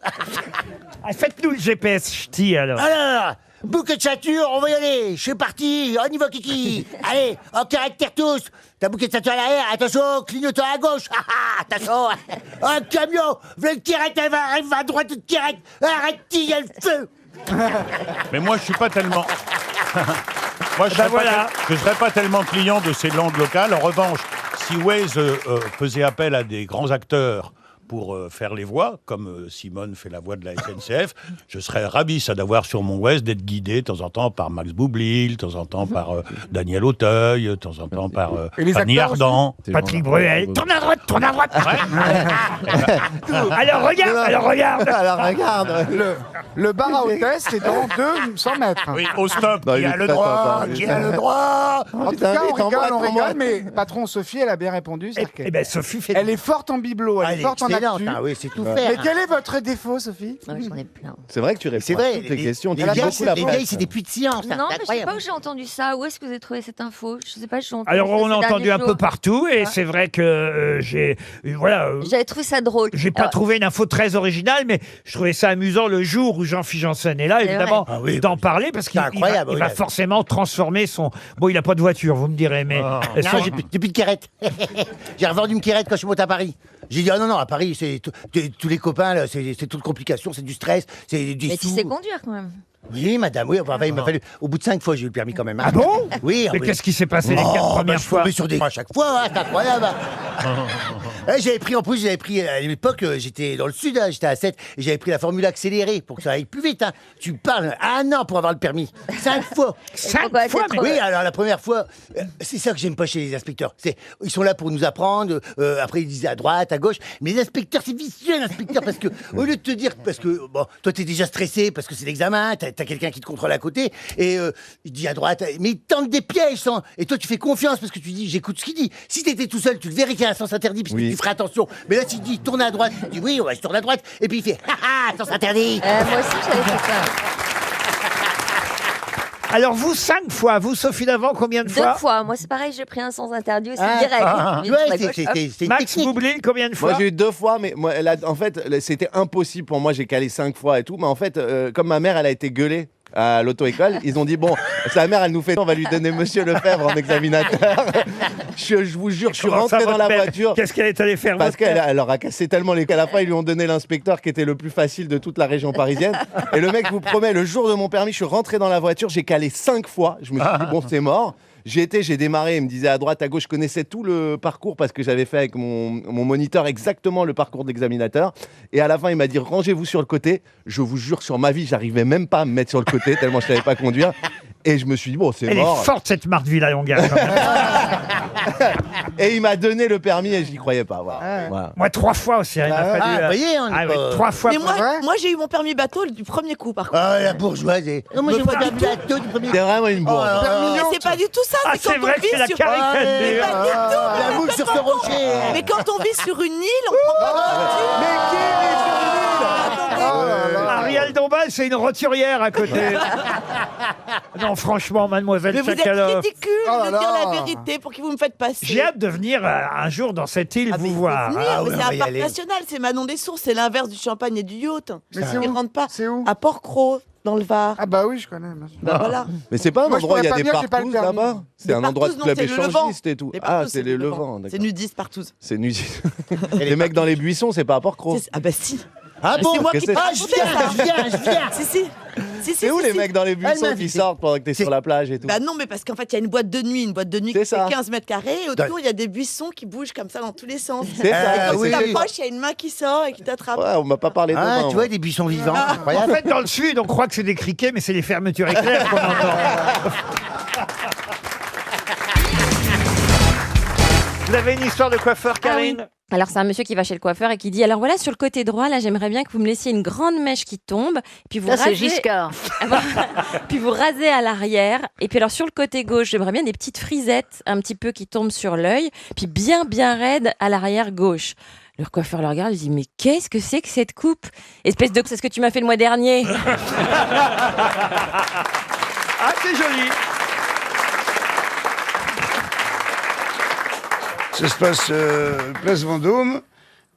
Faites-nous le GPS ch'ti, alors. Alors, boucle de ceinture, on va y aller. Je suis parti, on y va, Kiki. Allez, en caractère tous. T'as bouquet de ceinture à l'arrière, attention, clignotant à gauche. Attention, un camion, le tirette, elle arrive à droite de tirette. Arrête, il y a le feu. Mais moi, je suis pas tellement... Moi, je ne serais pas tellement client de ces langues locales. En revanche, si Waze faisait appel à des grands acteurs pour faire les voix, comme Simone fait la voix de la SNCF, je serais ravi ça d'avoir sur mon Waze d'être guidé de temps en temps par Max Boublil, de temps en temps par Daniel Auteuil, de temps en temps par Fanny Ardant. Patrick Bruel. Tourne à droite, tourne à droite. Alors regarde. Alors regarde. Le bar à hôtesse, c'est dans 200 mètres. Oui, au stop. Non, Qui a le droit? Qui a le droit? En tout cas, on rigole, mais patron Sophie, elle a bien répondu. Eh ben, Sophie fait... Elle est forte en bibelot, elle est forte en actu. Oui, c'est tout Mais faire. quel est votre défaut, Sophie? J'en ai plein. C'est vrai que tu réponds à toutes les questions. Les vieilles, c'est des puits de science. Non, mais je sais pas où j'ai entendu ça. Où est-ce que vous avez trouvé cette info? Je sais pas, j'ai entendu Alors, ça on ces a entendu derniers un peu jours. partout, et c'est vrai que j'ai... J'avais trouvé ça drôle. J'ai pas trouvé une info très originale, mais je trouvais ça amusant le jour où Jean-Philippe Janssen est là, évidemment, d'en parler, parce qu'il va forcément transformer son... Bon, il a pas de voiture, vous me direz, mais... Non, j'ai plus de quérette. J'ai revendu une quérette quand je suis monté à Paris. J'ai dit, non, à Paris, c'est tous les copains, là, c'est toute complication, c'est du stress, c'est du Mais tu sais conduire quand même. Oui, madame, oui. Enfin, il m'a fallu. Au bout de 5 fois, j'ai eu le permis quand même. Hein. Ah bon? Oui. Mais qu'est-ce qui s'est passé les 4 premières fois? Je suis tombé sur des. À chaque fois, hein, c'est incroyable. J'avais pris, à l'époque, j'étais dans le sud, hein, j'étais à 7, et j'avais pris la formule accélérée pour que ça aille plus vite. Hein. Tu parles 1 an pour avoir le permis. 5 fois. 5 fois? Oui, alors la première fois, c'est ça que j'aime pas chez les inspecteurs. Ils sont là pour nous apprendre, après ils disent à droite, à gauche. Mais les inspecteurs, c'est vicieux, l'inspecteur, parce que, au lieu de te dire, parce que, bon, toi, t'es déjà stressé, parce que c'est l'examen, t'as quelqu'un qui te contrôle à côté, et il dit à droite, mais il tente des pièges, et toi, tu fais confiance, parce que tu dis, j'écoute ce qu'il dit. Si t'étais tout seul, tu le verrais qu'il y a un sens interdit, parce que tu ferais attention. Mais là, s'il dit, tourne à droite, tu dis, oui, je tourne à droite, et puis il fait, sens interdit. Moi aussi, j'avais fait ça. Alors vous, 5 fois, vous, Sophie Davant, combien de fois? 2 fois. Moi, c'est pareil, j'ai pris un sens interdit aussi direct. Max Boublil, combien de fois? Moi, j'ai eu 2 fois, mais moi, en fait, c'était impossible pour moi. J'ai calé 5 fois et tout. Mais en fait, comme ma mère, elle a été gueulée à l'auto-école, ils ont dit, bon, sa mère, elle nous fait, on va lui donner Monsieur Lefebvre en examinateur. Je vous jure, je suis rentré dans la voiture. Qu'est-ce qu'elle est allée faire? Parce qu'elle leur a cassé tellement les... À la fin, ils lui ont donné l'inspecteur qui était le plus facile de toute la région parisienne. Et le mec, je vous promets, le jour de mon permis, je suis rentré dans la voiture, j'ai calé 5 fois. Je me suis dit, bon, c'est mort. J'y étais, j'ai démarré, il me disait à droite, à gauche, je connaissais tout le parcours parce que j'avais fait avec mon moniteur exactement le parcours d'examinateur. Et à la fin, il m'a dit, rangez-vous sur le côté. Je vous jure, sur ma vie, j'arrivais même pas à me mettre sur le côté tellement je savais pas conduire. Et je me suis dit, bon, c'est mort. Elle est forte, cette Marthe Villalonga. quand même. Et il m'a donné le permis et je n'y croyais pas. Voilà. Moi, 3 fois aussi. Il m'a fallu, vous voyez, on est oui, pas- 3 fois. Mais moi j'ai eu mon permis bateau du premier coup, par contre. Ah, la bourgeoisie. Non, moi, j'ai pas de bateau du premier. C'est vraiment une bourre. Mais c'est pas du tout ça. Ah, c'est c'est quand vrai on que c'est la vit sur... caricature. Mais pas du tout. La boule sur ce rocher. Mais quand on vit sur une île, on prend pas de voiture. Mais qui est sur une Ariel Dombal, c'est une roturière à côté. Non, franchement, mademoiselle Mais vous êtes Tchakaloff. ridicule de dire la vérité pour que vous me faites passer. J'ai hâte de venir un jour dans cette île vous voir. Mais Ah ouais, c'est on va un y parc aller. national, c'est Manon des Sources, c'est l'inverse du champagne et du yacht. Mais c'est Ils où rentrent pas. C'est où À Port-Cros, dans le Var. Ah bah oui, je connais. bien sûr. Bah voilà. Mais c'est pas un Moi, je endroit où il y a pourrais des pas dire, j'ai pas le partouzes permis. là-bas. C'est un endroit de Partouzes, club non, c'est le Levant. échangiste et tout. Les Ah, Partouzes, c'est les le Levants. C'est d'accord. nudiste partout. C'est nudiste. Les mecs dans les buissons, c'est pas à Port-Cros. Ah bah si. Ah bon C'est moi Qu'est-ce qui que parle. je viens. Si. C'est où les mecs dans les buissons m'a qui invité. sortent pendant que t'es sur la plage et tout? Bah non, mais parce qu'en fait, il y a une boîte de nuit qui C'est fait ça. 15 mètres carrés, et autour, il y a des buissons qui bougent comme ça dans tous les sens. C'est ça, Et quand oui, tu oui. t'approches, il y a une main qui sort et qui t'attrape. Ouais, on m'a pas parlé de Ah, vin, tu moi. vois, des buissons vivants, c'est En incroyable. fait, dans le sud, on croit que c'est des criquets, mais c'est les fermetures éclairs qu'on entend. Vous avez une histoire de coiffeur, Karine? Alors, c'est un monsieur qui va chez le coiffeur et qui dit, alors voilà, sur le côté droit, là, j'aimerais bien que vous me laissiez une grande mèche qui tombe, puis vous Ça, c'est rasez... Giscard. Puis vous rasez à l'arrière, et puis alors sur le côté gauche, j'aimerais bien des petites frisettes, un petit peu qui tombent sur l'œil, puis bien raides à l'arrière gauche. Le coiffeur le regarde, il dit, mais qu'est-ce que c'est que cette coupe? Espèce de... C'est ce que tu m'as fait le mois dernier. Ah, c'est joli. Ça se passe place Vendôme.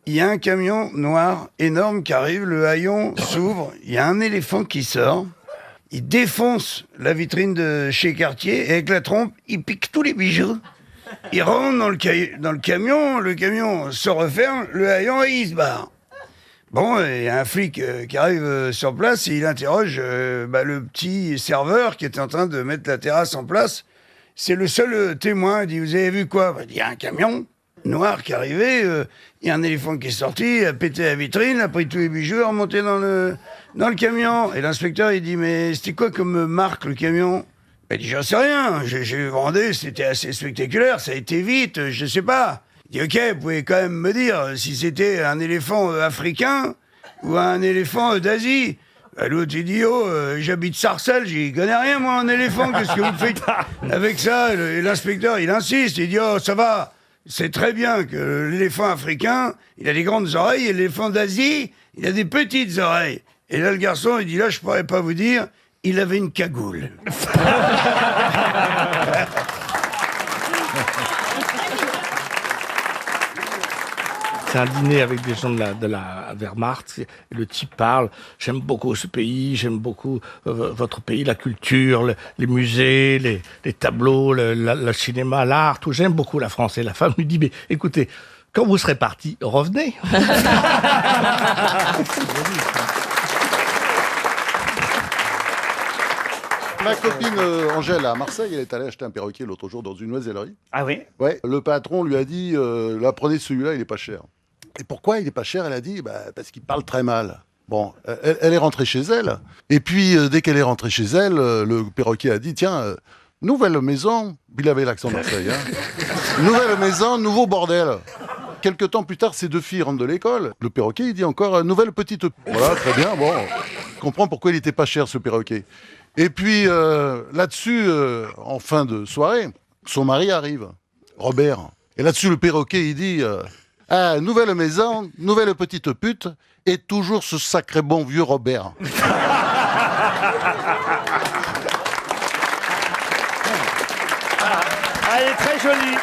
Il y a un camion noir énorme qui arrive, le haillon s'ouvre, il y a un éléphant qui sort, il défonce la vitrine de chez Cartier et avec la trompe, il pique tous les bijoux. Il rentre dans le camion se referme, le haillon et il se barre. Bon, il y a un flic qui arrive sur place et il interroge le petit serveur qui était en train de mettre la terrasse en place. C'est le seul témoin. Il dit, vous avez vu quoi? Il y a un camion noir qui est arrivé, il y a un éléphant qui est sorti, il a pété la vitrine, a pris tous les bijoux, est remonté dans le camion. Et l'inspecteur, il dit, mais c'était quoi comme marque, le camion? Il dit, j'en sais rien, j'ai vendé, c'était assez spectaculaire, ça a été vite, je sais pas. Il dit, ok, vous pouvez quand même me dire si c'était un éléphant africain ou un éléphant d'Asie. L'autre, il dit, j'habite Sarcelles, j'y connais rien, moi, en éléphant, qu'est-ce que vous faites avec ça? Et l'inspecteur, il insiste, il dit, oh, ça va, c'est très bien que l'éléphant africain, il a des grandes oreilles, et l'éléphant d'Asie, il a des petites oreilles. Et là, le garçon, il dit, là, je pourrais pas vous dire, il avait une cagoule. C'est un dîner avec des gens de la Wehrmacht. Et le type parle, j'aime beaucoup ce pays, j'aime beaucoup votre pays, la culture, les musées, les tableaux, le cinéma, l'art, tout. J'aime beaucoup la France. Et la femme lui dit, mais écoutez, quand vous serez parti, revenez. Ma copine Angèle à Marseille, elle est allée acheter un perroquet l'autre jour dans une oisellerie. Ah oui? Ouais, le patron lui a dit là, prenez celui-là, il est pas cher. Et pourquoi il est pas cher? Elle a dit parce qu'il parle très mal. Bon, elle est rentrée chez elle. Et puis, dès qu'elle est rentrée chez elle, le perroquet a dit tiens, nouvelle maison. Il avait l'accent de Marseille. Nouvelle maison, nouveau bordel. Quelques temps plus tard, ses deux filles rentrent de l'école. Le perroquet, il dit encore nouvelle petite. Voilà, très bien. Bon, je comprends pourquoi il était pas cher, ce perroquet. Et puis, là-dessus, en fin de soirée, son mari arrive, Robert. Et là-dessus, le perroquet, il dit nouvelle maison, nouvelle petite pute, et toujours ce sacré bon vieux Robert. Elle est très jolie.